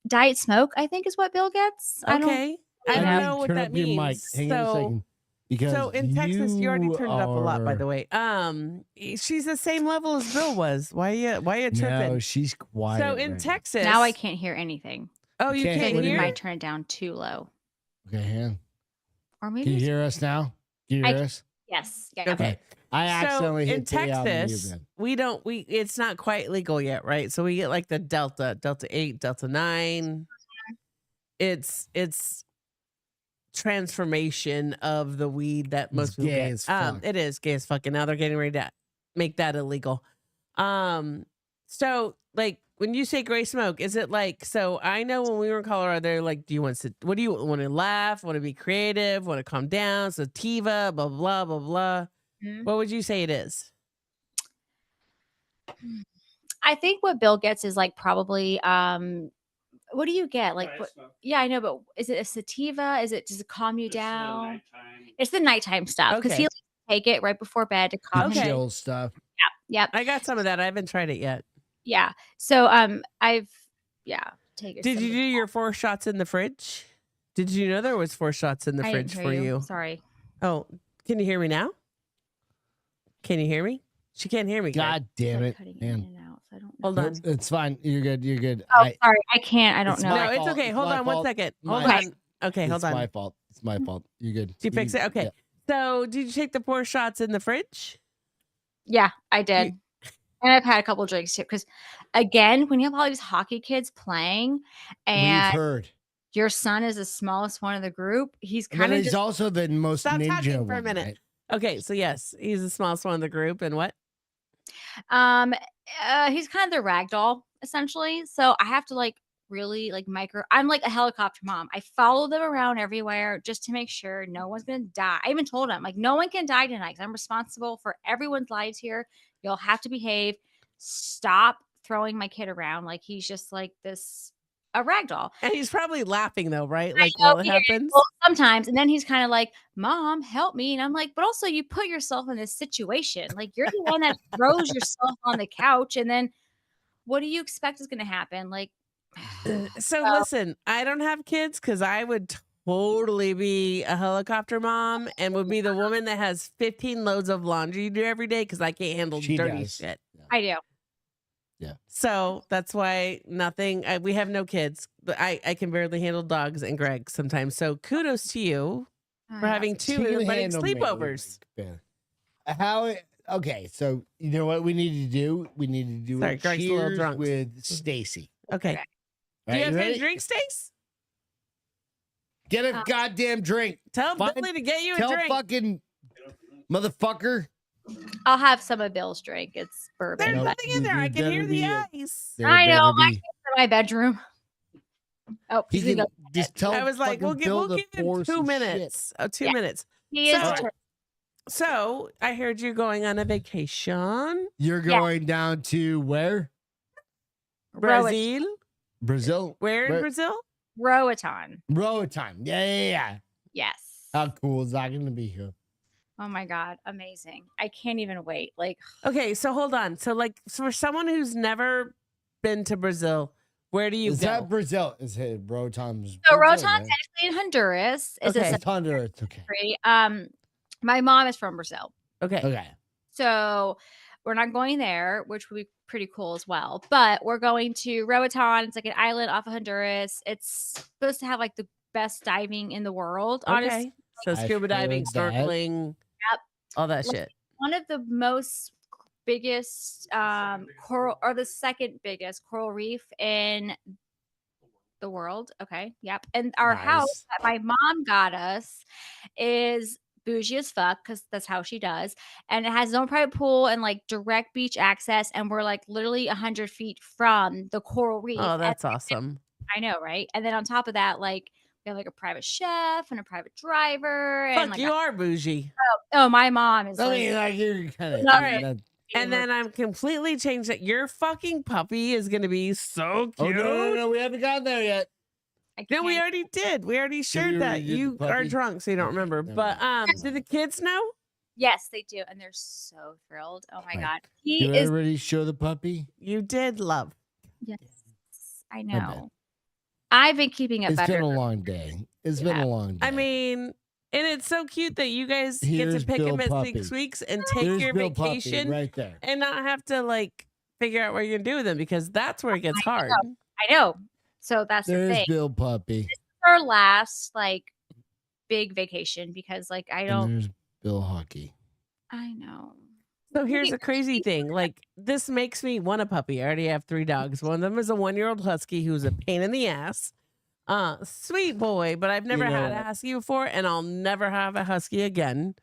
Diet smoke, I think, is what Bill gets. I don't. Okay. I I don't need know to what turn that up your mic. means. Hang on a second. Because So in Texas, you already turned it up a lot, by the way. way. She's the same level as Bill was. Why you tripping? No, she's quiet. So in right Texas, Now I can't hear anything. Oh, you Okay, can't what do You you hear? might turn it down too low, now. Okay, hang on. or maybe. Can you it's- hear us now? Can you I hear us? Yes. Yeah. Okay. I accidentally So in hit the mute Texas, button. it's not quite legal yet, right? So we get like the Delta 8, Delta 9. It's transformation of the weed that most people gay get. as fuck. It is gay as fuck, and now they're getting ready to make that illegal. So like when you say gray smoke, is it like, so I know when we were in Colorado, they're like, what do you want to laugh, want to be creative, want to calm down, sativa, blah blah blah blah. Mhm. What would you say it is? I think what Bill gets is like probably what do you get? Like what, yeah, I know, but is it a sativa? Is it does it calm you down? It's the nighttime stuff because Okay. he likes to take it right before bed to calm him Okay. down. Chill stuff. Yep. I got some of that. I haven't tried it yet. Yeah. So I've taken. Did some you of do it. your 4 shots in the fridge? Did you know there was 4 shots in the I didn't fridge hear for you? Sorry. Oh, can you hear me now? Can you hear me? She can't hear me. Greg. God damn it. Cutting in Man. and out, so I don't know. Hold on. It's fine. You're good. You're good. Oh, sorry. I can't. I don't It's know. No, my it's fault. okay. It's Hold my on 1 fault. second. Hold My- on. Okay, hold It's on. my fault. It's my fault. You're good. Did you fix it? Okay. yeah. So, did you take the 4 shots in the fridge? Yeah, I did. And I've had a couple drinks too. Because again, when you have all these hockey kids playing We've and heard. your son is the smallest one of the group, he's But kind of he's just also the most Stop ninja talking for a one, minute. right? Okay, so yes, he's the smallest one in the group. And what? he's kind of the rag doll essentially. So I have to like really like I'm like a helicopter mom. I follow them around everywhere just to make sure no one's gonna die. I even told him like no one can die tonight because I'm responsible for everyone's lives here. You'll have to behave. Stop throwing my kid around like he's just like a rag doll. And he's probably laughing though, right? I Like know while it he is. happens. Well, sometimes, and then he's kind of like, "Mom, help me," and I'm like, "But also, you put yourself in this situation. Like, you're the one that throws yourself on the couch, and then what do you expect is going to happen?" Like, So listen, I don't have kids because I would totally be a helicopter mom and would be the woman that has 15 loads of laundry to do every day because I can't handle She dirty does. shit. I do. So that's why we have no kids. But I can barely handle dogs and Greg sometimes. So kudos to you for having 2 She can budding handle me. sleepovers. Okay, so you know what we need to do? We need to do Sorry, a Greg's a little cheers drunk. with Stacy. Okay. Okay. Do you Right, have ready? any drink Stace? Get a goddamn drink. Tell Find- Billy to get you a Tell drink. fucking motherfucker I'll have some of Bill's drink. It's bourbon. There's but nothing in there. I can hear the ice. I know. My kid's in my bedroom. Oh, He can just tell. I was like, we'll give him 2 minutes. Oh, 2 minutes. He is. So I heard you going on a vacation. You're going down to where? Brazil. Brazil. Where in Brazil? Roatan. Roatan. Yeah. Yes. How cool is that going to be here? Oh my God. Amazing. I can't even wait. Like, okay, so hold on. So for someone who's never been to Brazil, where do you go? Is that Brazil? Is it Rotan's? So Rotan's actually in Honduras. It's Honduras. Okay. My mom is from Brazil. Okay. So we're not going there, which would be pretty cool as well. But we're going to Roatan. It's like an island off of Honduras. It's supposed to have like the best diving in the world. Honestly. So scuba diving, snorkeling, all that shit. One of the biggest coral, or the second biggest coral reef in the world. Okay. Yep. And our house that my mom got us is bougie as fuck, because that's how she does, and it has no private pool and like direct beach access, and we're like literally 100 feet from the coral reef. Oh, that's awesome. I know, right? And then on top of that, like we have like a private chef and a private driver. Fuck, and like you are bougie. Oh, my mom is. I mean, like you're kind of all right. And then I'm completely changed that your fucking puppy is gonna be so cute. Oh no, we haven't gotten there yet. No, we already did. We already shared that. You are drunk, so you don't remember. But do the kids know? Yes, they do, and they're so thrilled. Oh my God, Did I already show the puppy? You did, love. Yes, I know. I've been keeping it better. It's been a long day. It's been a long day. I mean, and it's so cute that you guys get to pick him at 6 weeks and take your vacation right there, and not have to like figure out what you're gonna do with him, because that's where it gets hard. I know. So that's the thing. There's Bill Puppy. This is our last like big vacation, because like I don't. And there's Bill Hockey. I know. So here's a crazy thing. Like, this makes me want a puppy. I already have 3 dogs. One of them is a 1-year-old husky who's a pain in the ass. Sweet boy, but I've never had a husky before, and I'll never have a husky again.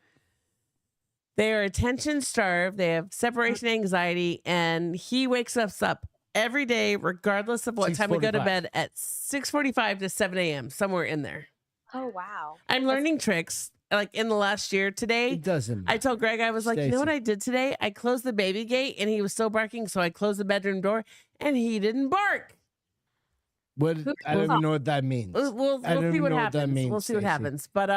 They are attention starved. They have separation anxiety, and he wakes us up every day, regardless of what time we go to bed, at 6:45 to 7 a.m., somewhere in there. Oh, wow. I'm learning tricks. Like in the last year today, It doesn't. I told Greg, I was like, you know what I did today? I closed the baby gate and he was still barking. So I closed the bedroom door and he didn't bark. What? I don't even know what that means. We'll see what happens. We'll see what happens. But,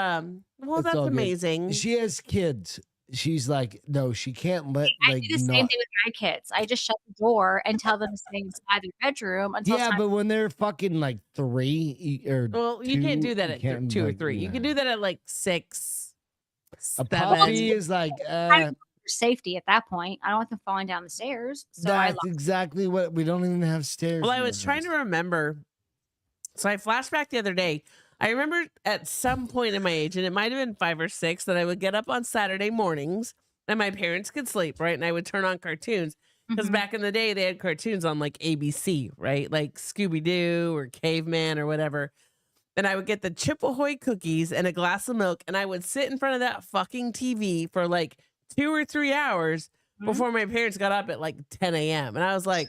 well, that's amazing. She has kids. She's like, no, she can't let. I do the same thing with my kids. I just shut the door and tell them to stay inside their bedroom until. Yeah, but when they're fucking like 3 or you can't do that at 2 or 3. You can do that at like 6. A puppy is like for safety at that point. I don't want them falling down the stairs. So that's exactly what we don't even have stairs. Well, I was trying to remember. So I flashed back the other day. I remember at some point in my age, and it might have been 5 or 6, that I would get up on Saturday mornings and my parents could sleep, right? And I would turn on cartoons, because back in the day they had cartoons on like ABC, right? Like Scooby-Doo or Caveman or whatever. And I would get the Chip Ahoy cookies and a glass of milk, and I would sit in front of that fucking TV for like 2 or 3 hours before my parents got up at like 10 a.m. And I was like,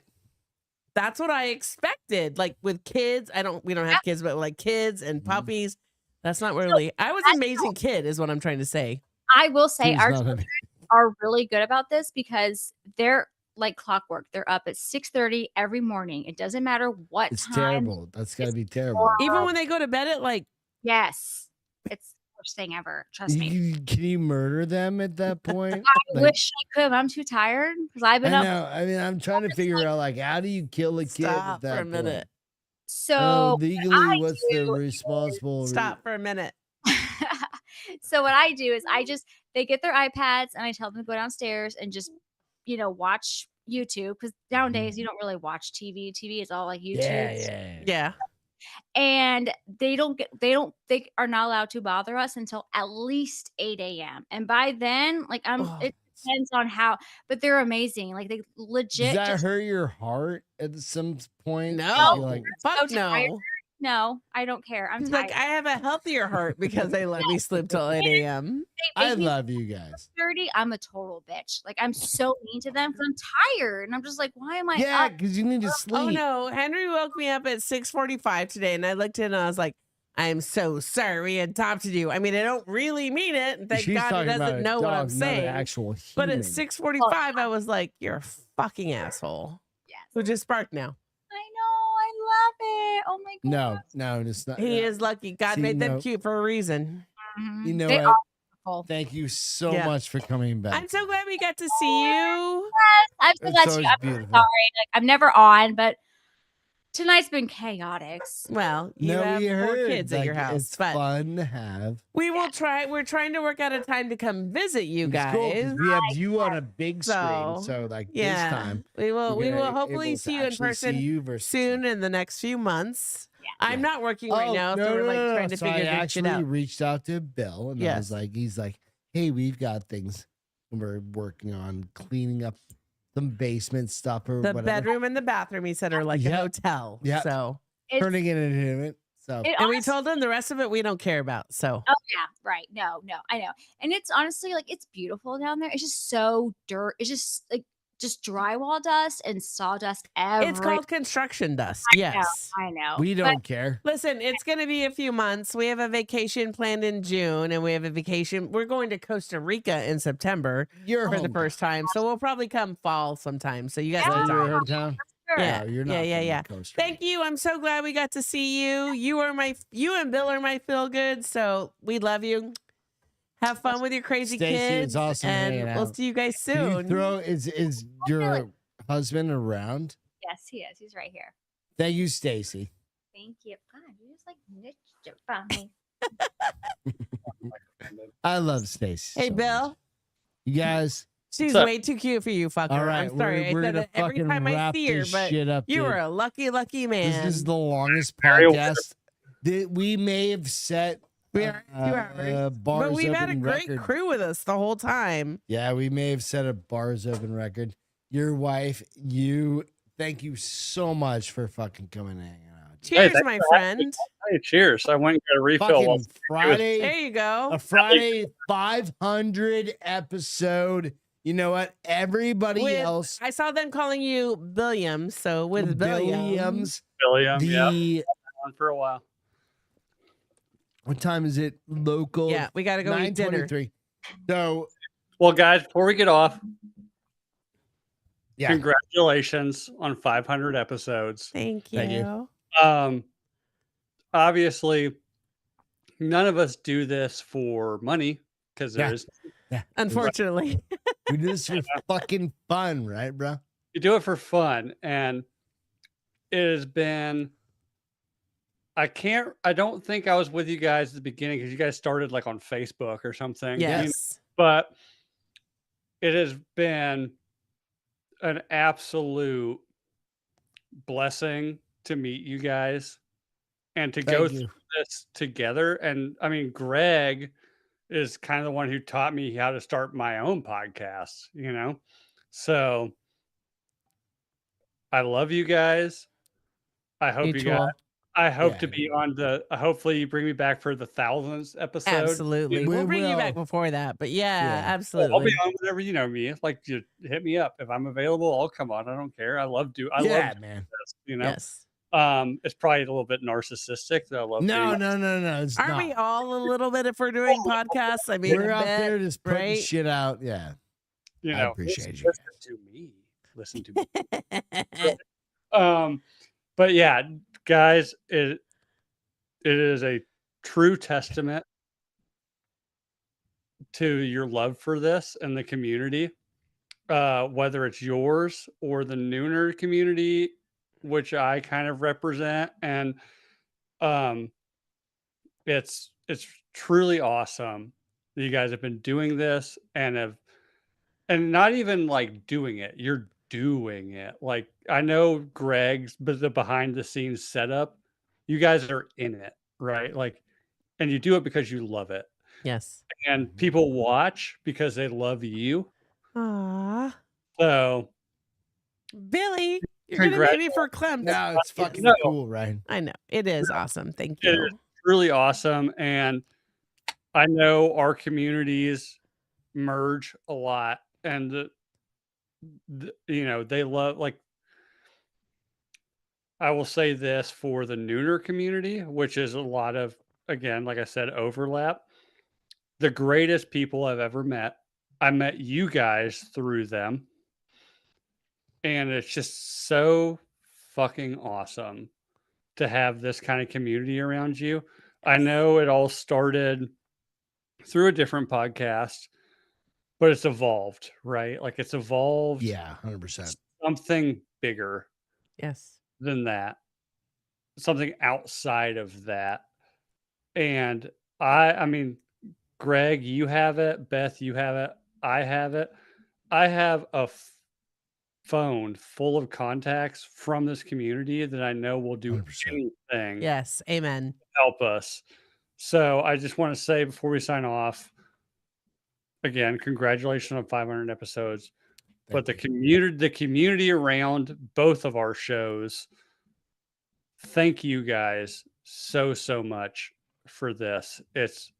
that's what I expected. Like with kids, we don't have kids, but like kids and puppies, that's not really. I was an amazing kid, is what I'm trying to say. I will say our children are really good about this, because they're like clockwork. They're up at 6:30 every morning. It doesn't matter what it's time. Terrible. That's got to be terrible. Even when they go to bed at like. Yes. It's the worst thing ever. Trust me. Can you murder them at that point? I wish I could, but I'm too tired, because I've been up. I mean, I'm trying to figure out like, how do you kill a kid at that for a minute. So legally, what's the responsible? Stop for a minute. So what I do is they get their iPads and I tell them to go downstairs and just, watch YouTube, because nowadays you don't really watch TV. TV is all like YouTube. Yeah. And they are not allowed to bother us until at least 8 a.m. And by then, like it depends on how, but they're amazing. Like they legit. Does that hurt your heart at some point? No, like, fuck no. No, I don't care. I'm She's tired. like, I have a healthier heart because they let me sleep till 8 a.m. I love you guys. Dirty. I'm a total bitch. Like I'm so mean to them because I'm tired, and I'm just like, why am I? Yeah, up? because you need to sleep. Oh no, Henry woke me up at 6:45 today, and I looked in and I was like, I'm so sorry we had talked to you. I mean, I don't really mean it. And thank She's God he talking about doesn't a know what I'm dog, not an saying. actual But at human. 6:45, I was like, you're a fucking asshole. Yes. Who just sparked now? I know. I love it. Oh my god. No, it's not. He is lucky. God See, made them no. cute for a reason. Mhm. You know They what? are beautiful. Thank you so Yeah. much for coming back. I'm so glad we got to see you. I'm so It's glad always I'm beautiful. sorry. Like, I'm never on, but tonight's been chaotic. Well, you No, have we 4 heard. kids at your Like, house. It's But fun to have. we will try. We're trying to work out a time to come visit you It's cool 'cause guys. we have you on a big screen, So, so like yeah, this time we will. we're We gonna will hopefully able to see you in actually person see you versus soon in the next few months. Yeah. I'm not working right now, so we're like trying to So figure I this shit actually out. reached out to Bill and I Yes. was like, he's like, hey, we've got things we're working on cleaning up some basement stuff or The whatever. bedroom and the bathroom, he said, are like a Yep. hotel. Yep. So, It's, Turning it into it. So it and we honestly- told him the rest of it we don't care about. So, Oh yeah, right. No, I know. And it's honestly like it's beautiful down there. It's just so dirt. It's just like just drywall dust and sawdust it's called construction dust. Yes. I know. we don't care. Listen, it's going to be a few months. We have a vacation planned in June, and we have a vacation. We're going to Costa Rica in September You're for the home. first time. So we'll probably come fall sometime. So you guys Is that can your talk. hometown? Sure. Yeah. No, you're not. Yeah, yeah, from yeah. Costa Thank you. I'm so glad we got to see you. You and Bill are my feel good. So we love you. Have fun with your crazy Stacey, kids. it's awesome and hanging we'll out. see you guys Can you soon. throw is your husband around? Yes, he is. He's right here. Thank you, Stacy. Thank you. God, you just like nicked it from me. I love Stacy. Hey, so Bill. much. You guys. She's What's up? way too cute for you, fucker. All right, I'm sorry. we're I said gonna it every fucking time I wrap see her, this but shit up, you dude. are a lucky man. This is the longest Very podcast that we may have set. We are at 2 hours. Bars But we've had a Open great record. crew with us the whole time. Yeah, we may have set a Bars Open record. Your wife, thank you so much for fucking coming and hanging out. Cheers, thanks my for having friend. Hey, cheers. I went and got a refill. Fucking while- Friday, There you go. a Friday 500 episode. You know what? Everybody With- else, I saw them calling you Billiams, so with Billiams. Billiams, William, the yeah, on for a while. what time is it? Local. Yeah, we gotta go eat dinner. 9:23. So Well, guys, before we get off, yeah, congratulations on 500 episodes. Thank you. Thank you. Obviously, none of us do this for money because Yeah. there's Unfortunately. we do this for fucking fun, right, bro? you do it for fun, and it has been. I don't think I was with you guys at the beginning because you guys started like on Facebook or something. Yes. But it has been an absolute blessing to meet you guys and to go Thank you. through this together. And I mean, Greg is kind of the one who taught me how to start my own podcast, you know? So I love you guys. I hope you guys. Mutual. I hope Yeah. to be on the. Hopefully, you bring me back for the 1000th episode. Absolutely. We We'll bring you will. back before that. But yeah, Yeah. I'll absolutely. be on whenever you know me. Like, you hit me up if I'm available. I'll come on. I don't care. I love Yeah, love man. this. You know, Yes. it's probably a little bit narcissistic that I love. No, being- no. It's Aren't not. we all a little bit if we're doing podcasts? I mean, We're a out bit, there just putting right? shit out. Yeah. You I know, appreciate you listen to me. Listen to me. But yeah, guys, it is a true testament to your love for this and the community, whether it's yours or the Nooner community, which I kind of represent. And it's truly awesome that you guys have been doing this and not even like doing it. You're doing it. Like, I know Greg's, but the behind the scenes setup, you guys are in it, right? Like, and you do it because you love it. Yes. And people watch because they love you. Aw. So Billy. You're gonna make me for Clem. No, it's fucking cool, right? I know. It is awesome. Thank It you. is really awesome. And I know our communities merge a lot. And, they love, like, I will say this for the Nooner community, which is a lot of, again, like I said, overlap. The greatest people I've ever met. I met you guys through them. And it's just so fucking awesome to have this kind of community around you. I know it all started through a different podcast, but it's evolved, right? Like it's evolved. Yeah, 100%. Something bigger. Yes. Than that. Something outside of that. And I mean, Greg, you have it. Beth, you have it. I have it. I have a phone full of contacts from this community that I know will do 100%. anything. Yes. Amen. To help us. So I just want to say before we sign off, again, congratulations on 500 episodes. But the community around both of our shows, thank you guys so much for this. It's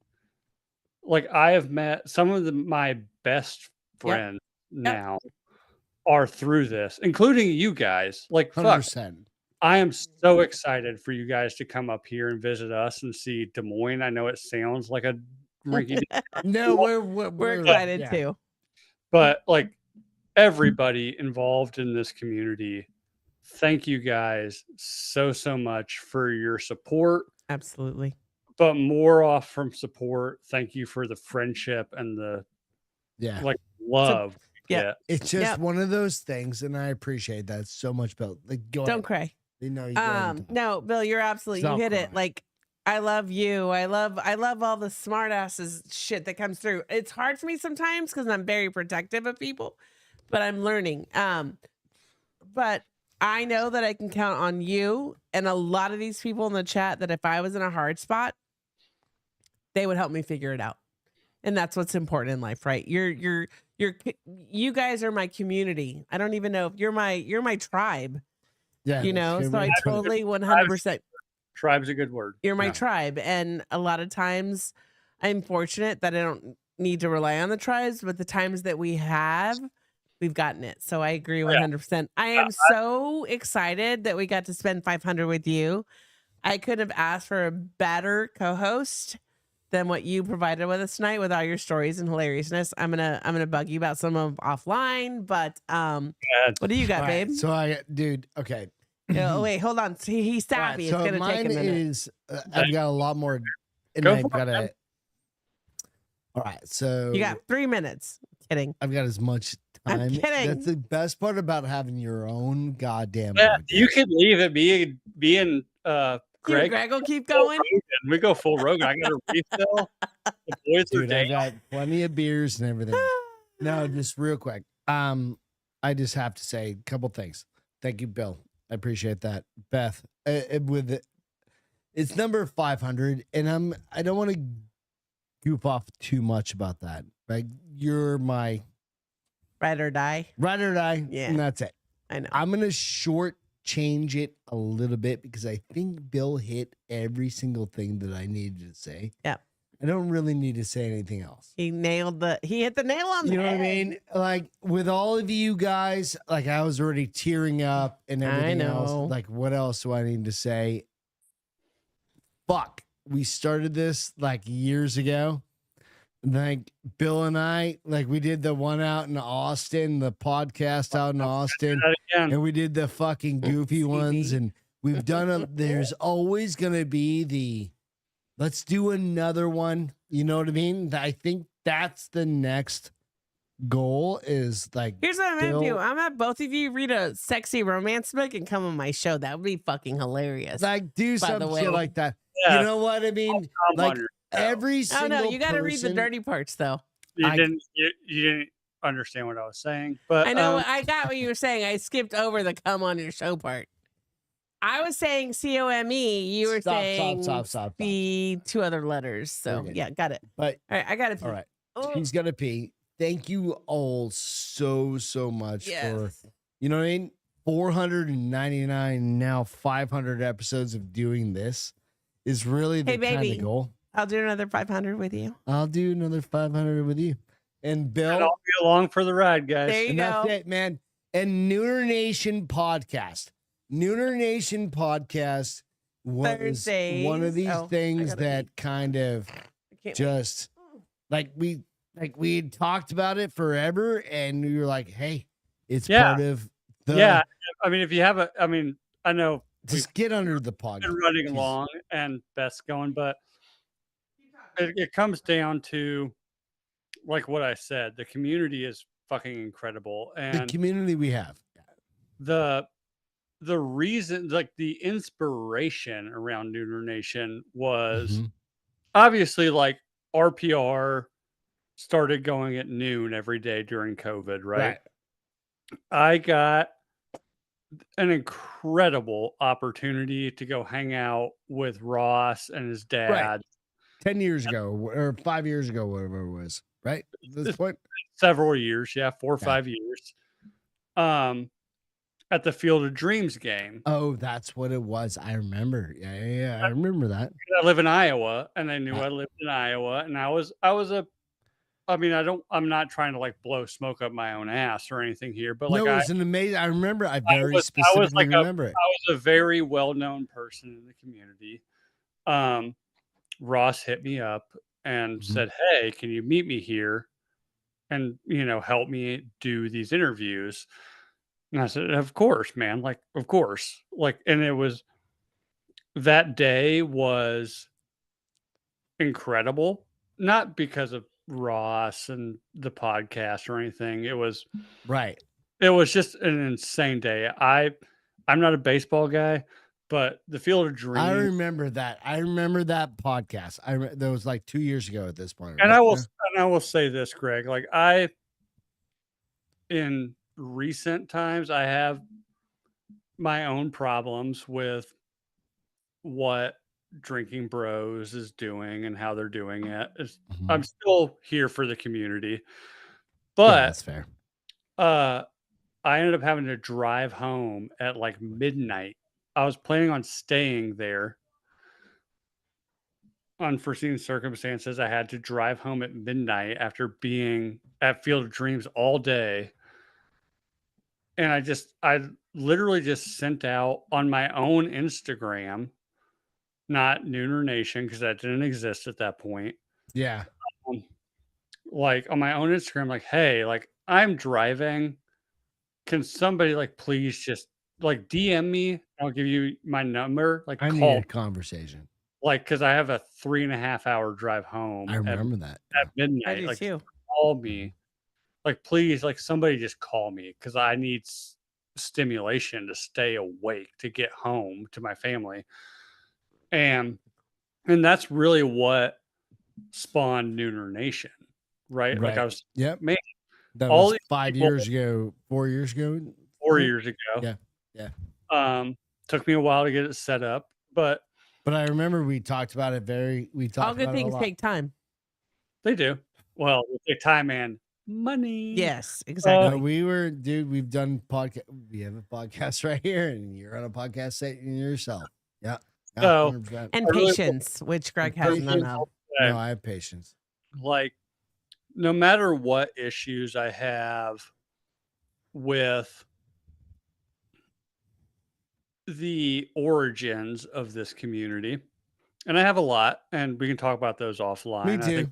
like I have met some of my best friends now are through this, including you guys. Like, 100%. I am so excited for you guys to come up here and visit us and see Des Moines. I know it sounds like a rinky. No, we're excited too. But like everybody involved in this community, thank you guys so much for your support. Absolutely. But more off from support, thank you for the friendship and the like love. It's just one of those things, and I appreciate that so much, Bill. Like, don't cry. You know, no, Bill, you're absolutely you hit it. Like, I love you. I love all the smart asses shit that comes through. It's hard for me sometimes because I'm very protective of people, but I'm learning. But I know that I can count on you and a lot of these people in the chat that if I was in a hard spot, they would help me figure it out. And that's what's important in life, right? You guys are my community. I don't even know if you're my tribe. Yeah. You know, so I totally 100%. Tribe's a good word. You're my tribe. And a lot of times I'm fortunate that I don't need to rely on the tribes, but the times that we have, we've gotten it. So I agree 100%. I am so excited that we got to spend 500 with you. I couldn't have asked for a better co-host than what you provided with us tonight with all your stories and hilariousness. I'm gonna bug you about some of them offline, but what do you got, babe? So dude, okay. Oh, wait, hold on. He's savvy. So it's gonna take a minute. Is I've got a lot more, and I've got a. All right, so you got 3 minutes. Kidding. I've got as much time. I'm kidding. That's the best part about having your own goddamn. You could leave it being Greg will keep going. We go full Rogan. I got a refill. The boys Dude, I got plenty of beers and everything. No, just real quick. I just have to say a couple things. Thank you, Bill. I appreciate that. Beth, it's number 500, and I don't want to goof off too much about that. Like, you're my ride or die. Yeah, and that's it. I know. I'm gonna change it a little bit because I think Bill hit every single thing that I needed to say. Yeah. I don't really need to say anything else. He hit the nail on the head. You know what I mean? Like, with all of you guys, like, I was already tearing up and everything else. Like, what else do I need to say? Fuck. We started this like years ago. Like, Bill and I, like, we did the one out in Austin, the podcast out in Austin, and we did the fucking goofy ones, and we've done them. There's always going to be let's do another one. You know what I mean? I think that's the next goal is like. Here's what I'm going to do. I'm going to have both of you read a sexy romance book and come on my show. That would be fucking hilarious. Like, do something like that. Yeah. You know what I mean? Like, every single you got to read the dirty parts, though. You didn't understand what I was saying, but I know I got what you were saying. I skipped over the come on your show part. I was saying COME. You were saying stop. the two other letters. So yeah, got it. But all right, I got to pee. All right, he's gonna pee. Thank you all so much for. You know what I mean? 499, now 500 episodes of doing this is really the kind of goal. I'll do another 500 with you. I'll do another 500 with you. And Bill, and I'll be along for the ride, guys. There you go. That's it, man. And Nooner Nation podcast. Nooner Nation podcast was Thursdays. one of these things that kind of just like we had talked about it forever, and we were like, hey, it's part of the I mean, if you have I know just get under the podcast. Been running along and Beth's going, but it comes down to like what I said. The community is fucking incredible, and the community we have, the reason, like the inspiration around Nooner Nation was obviously like RPR started going at noon every day during COVID, right? I got an incredible opportunity to go hang out with Ross and his dad 10 years ago or 5 years ago, whatever it was, right? At this point, several years, 4 or 5 years. At the Field of Dreams game. Oh, that's what it was. I remember. Yeah. I remember that. I live in Iowa, and they knew I lived in Iowa, and I'm not trying to like blow smoke up my own ass or anything here, but like it was an amazing. I remember. I specifically remember it. I was a very well-known person in the community. Ross hit me up and said, "Hey, can you meet me here and help me do these interviews?" And I said, "Of course, man. Like, of course." Like, and it was that day was incredible, not because of Ross and the podcast or anything. It was It was just an insane day. I'm not a baseball guy, but the Field of Dreams. I remember that. I remember that podcast. That was like 2 years ago at this point. And I will say this, Greg. Like in recent times, I have my own problems with what Drinking Bros is doing and how they're doing it. I'm still here for the community, but that's fair. I ended up having to drive home at like midnight. I was planning on staying there. Unforeseen circumstances, I had to drive home at midnight after being at Field of Dreams all day. And I literally just sent out on my own Instagram, not Nooner Nation, because that didn't exist at that point. Yeah. Like on my own Instagram, like, hey, like I'm driving. Can somebody like please just like DM me? I'll give you my number. Like I call need a conversation. Like, because I have a 3.5 hour drive home. I remember that at midnight. Like, call me. Like, please, like somebody just call me because I need stimulation to stay awake to get home to my family. And that's really what spawned Nooner Nation, right? Like I was, man, that was 5 years ago, 4 years ago. 4 years ago. Yeah. Took me a while to get it set up, but I remember we talked about it. All good things take time. They do. Well, they take time and money. Yes, exactly. We've done podcast. We have a podcast right here, and you're on a podcast setting yourself. Yeah. So, 100%. And patience, which Greg has none of. No, I have patience. Like, no matter what issues I have with the origins of this community, and I have a lot, and we can talk about those offline. Me too.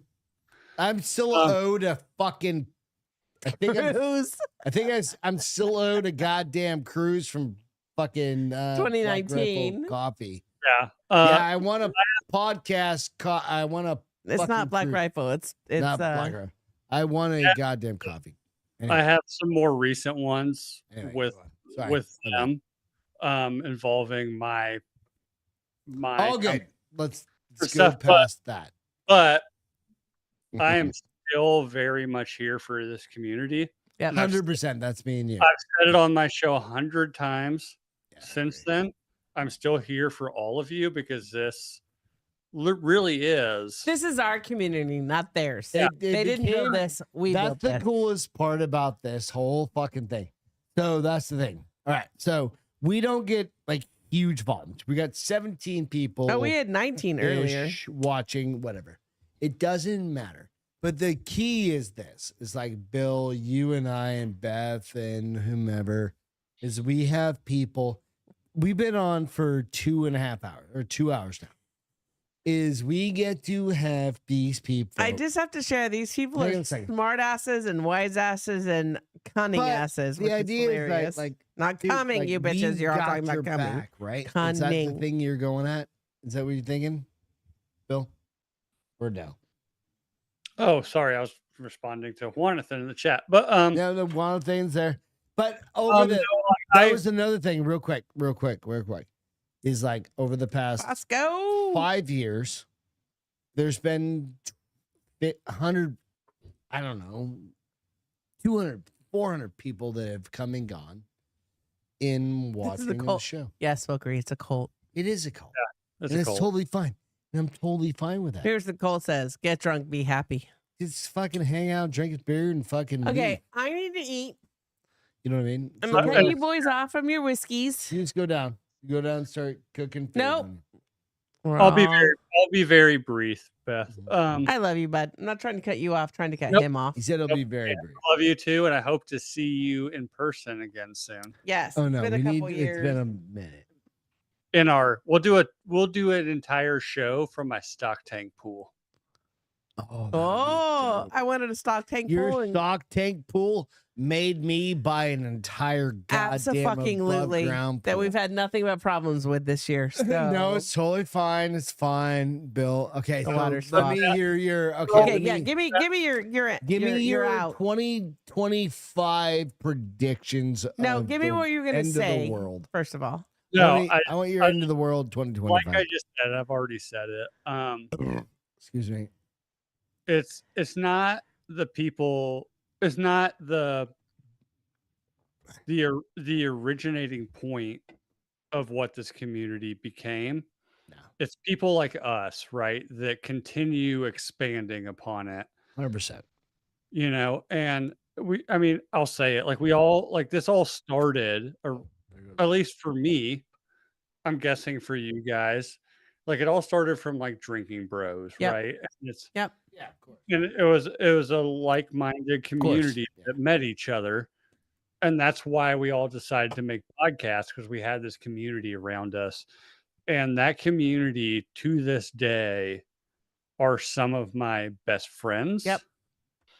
I'm still owed a fucking. I'm still owed a goddamn cruise from fucking 2019 Yeah. coffee. I want a podcast. I want a. It's not Black Rifle. It's not Black Rifle. I want a goddamn coffee. Anyway. I have some more recent ones with them, involving my. All good. Let's go past that. But I am still very much here for this community. Yeah, 100%. That's me and you. I've said it on my show 100 times since then. I'm still here for all of you because this really is. This is our community, not theirs. Yeah. They didn't build this. We built this. That's the coolest part about this whole fucking thing. So that's the thing. All right. So we don't get like huge volumes. We got 17 people. Oh, we had 19 earlier. Watching, whatever. It doesn't matter. But the key is this. It's like Bill, you and I and Beth and whomever, is we have people. We've been on for 2.5 hours or 2 hours now. Is we get to have these people. I just have to share these people are smart asses and wise asses and cunning asses. The idea is like not coming, you bitches. You're all talking about coming, back, right? Cunning. Is that the thing you're going at? Is that what you're thinking, Bill? Or no? Oh, sorry, I was responding to Jonathan in the chat, but yeah, the one of the things there. But over that was another thing, real quick. Is like over the past 5 years, there's been 100, I don't know, 200, 400 people that have come and gone in watching the show. Yes, we'll agree. It's a cult. It is a cult. Yeah, and it's totally fine. And I'm totally fine with that. Here's the cult says, get drunk, be happy. Just fucking hang out, drink his beer, and fucking Okay, I need to eat. You know what I mean? I'm gonna cut you boys off from your whiskeys. You just go down. You go down and start cooking food. Nope. I'll be very brief, Beth. I love you, bud. I'm not trying to cut you off, trying to cut him off. He said I'll be very brief. I love you too, and I hope to see you in person again soon. Yes. Oh no, it's been a couple years. It's been a minute. We'll do an entire show from my stock tank pool. Oh, I wanted a stock tank Your pool. Stock tank pool made me buy an entire goddamn above ground pool. that we've had nothing but problems with this year. So. No, it's totally fine. It's fine, Bill. Okay, so water let me hear your give me your out 2025 predictions. No, give me what you're gonna say. Of the world. First of all, no, I want your end of the world 2025. Like I just said, I've already said it. Excuse me. It's not the people. It's not the originating point of what this community became. No. It's people like us, right, that continue expanding upon it. 100%. You know, and I'll say it, like we all, like this all started, or at least for me, I'm guessing for you guys, like it all started from like drinking bros, right? And it's yeah, of course. And it was a like-minded community that met each other. And that's why we all decided to make podcasts, because we had this community around us. And that community to this day are some of my best friends. Yep.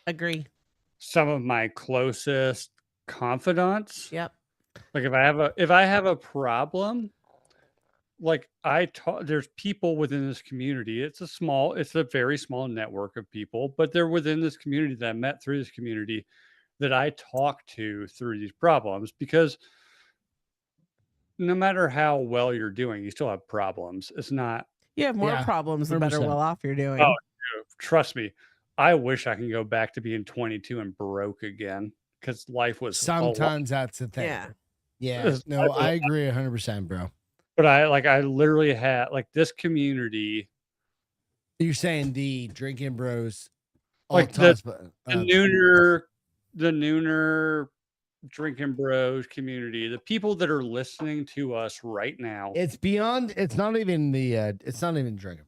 Agree. Some of my closest confidants. Yep. Like if I have a problem, like there's people within this community. It's a very small network of people, but they're within this community that I met through this community that I talk to through these problems, because no matter how well you're doing, you still have problems. It's not. You have more problems the better well off you're doing. Oh, trust me. I wish I can go back to being 22 and broke again, because life was sometimes that's the thing. Yeah. No, I agree 100%, bro. But I literally had like this community. You're saying the drinking bros, like the nooner drinking bros community, the people that are listening to us right now. It's beyond. It's not even drinking,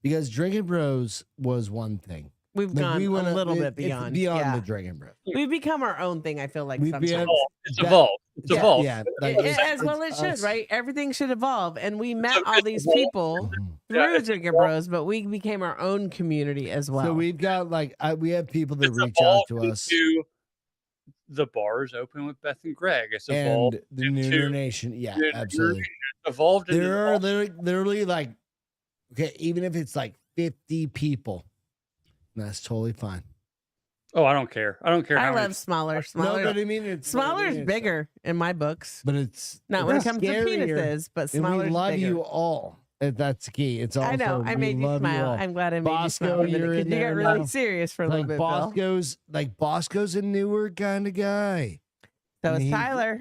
because drinking bros was one thing. We've gone a little bit beyond. It's beyond the drinking bros. We've become our own thing. I feel like sometimes. It's evolved. It's evolved. Yeah, as well it should, right? Everything should evolve. And we met all these people through Drinking Bros, but we became our own community as well. So we've got we have people that reach out to us. The bars open with Beth and Greg. It's evolved. And the Nooner Nation. Yeah, absolutely. Evolved. There are literally like, okay, even if it's like 50 people, that's totally fine. Oh, I don't care. I don't care. I love smaller. No, but I mean, smaller is bigger in my books. But it's not when it comes to penises, but smaller. We love you all. That's the key. It's also, I know. I made you smile. I'm glad I made you smile. You got really serious for a little bit. Bosco's a newer kind of guy. So is Tyler.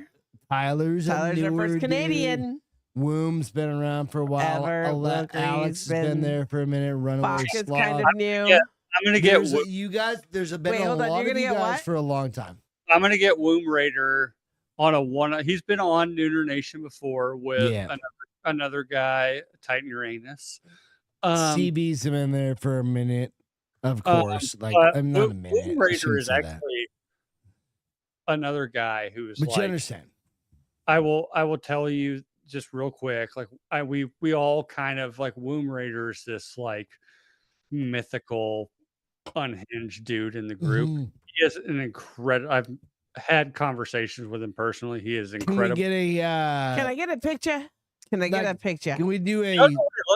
Tyler's our first Canadian. Womb's been around for a while. Alex has been there for a minute. Runaway Slob. Kind of new. Yeah. I'm gonna get you guys. There's been a lot of you guys for a long time. I'm gonna get Womb Raider He's been on Nooner Nation before with another guy, Titan Uranus. CB's him in there for a minute, of course. Like I'm not a minute. Womb Raider is actually another guy who is. But like, you understand. I will tell you just real quick. Like we all kind of like Womb Raider is this like mythical, unhinged dude in the group. He is an incredible. I've had conversations with him personally. He is incredible. Can I get a picture? Can I get a picture? Can we do a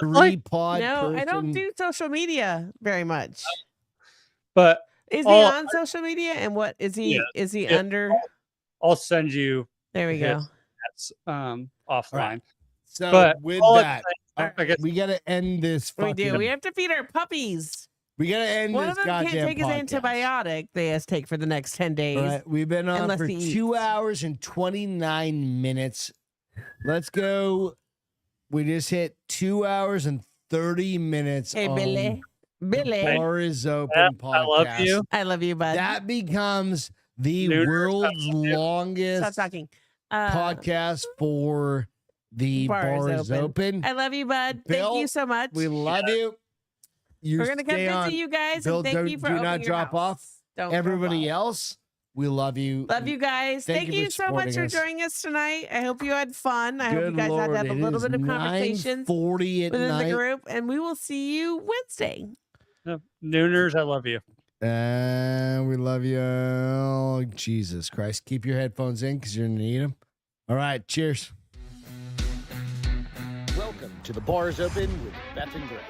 3-pod? No, I don't do social media very much. But is he on social media? And what is he? Yeah, is he under? I'll send you. There we go. That's offline. Right. So but with that, I guess we got to end this. We do. We have to feed our puppies. We got to end One this of them can't take his podcast. antibiotic they has to take for the next 10 days. All right, we've been on unless for he 2 eats. hours and 29 minutes. Let's go. We just hit 2 hours and 30 minutes. Hey, on Billy. Bar is Open podcast. I love you. I love you, bud. That becomes the Nooner, world's longest Stop talking. podcast for the Bar is Open. I love you, bud. Bill, Thank you so much. We love you. We're going to come stay visit on. you guys. Bill, and thank you for do opening not your drop house. off. Don't Everybody drop off. else, we love you. Love you guys. Thank you so much for supporting us. joining us tonight. I hope you had fun. I hope Good you guys Lord, had to have a it little is bit of conversations 9:40 at within night. the group. And we will see you Wednesday. Nooners, I love you. We love you. Oh, Jesus Christ. Keep your headphones in because you're going to need them. All right. Cheers. Welcome to the Bar is Open with Beth and Greg.